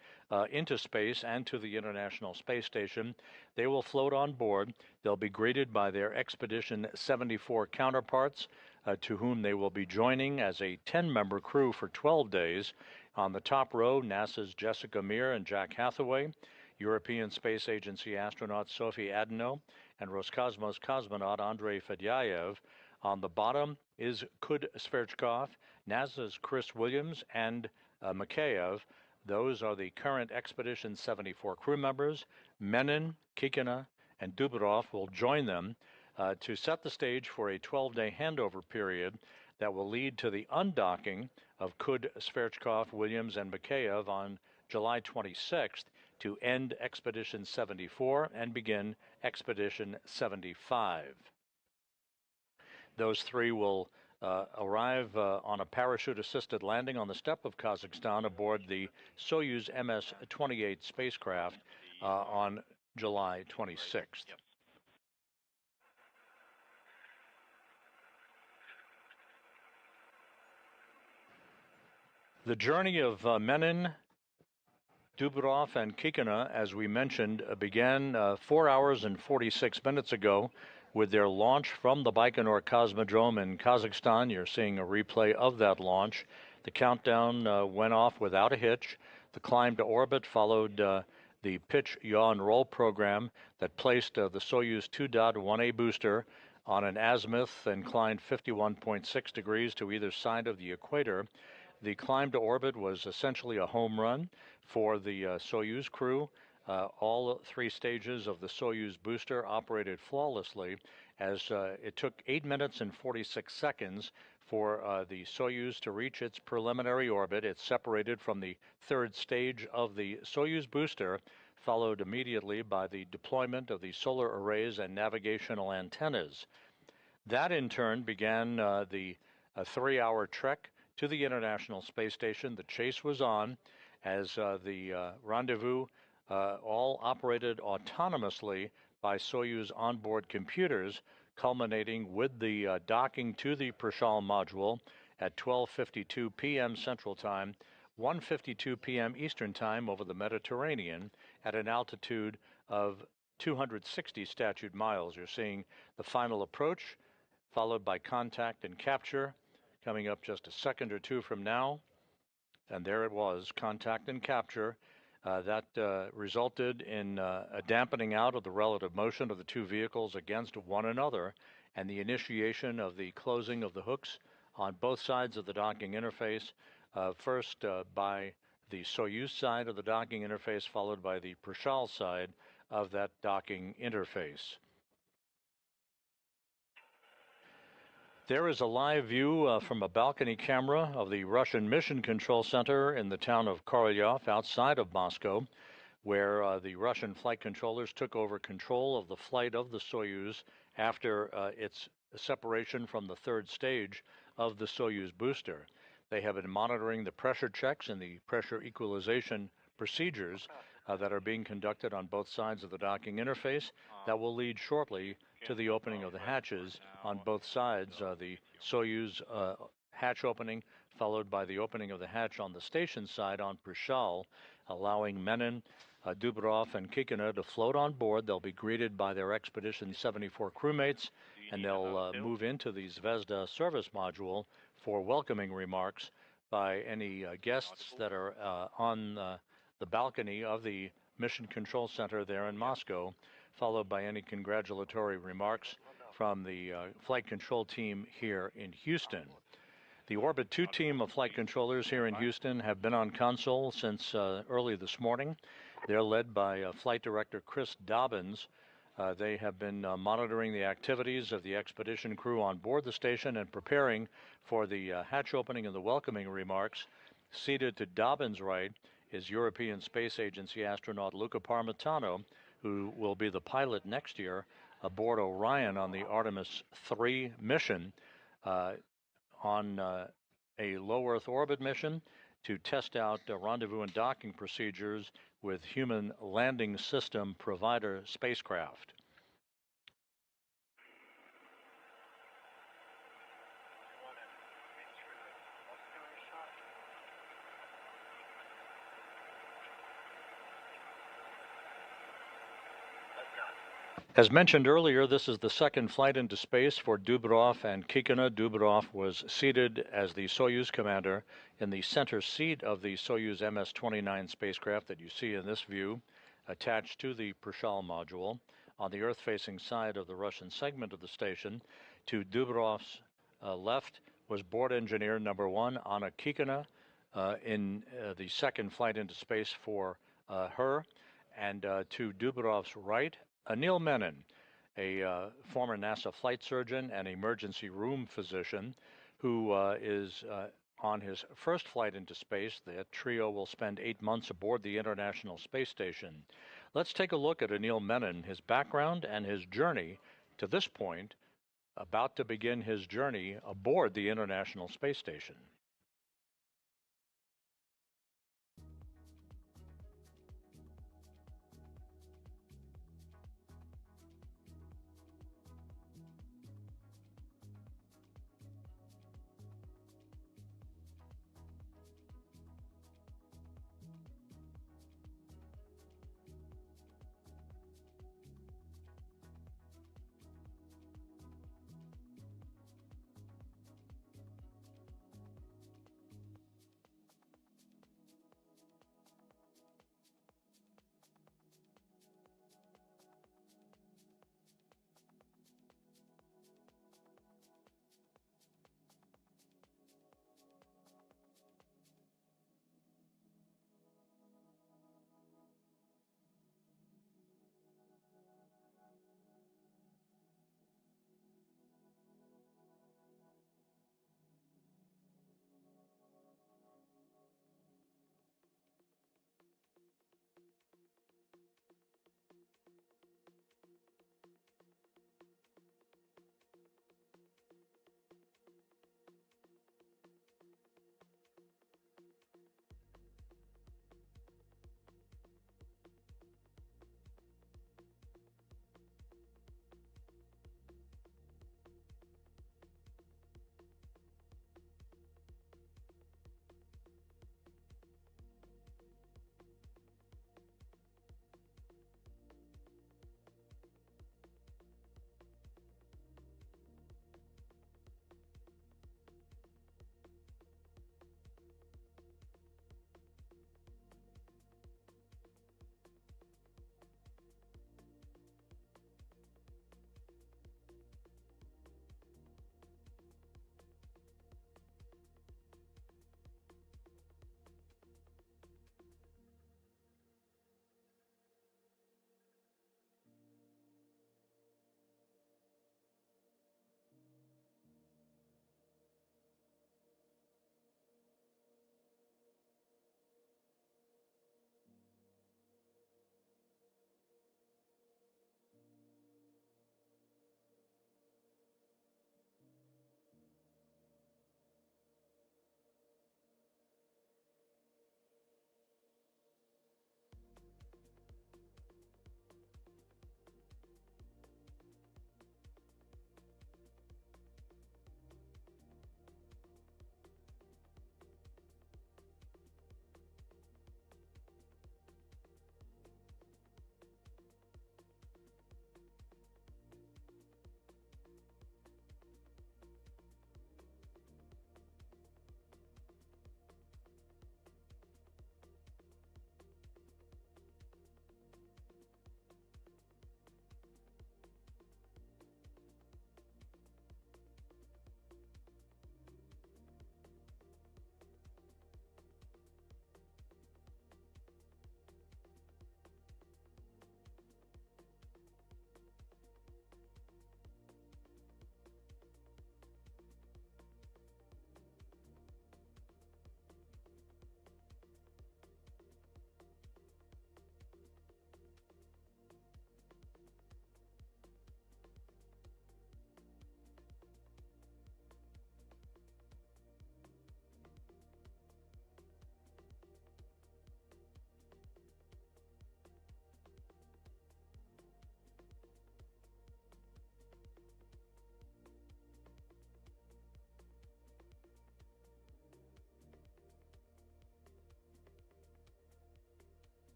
into space and to the International Space Station. They will float on board. They'll be greeted by their Expedition 74 counterparts, to whom they will be joining as a 10-member crew for 12 days. On the top row, NASA's Jessica Meir and Jack Hathaway, European Space Agency astronaut Sophie Adino, and Roscosmos cosmonaut Andrei Fedyaev. On the bottom is Kud-Sverchkov, NASA's Chris Williams, and Mikheyev. Those are the current Expedition 74 crew members. Menon, Kikina, and Dubrov will join them to set the stage for a 12-day handover period that will lead to the undocking of Kud-Sverchkov, Williams, and Mikheyev on July 26th to end Expedition 74 and begin Expedition 75. Those 3 will arrive on a parachute-assisted landing on the steppe of Kazakhstan aboard the Soyuz MS-28 spacecraft on July 26th. The journey of Menon, Dubrov, and Kikina, as we mentioned, began 4 hours and 46 minutes ago with their launch from the Baikonur Cosmodrome in Kazakhstan. You're seeing a replay of that launch. The countdown went off without a hitch. The climb to orbit followed the pitch, yaw, and roll program that placed the Soyuz 2.1A booster on an azimuth inclined 51.6 degrees to either side of the equator. The climb to orbit was essentially a home run for the Soyuz crew. All 3 stages of the Soyuz booster operated flawlessly, as it took 8 minutes and 46 seconds for the Soyuz to reach its preliminary orbit. It separated from the 3rd stage of the Soyuz booster, followed immediately by the deployment of the solar arrays and navigational antennas. That in turn began the 3-hour trek to the International Space Station. The chase was on as the rendezvous all operated autonomously by Soyuz onboard computers, culminating with the docking to the Prishal module at 12:52 p.m. Central Time, 1:52 p.m. Eastern Time over the Mediterranean at an altitude of 260 statute miles. You're seeing the final approach, followed by contact and capture, coming up just a second or two from now. And there it was, contact and capture. That resulted in a dampening out of the relative motion of the two vehicles against one another and the initiation of the closing of the hooks on both sides of the docking interface, first by the Soyuz side of the docking interface, followed by the Prishal side of that docking interface. There is a live view from a balcony camera of the Russian Mission Control Center in the town of Korolyov outside of Moscow, where the Russian flight controllers took over control of the flight of the Soyuz after its separation from the third stage of the Soyuz booster. They have been monitoring the pressure checks and the pressure equalization procedures that are being conducted on both sides of the docking interface that will lead shortly to the opening of the hatches on both sides, the Soyuz hatch opening, followed by the opening of the hatch on the station side on Prishal, allowing Menin, Dubrov, and Kikina to float on board. They'll be greeted by their Expedition 74 crewmates, and they'll move into the Zvezda service module for welcoming remarks by any guests that are on the balcony of the Mission Control Center there in Moscow, followed by any congratulatory remarks from the flight control team here in Houston. The Orbit 2 team of flight controllers here in Houston have been on console since early this morning. They're led by Flight Director Chris Dobbins. They have been monitoring the activities of the expedition crew on board the station and preparing for the hatch opening and the welcoming remarks. Seated to Dobbins' right is European Space Agency astronaut Luca Parmitano, who will be the pilot next year aboard Orion on the Artemis 3 mission on a low Earth orbit mission to test out rendezvous and docking procedures with human landing system provider spacecraft. As mentioned earlier, this is the second flight into space for Dubrov and Kikina. Dubrov was seated as the Soyuz commander in the center seat of the Soyuz MS-29 spacecraft that you see in this view, attached to the Prishal module. On the Earth-facing side of the Russian segment of the station, to Dubrov's left was board engineer number 1, Anna Kikina, in the second flight into space for her, and to Dubrov's right, Anil Menon, a former NASA flight surgeon and emergency room physician who is on his first flight into space. The trio will spend 8 months aboard the International Space Station. Let's take a look at Anil Menon, his background and his journey to this point, about to begin his journey aboard the International Space Station.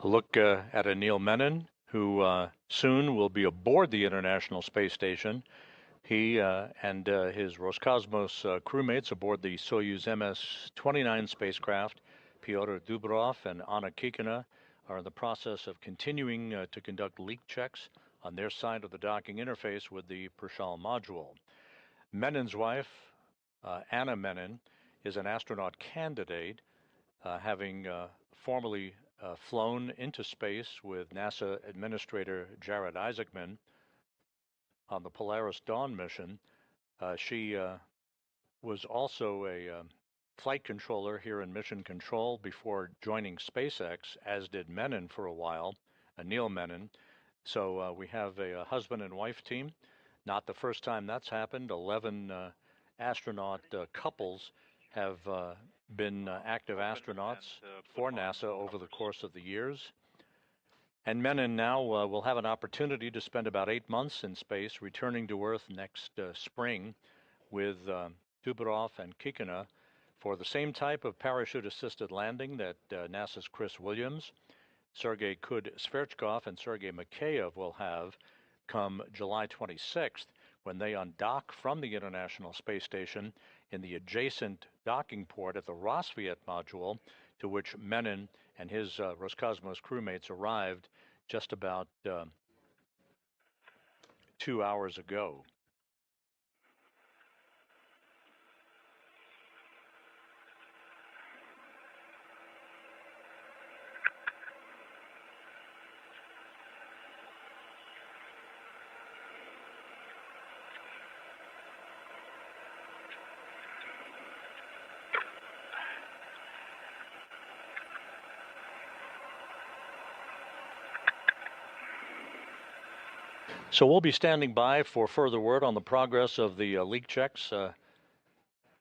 A look at Anil Menon, who soon will be aboard the International Space Station. He and his Roscosmos crewmates aboard the Soyuz MS-29 spacecraft, Pyotr Dubrov and Anna Kikina, are in the process of continuing to conduct leak checks on their side of the docking interface with the Prishal module. Menon's wife, Anna Menon, is an astronaut candidate, having formerly flown into space with NASA Administrator Jared Isaacman on the Polaris Dawn mission. She was also a flight controller here in Mission Control before joining SpaceX, as did Menon for a while, Anil Menon. So we have a husband and wife team. Not the first time that's happened. 11 astronaut couples have been active astronauts for NASA over the course of the years. And Menon now will have an opportunity to spend about 8 months in space, returning to Earth next spring with Dubrov and Kikina for the same type of parachute-assisted landing that NASA's Chris Williams, Sergei Kud-Sverchkov, and Sergei Mikheyev will have come July 26th, when they undock from the International Space Station in the adjacent docking port at the Rosviet module, to which Menon and his Roscosmos crewmates arrived just about 2 hours ago. So we'll be standing by for further word on the progress of the leak checks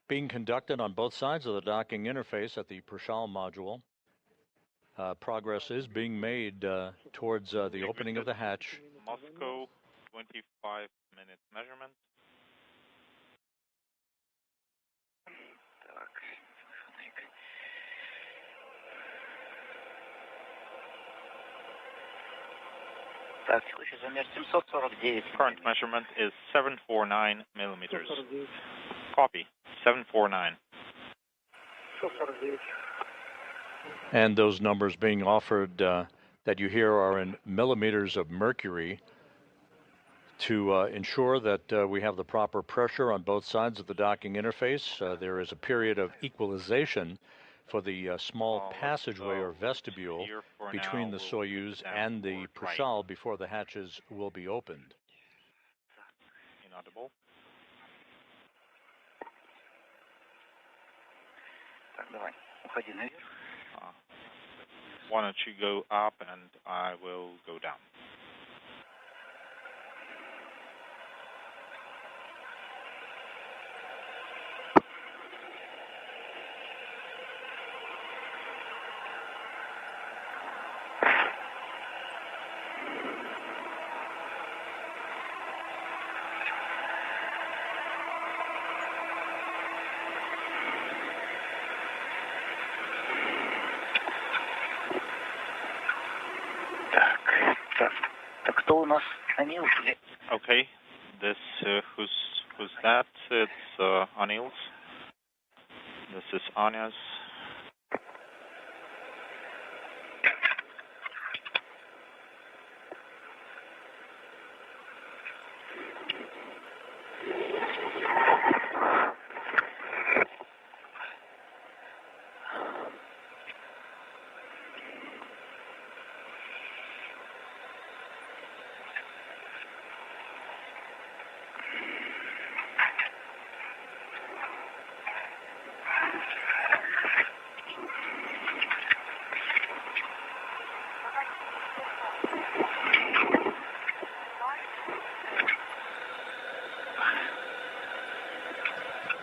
being conducted on both sides of the docking interface at the Prishal module. Progress is being made towards the opening of the hatch. Moscow, 25-minute measurement. Current measurement is 749 millimeters. Copy, 749. And those numbers being offered that you hear are in millimeters of mercury to ensure that we have the proper pressure on both sides of the docking interface. There is a period of equalization for the small passageway or vestibule between the Soyuz and the Prishal before the hatches will be opened. Inaudible. Why don't you go up and I will go down. Okay, this who's that? It's Anil's. This is Anya's.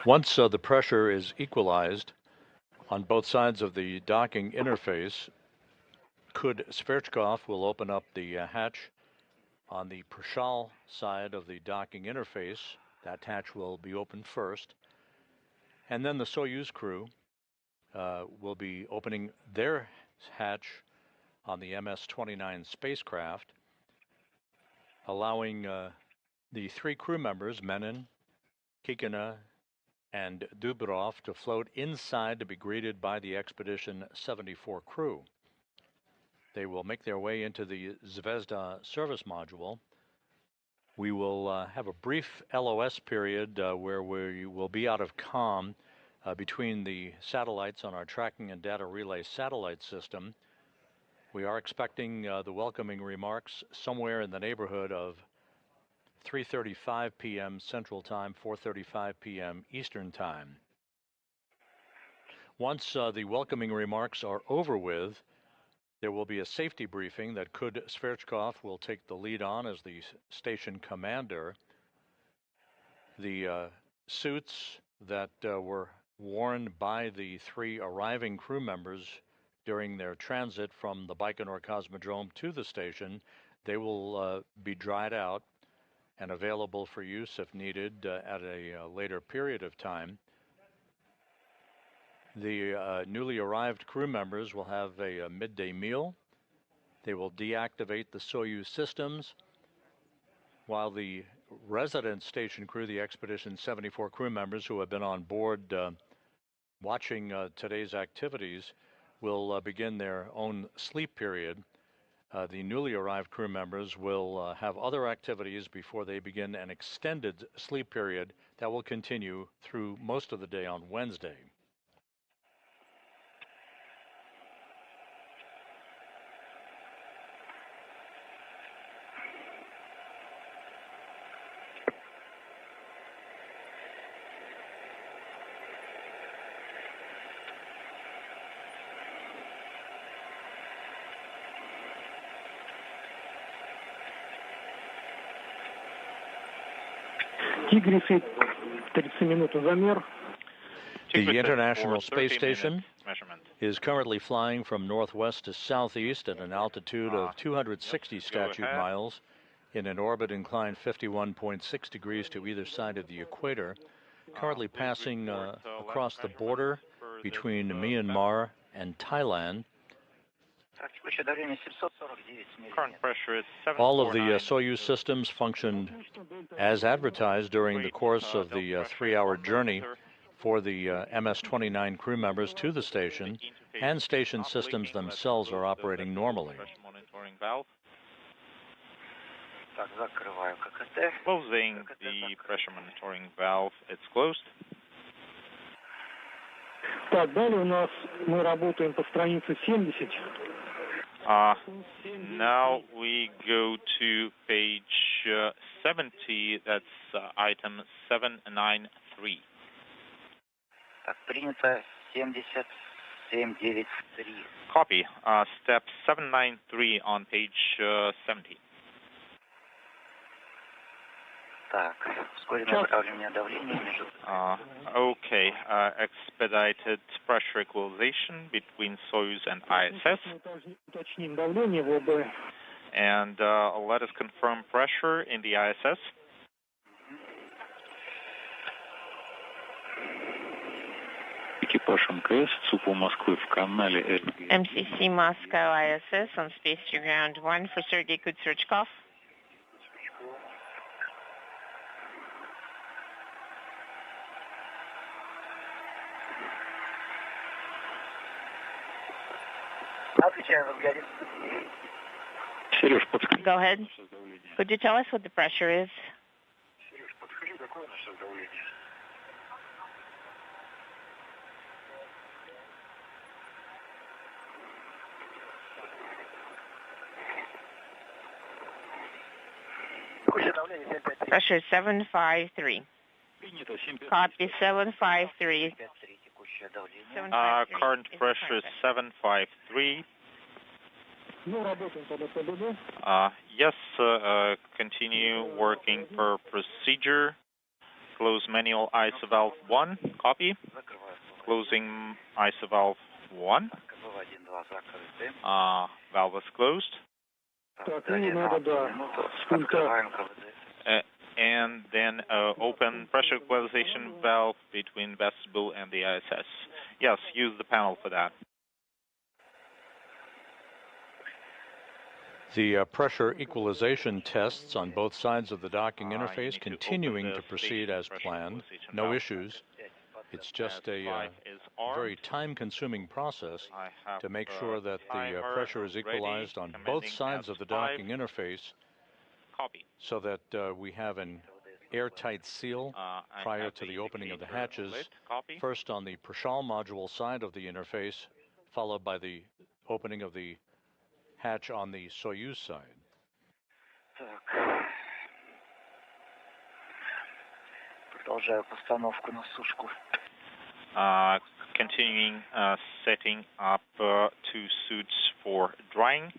Once the pressure is equalized on both sides of the docking interface, Kud-Sverchkov will open up the hatch on the Prishal side of the docking interface. That hatch will be opened first. And then the Soyuz crew will be opening their hatch on the MS-29 spacecraft, allowing the 3 crew members, Menin, Kikina, and Dubrov, to float inside to be greeted by the Expedition 74 crew. They will make their way into the Zvezda service module. We will have a brief LOS period where we will be out of comm between the satellites on our tracking and data relay satellite system. We are expecting the welcoming remarks somewhere in the neighborhood of 3:35 p.m. Central Time, 4:35 p.m. Eastern Time. Once the welcoming remarks are over with, there will be a safety briefing that Kud Sverchkov will take the lead on as the station commander. The suits that were worn by the 3 arriving crew members during their transit from the Baikonur Cosmodrome to the station, they will be dried out and available for use if needed at a later period of time. The newly arrived crew members will have a midday meal. They will deactivate the Soyuz systems, while the resident station crew, the Expedition 74 crew members who have been on board watching today's activities, will begin their own sleep period. The newly arrived crew members will have other activities before they begin an extended sleep period that will continue through most of the day on Wednesday. Тигрисы, 30 минут замер. The International Space Station is currently flying from northwest to southeast at an altitude of 260 statute miles in an orbit inclined 51.6 degrees to either side of the equator, currently passing across the border between Myanmar and Thailand. Current pressure is 749. All of the Soyuz systems functioned as advertised during the course of the 3-hour journey for the MS-29 crew members to the station, and station systems themselves are operating normally. Monitoring valve. Closing the pressure monitoring valve. It's closed. Так, далее у нас мы работаем по странице 70. Now we go to page 70, that's item 793. Copy. Step 793 on page 70. Okay. Expedited pressure equalization between Soyuz and ISS. And let us confirm pressure in the ISS. MCC Moscow ISS on Space to Ground 1 for Sergei Kudzerchkov. Go ahead. Could you tell us what the pressure is? Pressure is 753. Copy 753. Current pressure is 753. Yes, continue working per procedure. Close manual ISO valve 1. Copy. Closing ISO valve 1. Valve is closed. And then open pressure equalization valve between vestibule and the ISS. Yes, use the panel for that. The pressure equalization tests on both sides of the docking interface continuing to proceed as planned. No issues. It's just a very time-consuming process to make sure that the pressure is equalized on both sides of the docking interface so that we have an airtight seal prior to the opening of the hatches, first on the Prashal module side of the interface, followed by the opening of the hatch on the Soyuz side. Продолжаю постановку на сушку. Continuing setting up 2 suits for drying.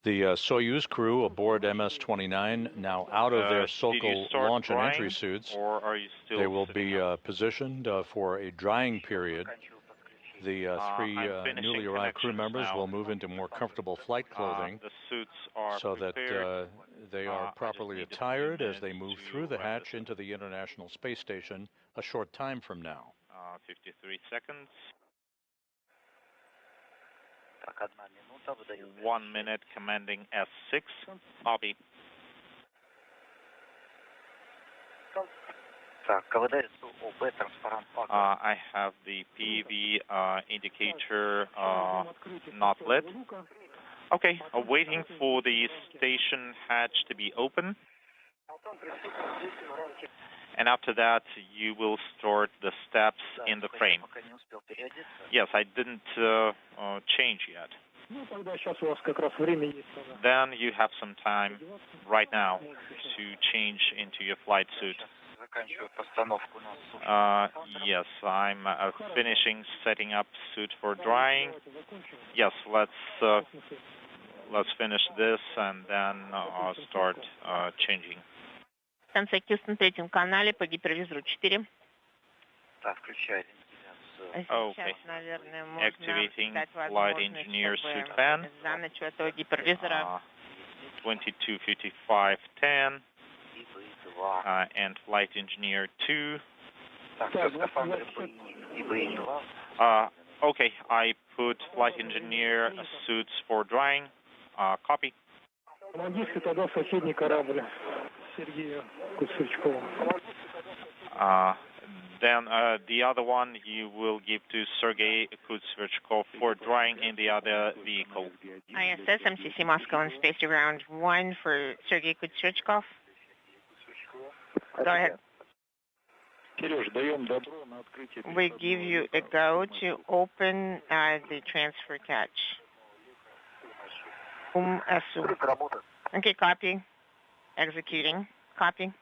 The Soyuz crew aboard MS-29 now out of their Sokol launch and entry suits. Or are you still they will be positioned for a drying period. The 3 newly arrived crew members will move into more comfortable flight clothing the suits are so that they are properly attired as they move through the hatch into the International Space Station a short time from now. 53 seconds. 1 minute, commanding S6. Copy. I have the PV indicator not lit. Okay, waiting for the station hatch to be open. And after that, you will start the steps in the frame. Yes, I didn't change yet. Then you have some time right now to change into your flight suit. Yes, I'm finishing setting up suit for drying. Yes, let's finish this and then start changing. Станция Хьюстон, третьем канале по гипервизору 4. Okay. Activating flight engineer suit fan. 22:55:10. And flight engineer 2. Okay, I put flight engineer suits for drying. Copy. Then the other one you will give to Sergei Kutsverchkov for drying in the other vehicle. ISS, MCC Moscow on space to ground 1 for Sergei Kutsverchkov. Go ahead. We give you a go to open the transfer catch. Okay, copy. Executing. Copy.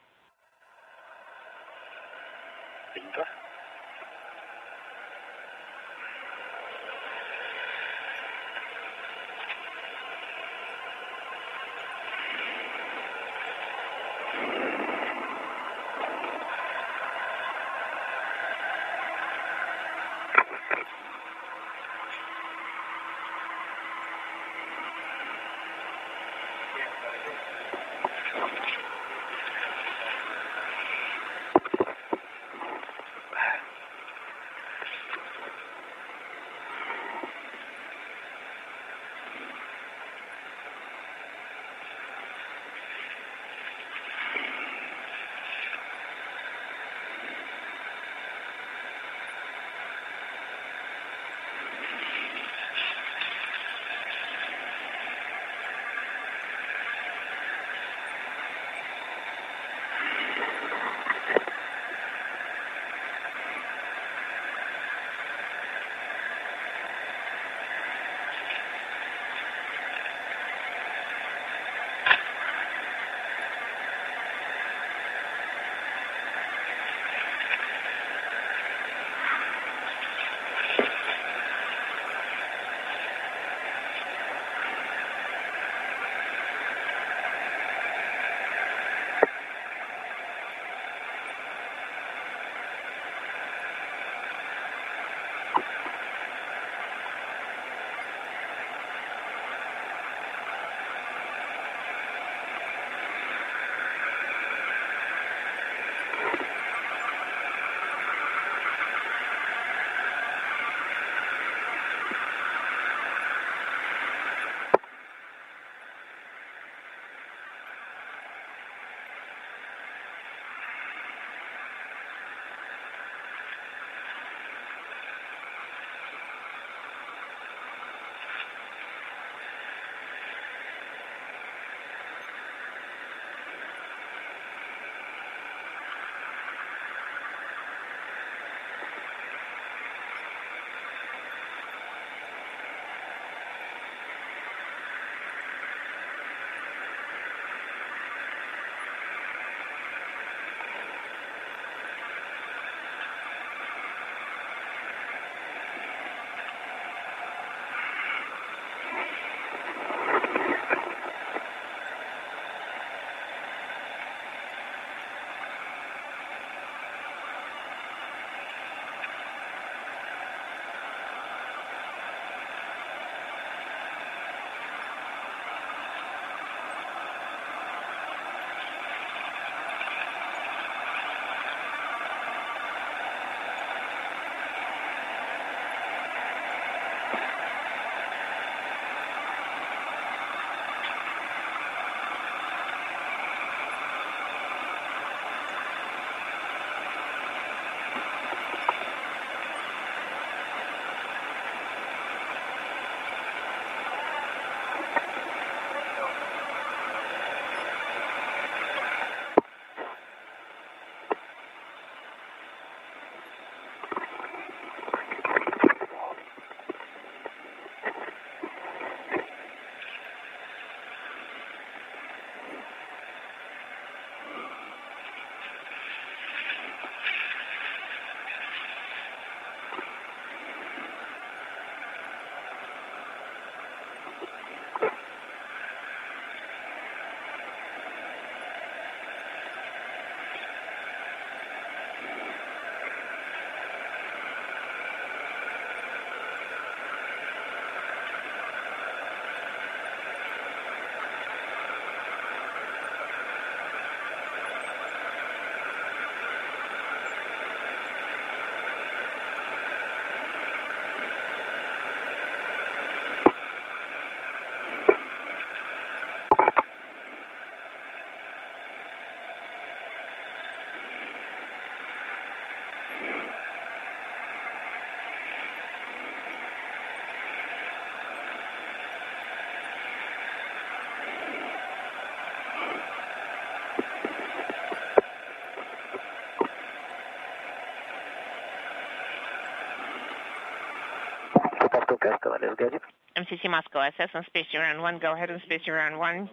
MCC Moscow SS on space around 1. Go ahead on space around 1.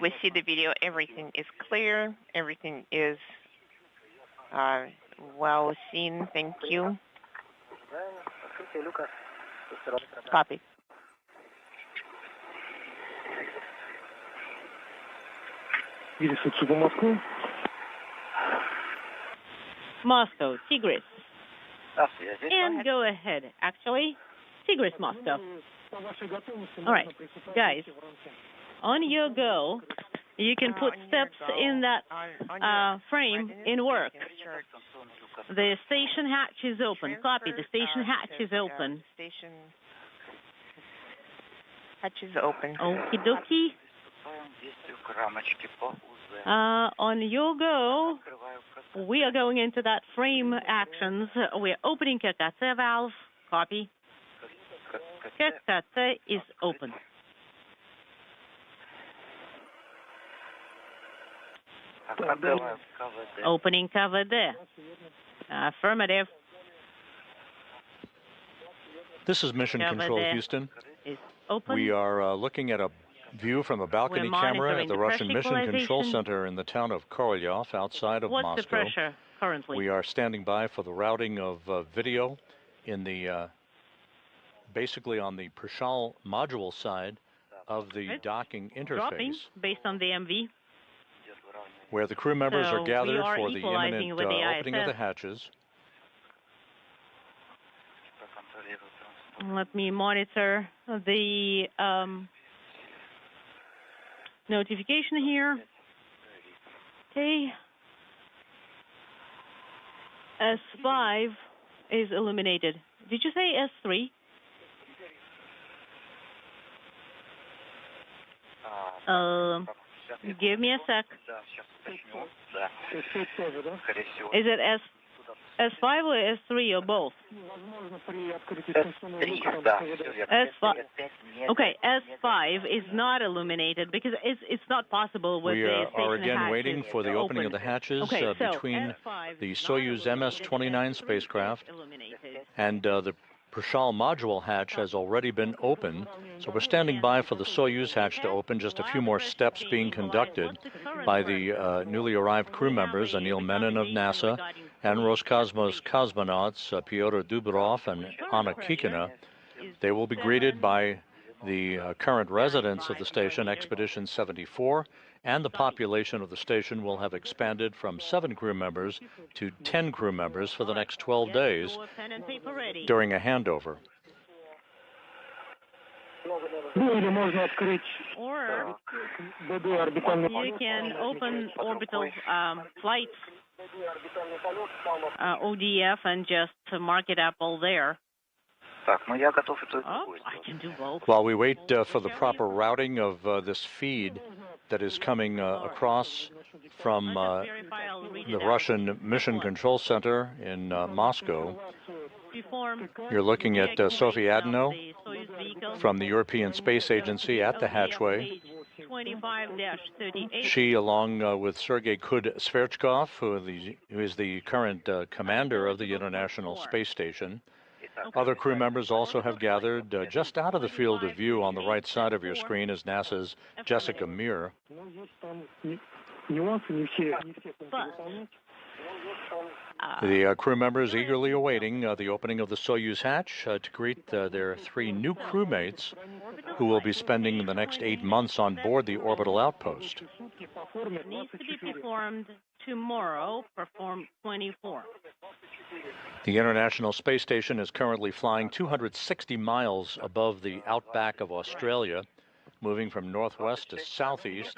We see the video. Everything is clear. Everything is well seen. Thank you. Copy. Moscow, Tigris. And go ahead. Actually, Tigris, Moscow. All right, guys, on your go, you can put steps in that frame in work. The station hatch is open. Copy. The station hatch is open. Station hatch is open. Okie dokie. On your go, we are going into that frame actions. We're opening KKC valve. Copy. KKC is open. Opening cover there. Affirmative. This is Mission Control, Houston. We are looking at a view from a balcony camera at the Russian Mission Control Center in the town of Korolyov, outside of Moscow. What's the pressure currently? We are standing by for the routing of video in the basically on the Prishal module side of the docking interface. Dropping based on the MV. Where the crew members are gathered for the imminent opening of the hatches. Let me monitor the notification here. Okay. S5 is illuminated. Did you say S3? Give me a sec. Is it S5 or S3 or both? S5. Okay, S5 is not illuminated because it's not possible with the station hatches. We are again waiting for the opening of the hatches between the Soyuz MS-29 spacecraft and the Prishal module hatch has already been opened, so we're standing by for the Soyuz hatch to open. Just a few more steps being conducted by the newly arrived crew members, Anil Menon of NASA, and Roscosmos cosmonauts, Pyotr Dubrov and Anna Kikina. They will be greeted by the current residents of the station, Expedition 74, and the population of the station will have expanded from 7 crew members to 10 crew members for the next 12 days during a handover. Or you can open orbital flights, ODF, and just mark it up all there. Oh, I can do both. While we wait for the proper routing of this feed that is coming across from the Russian Mission Control Center in Moscow, you're looking at Sophie Adano from the European Space Agency at the hatchway. She, along with Sergei Kud-Sverchkov, who is the current commander of the International Space Station. Other crew members also have gathered just out of the field of view on the right side of your screen is NASA's Jessica Meir. The crew members eagerly awaiting the opening of the Soyuz hatch to greet their 3 new crewmates who will be spending the next 8 months on board the orbital outpost. Needs to be performed tomorrow, perform 24. The International Space Station is currently flying 260 miles above the outback of Australia, moving from northwest to southeast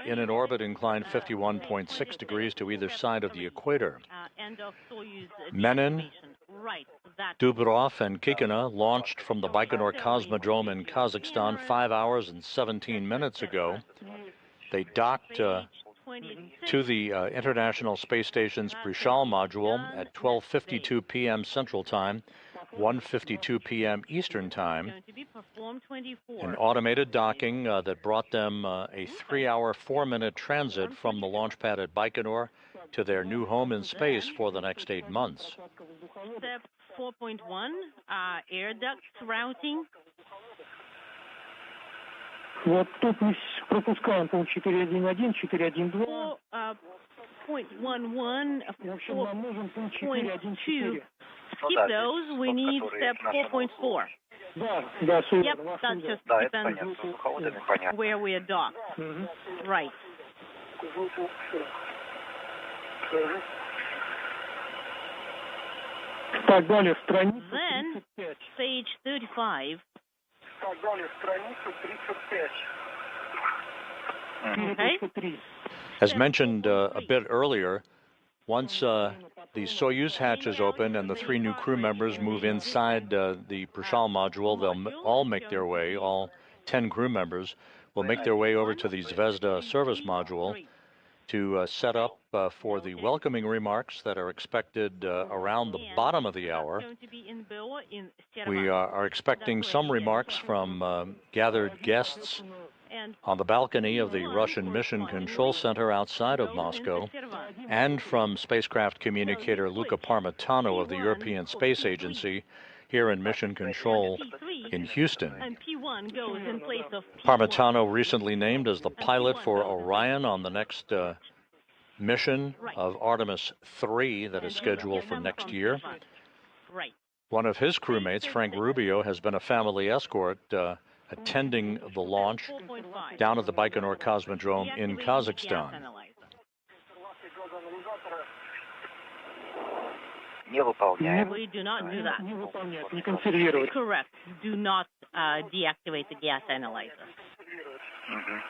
in an orbit inclined 51.6 degrees to either side of the equator. Menon, Dubrov, and Kikina launched from the Baikonur Cosmodrome in Kazakhstan 5 hours and 17 minutes ago. They docked to the International Space Station's Prishal module at 12:52 p.m. Central Time, 1:52 p.m. Eastern Time, an automated docking that brought them a 3-hour, 4-minute transit from the launch pad at Baikonur to their new home in space for the next 8 months. Step 4.1, air duct routing. Вот тут мы пропускаем пункт 4.1.1, 4.1.2. 4.11, 4.2. Skip those, we need step 4.4. Да, все Yep, верно. that just Да, это depends понятно. С духоводами понятно. where we are docked. Right. Так, далее, страница Then, 35. stage 35. Так, далее, страница 35. Okay. As mentioned a bit earlier, once the Soyuz hatch is open and the 3 new crew members move inside the Prishal module, they'll all make their way, all 10 crew members will make their way over to the Zvezda service module to set up for the welcoming remarks that are expected around the bottom of the hour. We are expecting some remarks from gathered guests on the balcony of the Russian Mission Control Center outside of Moscow, and from spacecraft communicator Luca Parmitano of the European Space Agency here in Mission Control in Houston. Parmitano recently named as the pilot for Orion on the next mission of Artemis 3 that is scheduled for next year. One of his crewmates, Frank Rubio, has been a family escort attending the launch down at the Baikonur Cosmodrome in Kazakhstan. We do not do that. Correct. Do not deactivate the gas analyzer.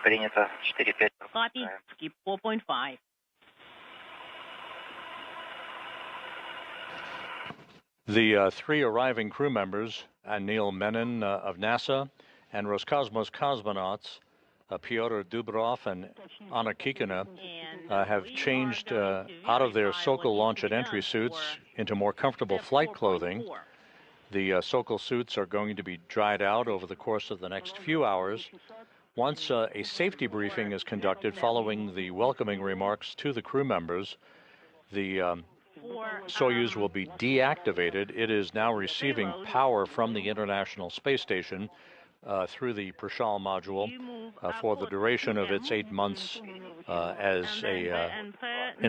Принято. 4.5. Copy. Skip 4.5. The 3 arriving crew members, Neil Menon of NASA, and Roscosmos cosmonauts, Pyotr Dubrov and Anna Kikina, have changed out of their Sokol launch and entry suits into more comfortable flight clothing. The Sokol suits are going to be dried out over the course of the next few hours. Once a safety briefing is conducted following the welcoming remarks to the crew members, the Soyuz will be deactivated. It is now receiving power from the International Space Station through the Prishal module for the duration of its 8 months in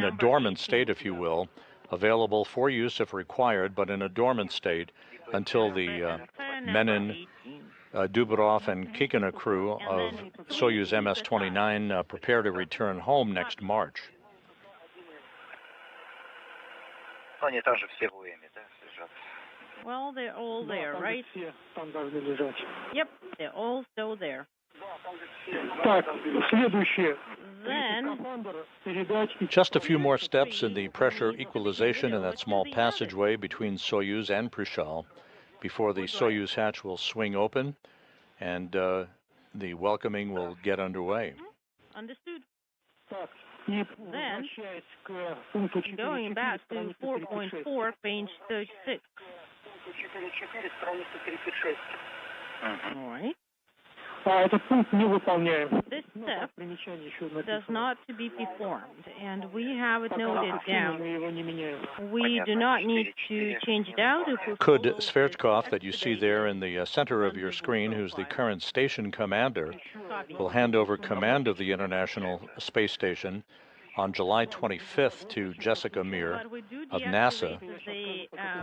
a dormant state, if you will, available for use if required, but in a dormant state until the Menon, Dubrov, and Kikina crew of Soyuz MS-29 prepare to return home next March. Well, they're all there, right? Yep, they're all still there. Then, just a few more steps in the pressure equalization in that small passageway between Soyuz and Prishal before the Soyuz hatch will swing open and the welcoming will get underway. Understood. Then, going back to 4.4, page 36. All right. This step does not to be performed, and we have it noted down. We do not need to change it out. Could Sverchkov, that you see there in the center of your screen, who's the current station commander, will hand over command of the International Space Station on July 25th to Jessica Meir of NASA,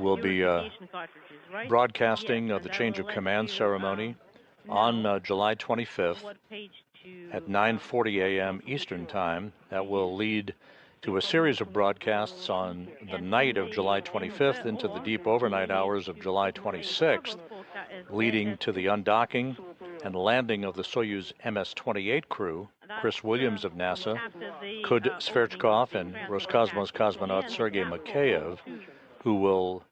will be broadcasting the change of command ceremony on July 25th at 9:40 a.m. Eastern Time. That will lead to a series of broadcasts on the night of July 25th into the deep overnight hours of July 26th, leading to the undocking and landing of the Soyuz MS-28 crew, Chris Williams of NASA, Kud Sverchkov, and Roscosmos cosmonaut Sergei Mikheyev, who will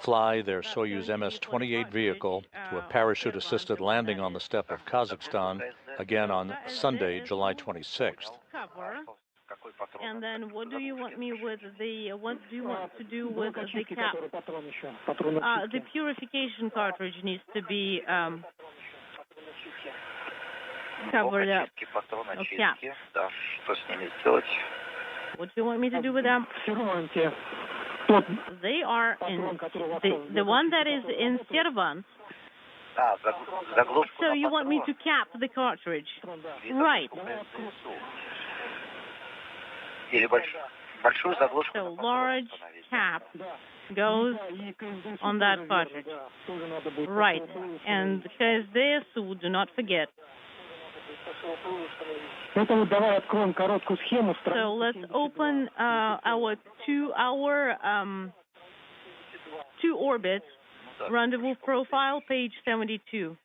fly their Soyuz MS-28 vehicle to a parachute-assisted landing on the steppe of Kazakhstan, again on Sunday, July 26th. And then what do you want me with the, what do you want to do with the cap? The purification cartridge needs to be covered up. What do you want me to do with them? They are in the one that is in servant. So you want me to cap the cartridge? Right. So large cap goes on that cartridge. Right. And because they're so, do not forget. So let's open our two orbits rendezvous profile, page 72.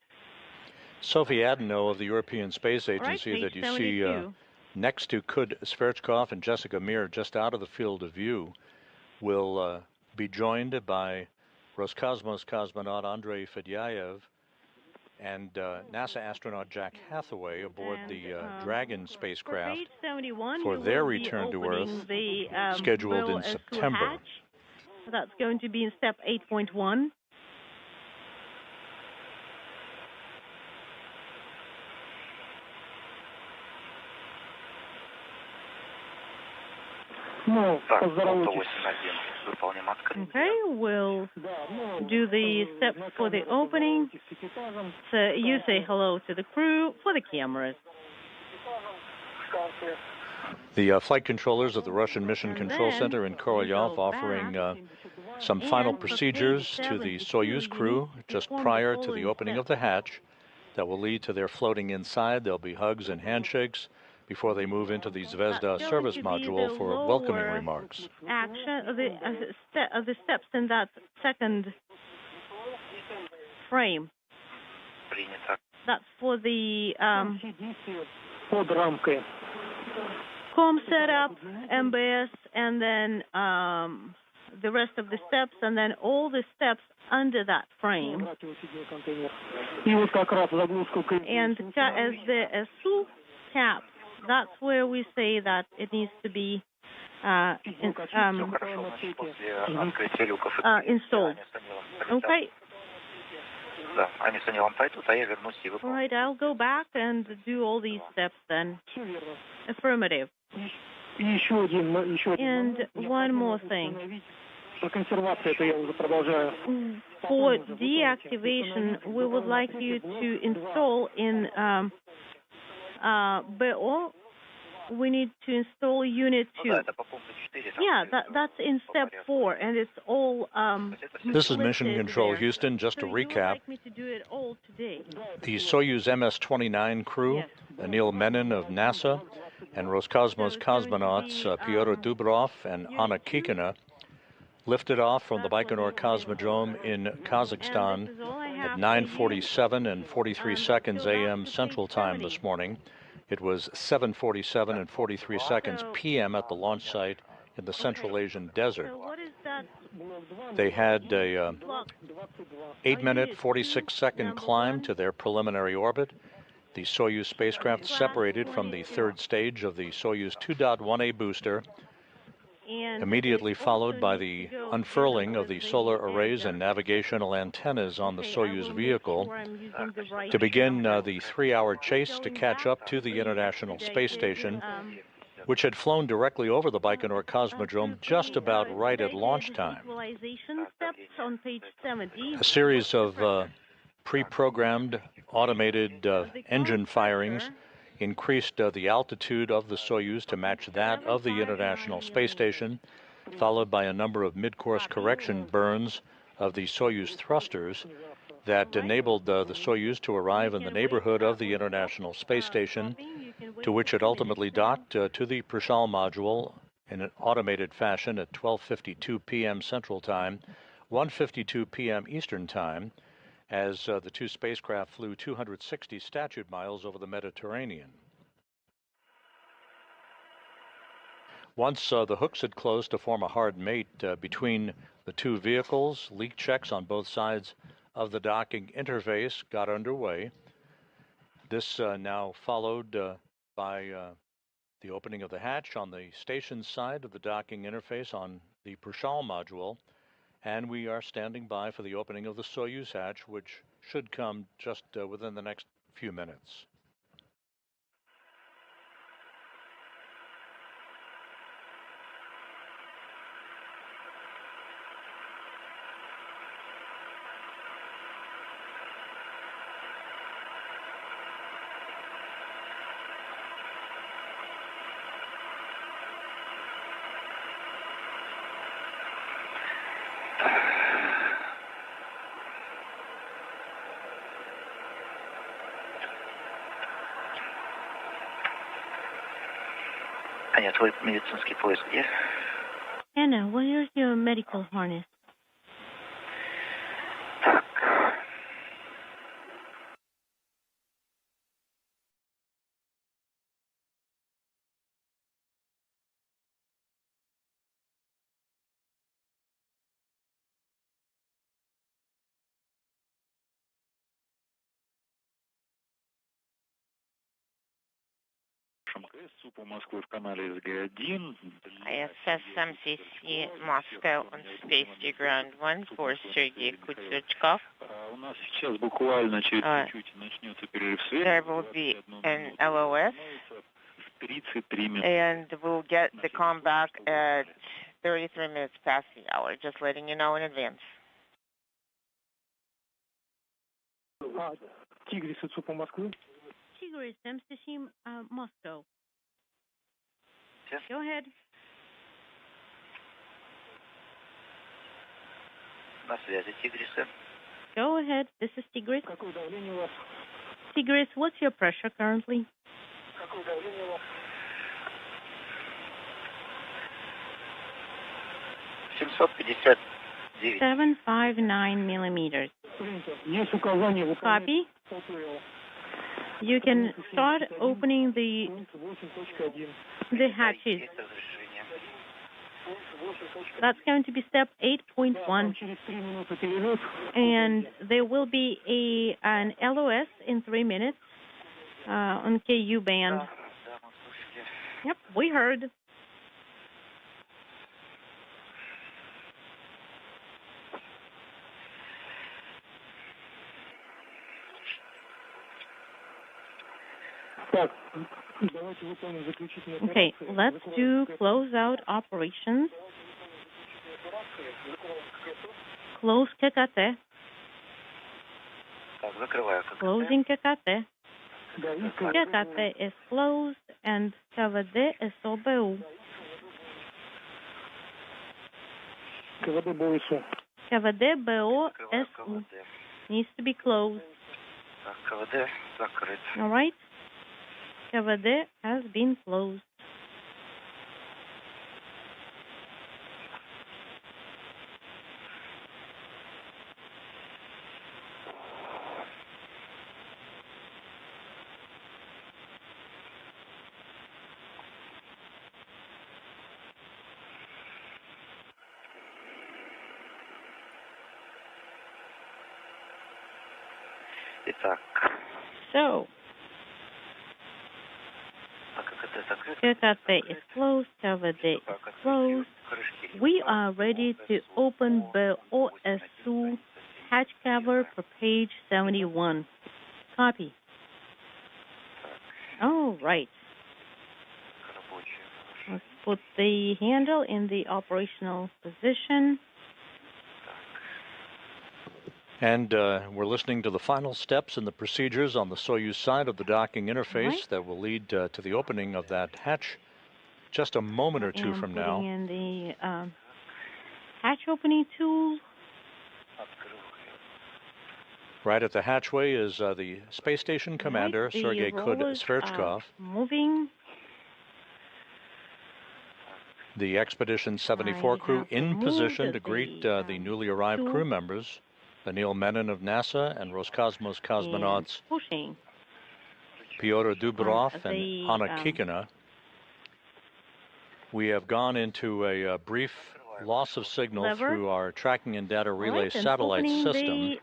Sophie Adeno of the European Space Agency, right, that you 72. see next to Kud Sverchkov and Jessica Meir, just out of the field of view, will be joined by Roscosmos cosmonaut Andrei Fedyaev and NASA astronaut Jack Hathaway aboard the Dragon spacecraft for their return to Earth, scheduled in September. That's going to be in step 8.1. Okay, we'll do the steps for the opening. So you say hello to the crew for the cameras. The flight controllers of the Russian Mission Control Center in Korolyov offering some final procedures to the Soyuz crew just prior to the opening of the hatch that will lead to their floating inside. There'll be hugs and handshakes before they move into the Zvezda service module for welcoming remarks. Action of the steps in that second frame. That's for the com setup, MBS, and then the rest of the steps, and then all the steps under that frame. And as the SU cap, that's where we say that it needs to be installed. Okay. All right, I'll go back and do all these steps then. Affirmative. And one more thing. For deactivation, we would like you to install in BO. We need to install Unit 2. Yeah, that's in step 4, and it's all. This is Mission Control Houston. Just to recap, you would like me to do it all today. The Soyuz MS-29 crew, Anil Menon of NASA, and Roscosmos cosmonauts Pyotr Dubrov and Anna Kikina lifted off from the Baikonur Cosmodrome in Kazakhstan at 9:47 and 43 seconds a.m. Central Time this morning. It was 7:47 and 43 seconds p.m. at the launch site in the Central Asian desert. They had a 8-minute, 46-second climb to their preliminary orbit. The Soyuz spacecraft separated from the third stage of the Soyuz 2.1A booster, immediately followed by the unfurling of the solar arrays and navigational antennas on the Soyuz vehicle to begin the 3-hour chase to catch up to the International Space Station, which had flown directly over the Baikonur Cosmodrome just about right at launch time. A series of pre-programmed automated engine firings increased the altitude of the Soyuz to match that of the International Space Station, followed by a number of mid-course correction burns of the Soyuz thrusters that enabled the Soyuz to arrive in the neighborhood of the International Space Station, to which it ultimately docked to the Prishal module in an automated fashion at 12:52 p.m. Central Time, 1:52 p.m. Eastern Time, as the two spacecraft flew 260 statute miles over the Mediterranean. Once the hooks had closed to form a hard mate between the two vehicles, leak checks on both sides of the docking interface got underway. This now followed by the opening of the hatch on the station side of the docking interface on the Prishal module, and we are standing by for the opening of the Soyuz hatch, which should come just within the next few minutes. Аня, твой медицинский пояс где? Anna, where's your medical harness? СУПу Москвы в канале СГ-1. ISS MCC Moscow on Space Ground 1 for Sergei Kuznetsov. У нас сейчас буквально через чуть-чуть начнется перерыв света. There will be an LOS. 33 минуты. And we'll get the com back at 33 minutes past the hour. Just letting you know in advance. Тигрис и ЦУПа Москвы. Tigris, MCC Moscow. Go ahead. На связи, Тигрисы. Go ahead. This is Tigris. Какое давление у вас? Tigris, what's your pressure currently? Какое давление у вас? 759. 759 millimeters. Есть указание выполнять. Copy. You can start opening the hatches. That's going to be step 8.1. And there will be an LOS in 3 minutes on KU band. Yep, we heard. Okay, let's do closeout operations. Close ККТ. Closing ККТ. ККТ is closed and КВД СОБУ. КВД БОСУ needs to be closed. КВД закрыт. All right. КВД has been closed. Итак. So, ККТ is closed, КВД is closed. We are ready to open BOSU hatch cover for page 71. Copy. All right. Let's put the handle in the operational position. And we're listening to the final steps in the procedures on the Soyuz side of the docking interface that will lead to the opening of that hatch just a moment or two from now. And putting in the hatch opening tool. Right at the hatchway is the space station commander, Sergei Kuznetsov. Moving. The Expedition 74 crew in position to greet the newly arrived crew members, the Neil Menon of NASA and Roscosmos cosmonauts Pyotr Dubrov and Anna Kikina. We have gone into a brief loss of signal through our tracking and data relay satellite system. The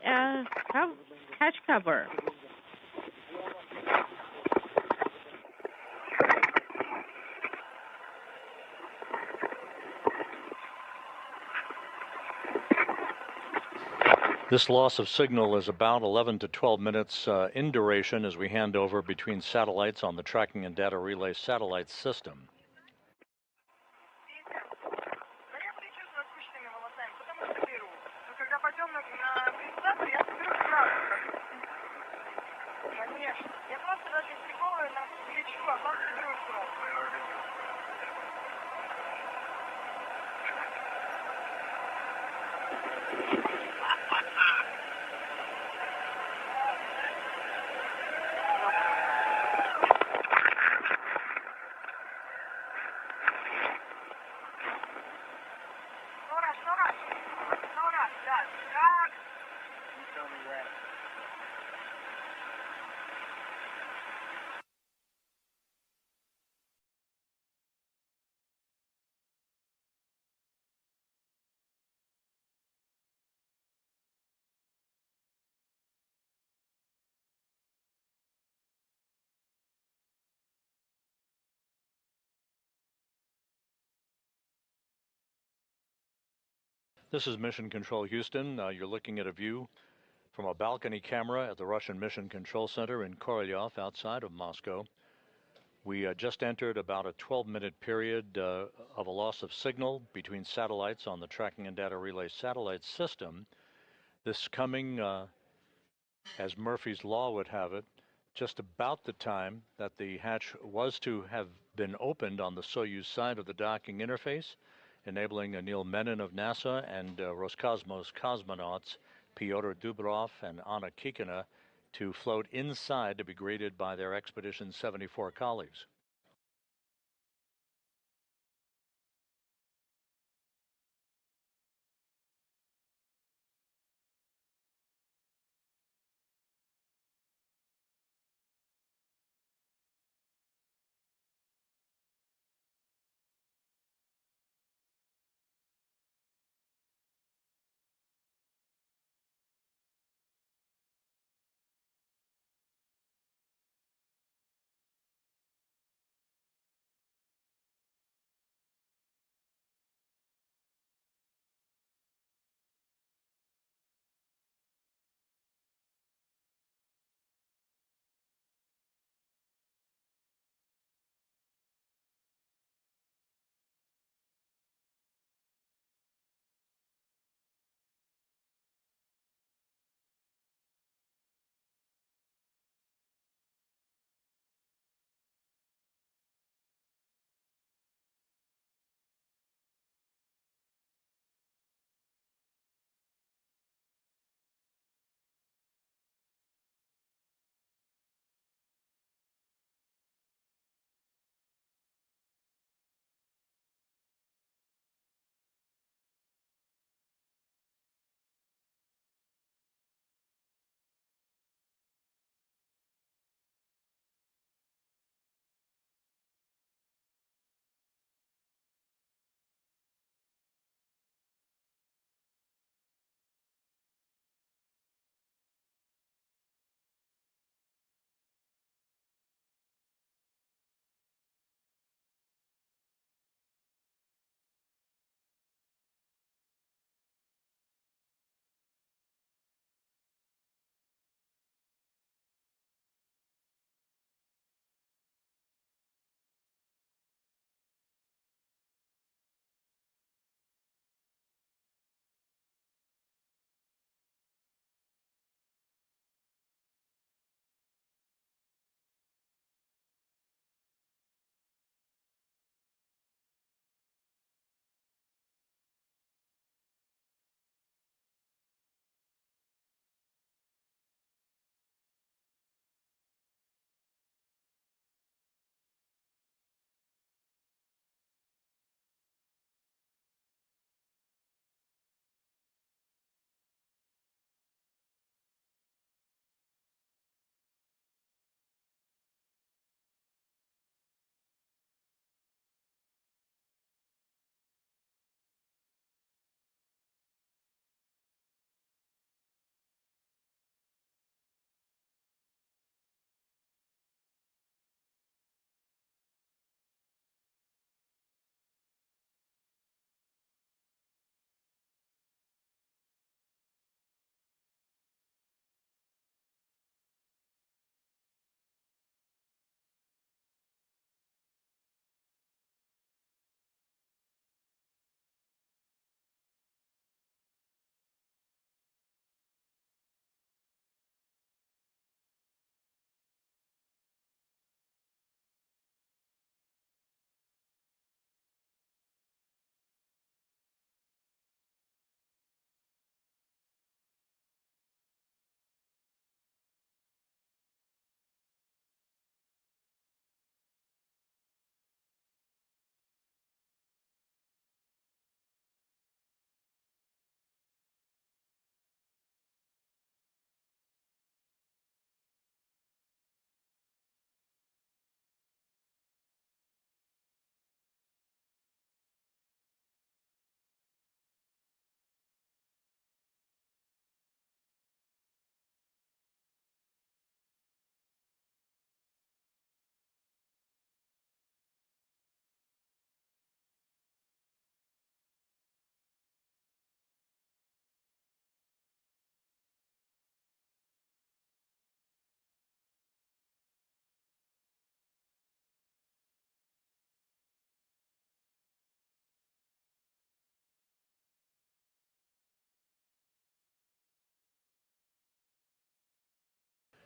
hatch cover. This loss of signal is about 11 to 12 minutes in duration as we hand over between satellites on the tracking and data relay satellite system. This is Mission Control Houston. You're looking at a view from a balcony camera at the Russian Mission Control Center in Korolyov outside of Moscow. We just entered about a 12-minute period of a loss of signal between satellites on the Tracking and Data Relay satellite system. This coming, as Murphy's Law would have it, just about the time that the hatch was to have been opened on the Soyuz side of the docking interface, enabling Neil Menon of NASA and Roscosmos cosmonauts Pyotr Dubrov and Anna Kikina to float inside to be greeted by their Expedition 74 colleagues.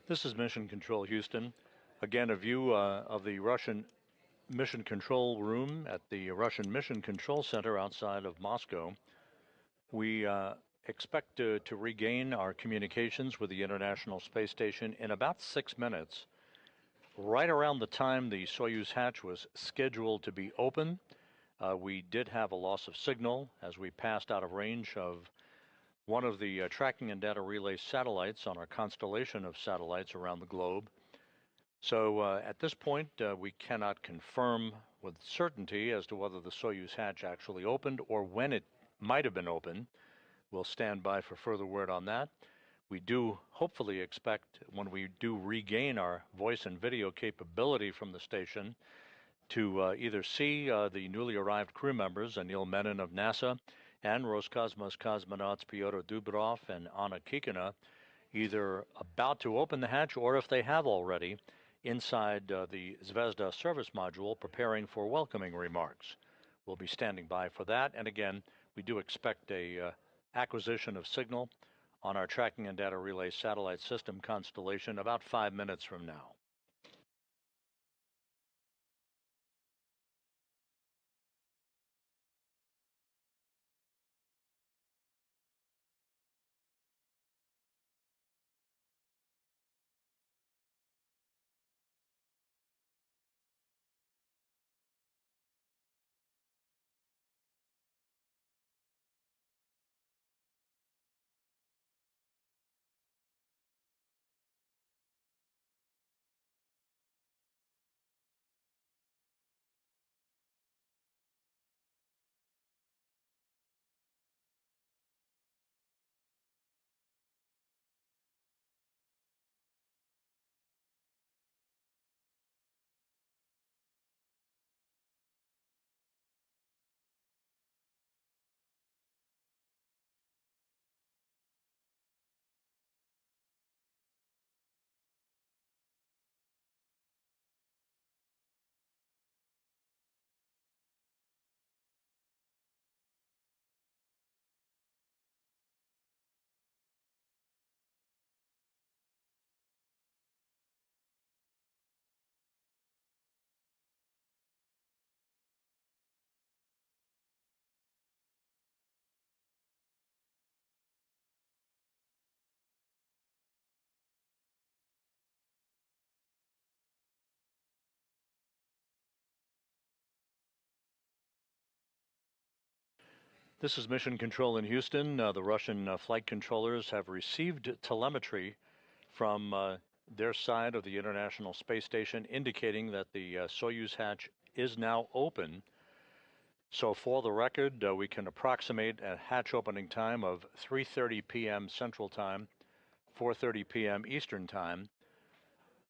This is Mission Control Houston. Again, a view of the Russian Mission Control Room at the Russian Mission Control Center outside of Moscow. We expect to regain our communications with the International Space Station in about 6 minutes, right around the time the Soyuz hatch was scheduled to be open. We did have a loss of signal as we passed out of range of one of the tracking and data relay satellites on our constellation of satellites around the globe. So at this point, we cannot confirm with certainty as to whether the Soyuz hatch actually opened or when it might have been open. We'll stand by for further word on that. We do hopefully expect, when we do regain our voice and video capability from the station, to either see the newly arrived crew members, Anil Menon of NASA, and Roscosmos cosmonauts Pyotr Dubrov and Anna Kikina, either about to open the hatch or, if they have already, inside the Zvezda service module preparing for welcoming remarks. We'll be standing by for that. And again, we do expect a acquisition of signal on our tracking and data relay satellite system constellation about 5 minutes from now. This is Mission Control in Houston. The Russian flight controllers have received telemetry from their side of the International Space Station indicating that the Soyuz hatch is now open. So for the record, we can approximate a hatch opening time of 3:30 p.m. Central Time, 4:30 p.m. Eastern Time.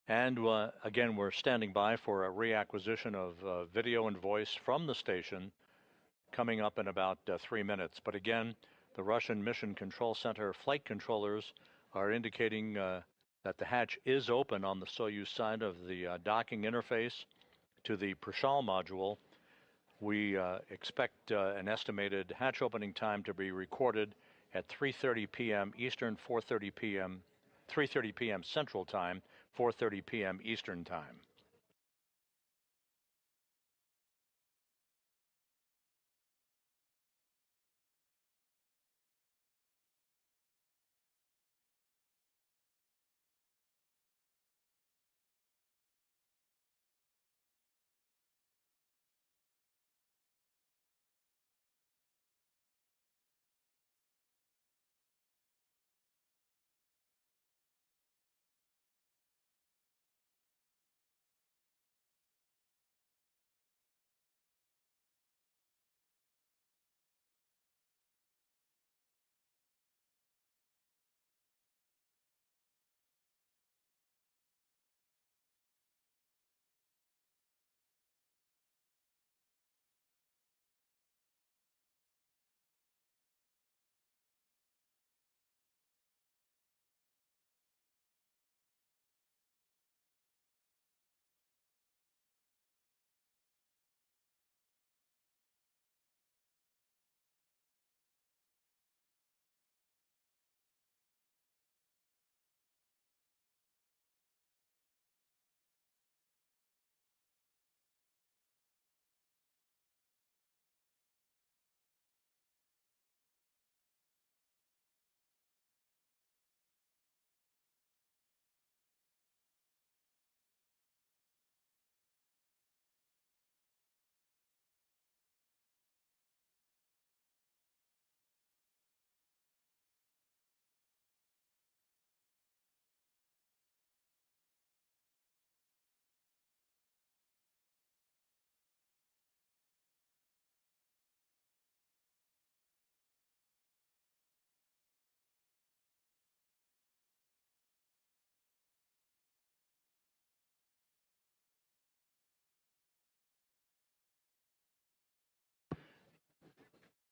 And again, we're standing by for a reacquisition of video and voice from the station coming up in about 3 minutes. But again, the Russian Mission Control Center flight controllers are indicating that the hatch is open on the Soyuz side of the docking interface to the Prishal module. We expect an estimated hatch opening time to be recorded at 3:30 p.m. Eastern, 3:30 p.m. Central Time, 4:30 p.m. Eastern Time.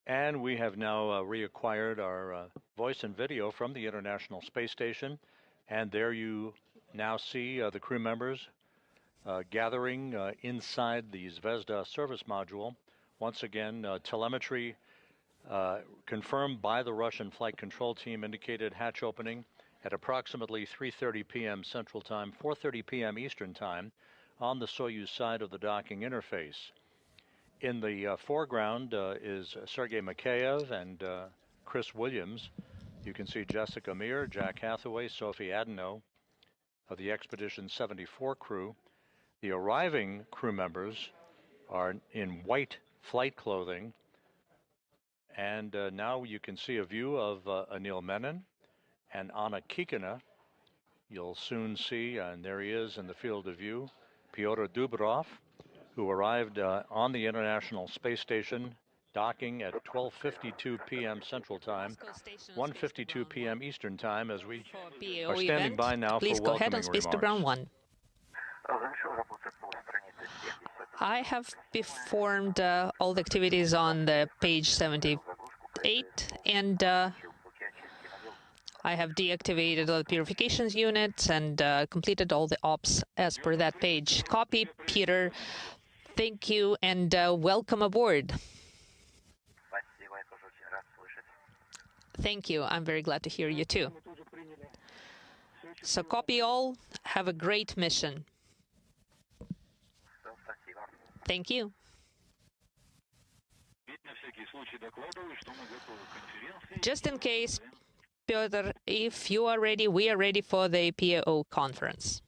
And we have now reacquired our voice and video from the International Space Station. And there you now see the crew members gathering inside the Zvezda service module. Once again, telemetry confirmed by the Russian flight control team indicated hatch opening at approximately 3:30 p.m. Central Time, 4:30 p.m. Eastern Time on the Soyuz side of the docking interface. In the foreground is Sergei Mikheyev and Chris Williams. You can see Jessica Meir, Jack Hathaway, Sophie Adeno of the Expedition 74 crew. The arriving crew members are in white flight clothing. And now you can see a view of Anil Menon and Anna Kikina. You'll soon see, and there he is in the field of view, Pyotr Dubrov, who arrived on the International Space Station, docking at 12:52 p.m. Central Time, 1:52 p.m. Eastern Time, as we are standing by now for welcoming remarks. Please go ahead on Space to Ground 1. I have performed all the activities on the page 78, and I have deactivated all the purifications units and completed all the ops as per that page. Copy, Peter. Thank you, and welcome aboard. Thank you. I'm very glad to hear you, too. So copy all. Have a great mission. Thank you. Just in case, Pyotr, if you are ready, we are ready for the PAO conference.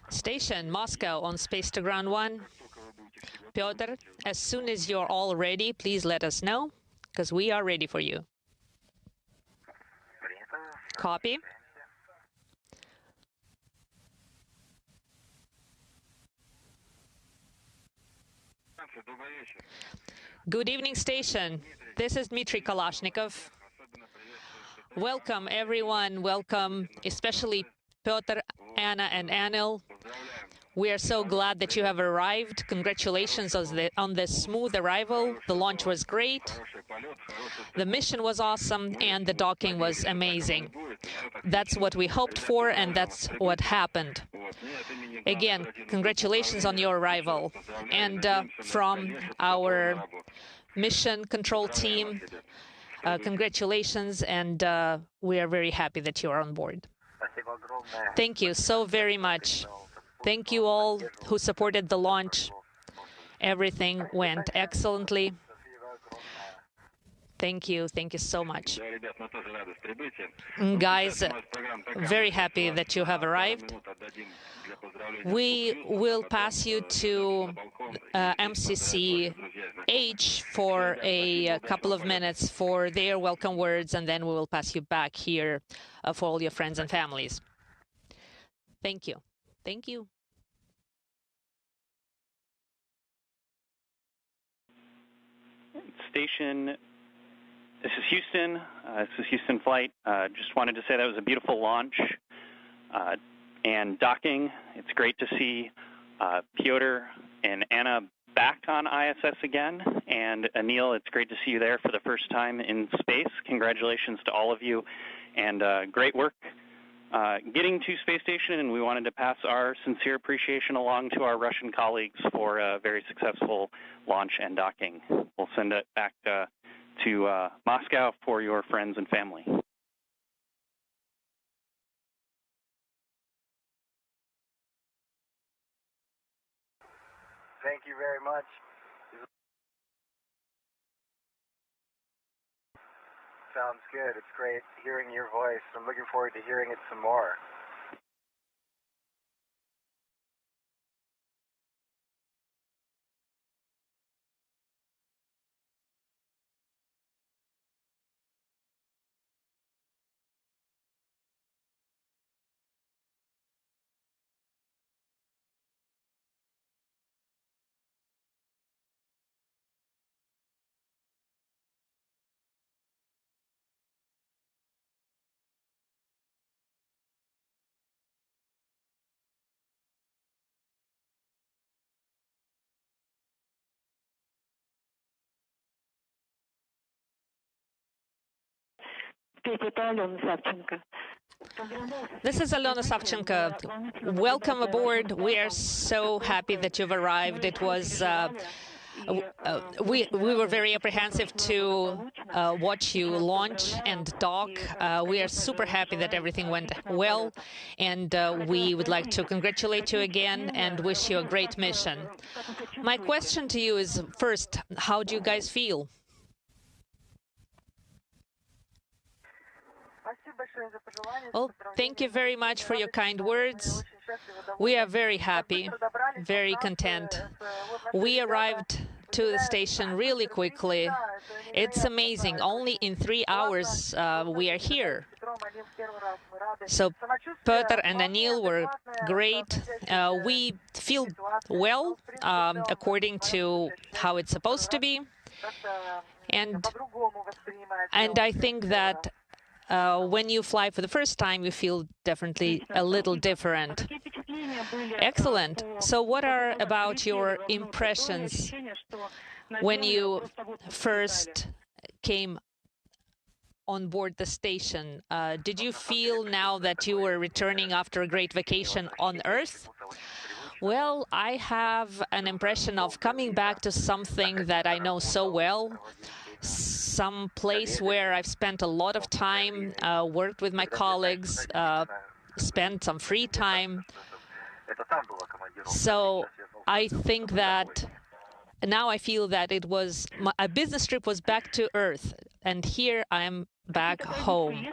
Station Moscow on Space to Ground 1. Pyotr, as soon as you're all ready, please let us know, because we are ready for you. Copy. Good evening, station. This is Dmitry Kalashnikov. Welcome, everyone. Welcome, especially Pyotr, Anna, and Anil. We are so glad that you have arrived. Congratulations on the smooth arrival. The launch was great. The mission was awesome, and the docking was amazing. That's what we hoped for, and that's what happened. Again, congratulations on your arrival. And from our mission control team, congratulations, and we are very happy that you are on board. Thank you so very much. Thank you all who supported the launch. Everything went excellently. Thank you. Thank you so much. Guys, very happy that you have arrived. We will pass you to MCCH for a couple of minutes for their welcome words, and then we will pass you back here for all your friends and families. Thank you. Thank you. Station, this is Houston. This is Houston flight. Just wanted to say that was a beautiful launch and docking. It's great to see Pyotr and Anna back on ISS again. And Anil, it's great to see you there for the first time in space. Congratulations to all of you, and great work getting to space station. And we wanted to pass our sincere appreciation along to our Russian colleagues for a very successful launch and docking. We'll send it back to Moscow for your friends and family. Thank you very much. Sounds good. It's great hearing your voice. I'm looking forward to hearing it some more. This is Alona Savchenko. Welcome aboard. We are so happy that you've arrived. It was we were very apprehensive to watch you launch and dock. We are super happy that everything went well, and we would like to congratulate you again and wish you a great mission. My question to you is, first, how do you guys feel? Well, thank you very much for your kind words. We are very happy, very content. We arrived to the station really quickly. It's amazing. Only in 3 hours we are here. So Peter and Anil were great. We feel well, according to how it's supposed to be. And I think that when you fly for the first time, you feel definitely a little different. Excellent. So what are about your impressions when you first came on board the station? Did you feel now that you were returning after a great vacation on Earth? Well, I have an impression of coming back to something that I know so well, some place where I've spent a lot of time, worked with my colleagues, spent some free time. So I think that now I feel that it was a business trip was back to Earth, and here I'm back home.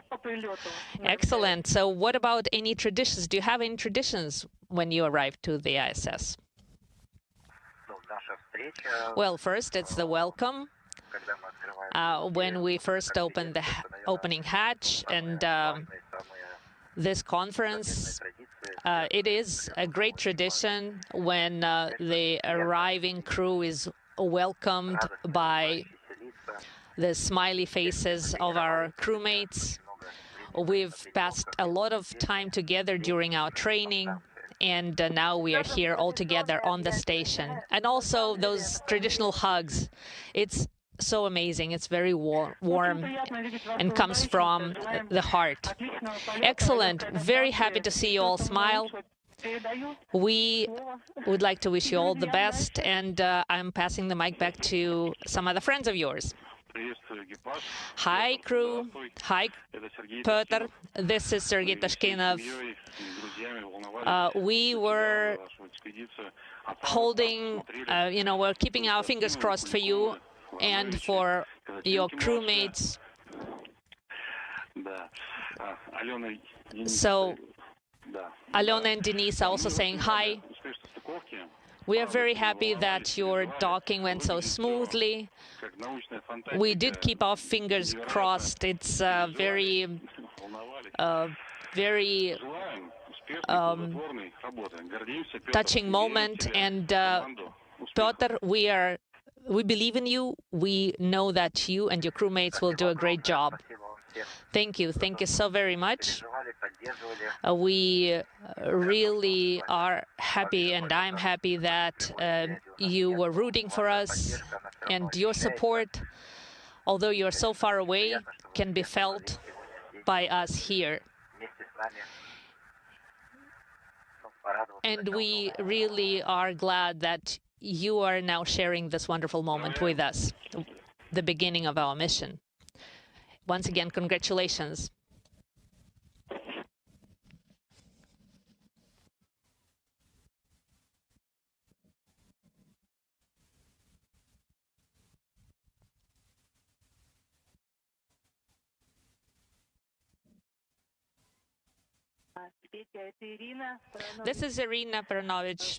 Excellent. So what about any traditions? Do you have any traditions when you arrive to the ISS? Well, first it's the welcome. When we first opened the opening hatch and this conference, it is a great tradition when the arriving crew is welcomed by the smiley faces of our crewmates. We've passed a lot of time together during our training, and now we are here all together on the station. And also those traditional hugs. It's so amazing. It's very warm and comes from the heart. Excellent. Very happy to see you all smile. We would like to wish you all the best, and I'm passing the mic back to some other friends of yours. Hi, crew. Hi, Peter. This is Sergei Tashkinov. We were holding, we're keeping our fingers crossed for you and for your crewmates. So Alona and Denise are also saying hi. We are very happy that your docking went so smoothly. We did keep our fingers crossed. It's a very touching moment. And Peter, we believe in you. We know that you and your crewmates will do a great job. Thank you. Thank you so very much. We really are happy, and I'm happy that you were rooting for us, and your support, although you're so far away, can be felt by us here. And we really are glad that you are now sharing this wonderful moment with us, the beginning of our mission. Once again, congratulations. This is Irina Paranovich.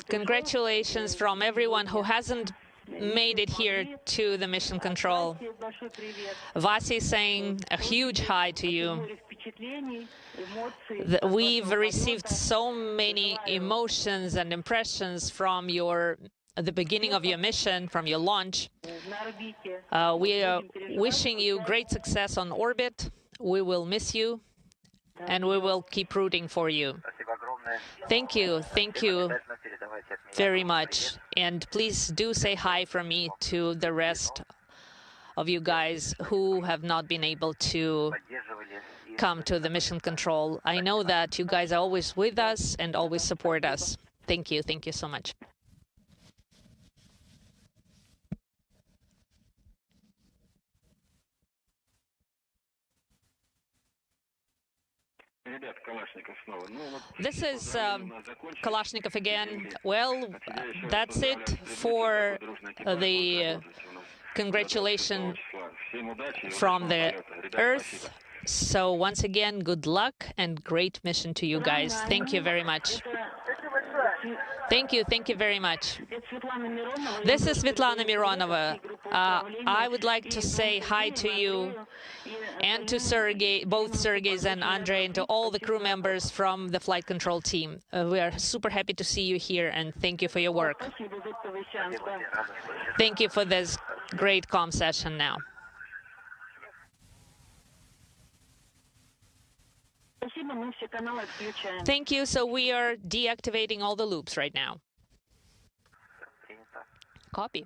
Congratulations from everyone who hasn't made it here to the mission control. Vasi is saying a huge hi to you. We've received so many emotions and impressions from the beginning of your mission, from your launch. We are wishing you great success on orbit. We will miss you, and we will keep rooting for you. Thank you very much. And please do say hi from me to the rest of you guys who have not been able to come to the mission control. I know that you guys are always with us and always support us. Thank you. Thank you so much. This is Kalashnikov again. Well, that's it for the congratulations from the Earth. So once again, good luck and great mission to you guys. Thank you very much. Thank you very much. This is Svetlana Mironova. I would like to say hi to you and to Sergey, both Sergeys and Andrei, and to all the crew members from the flight control team. We are super happy to see you here, and thank you for your work. Thank you for this great comm session now. Thank you. So we are deactivating all the loops right now. Copy.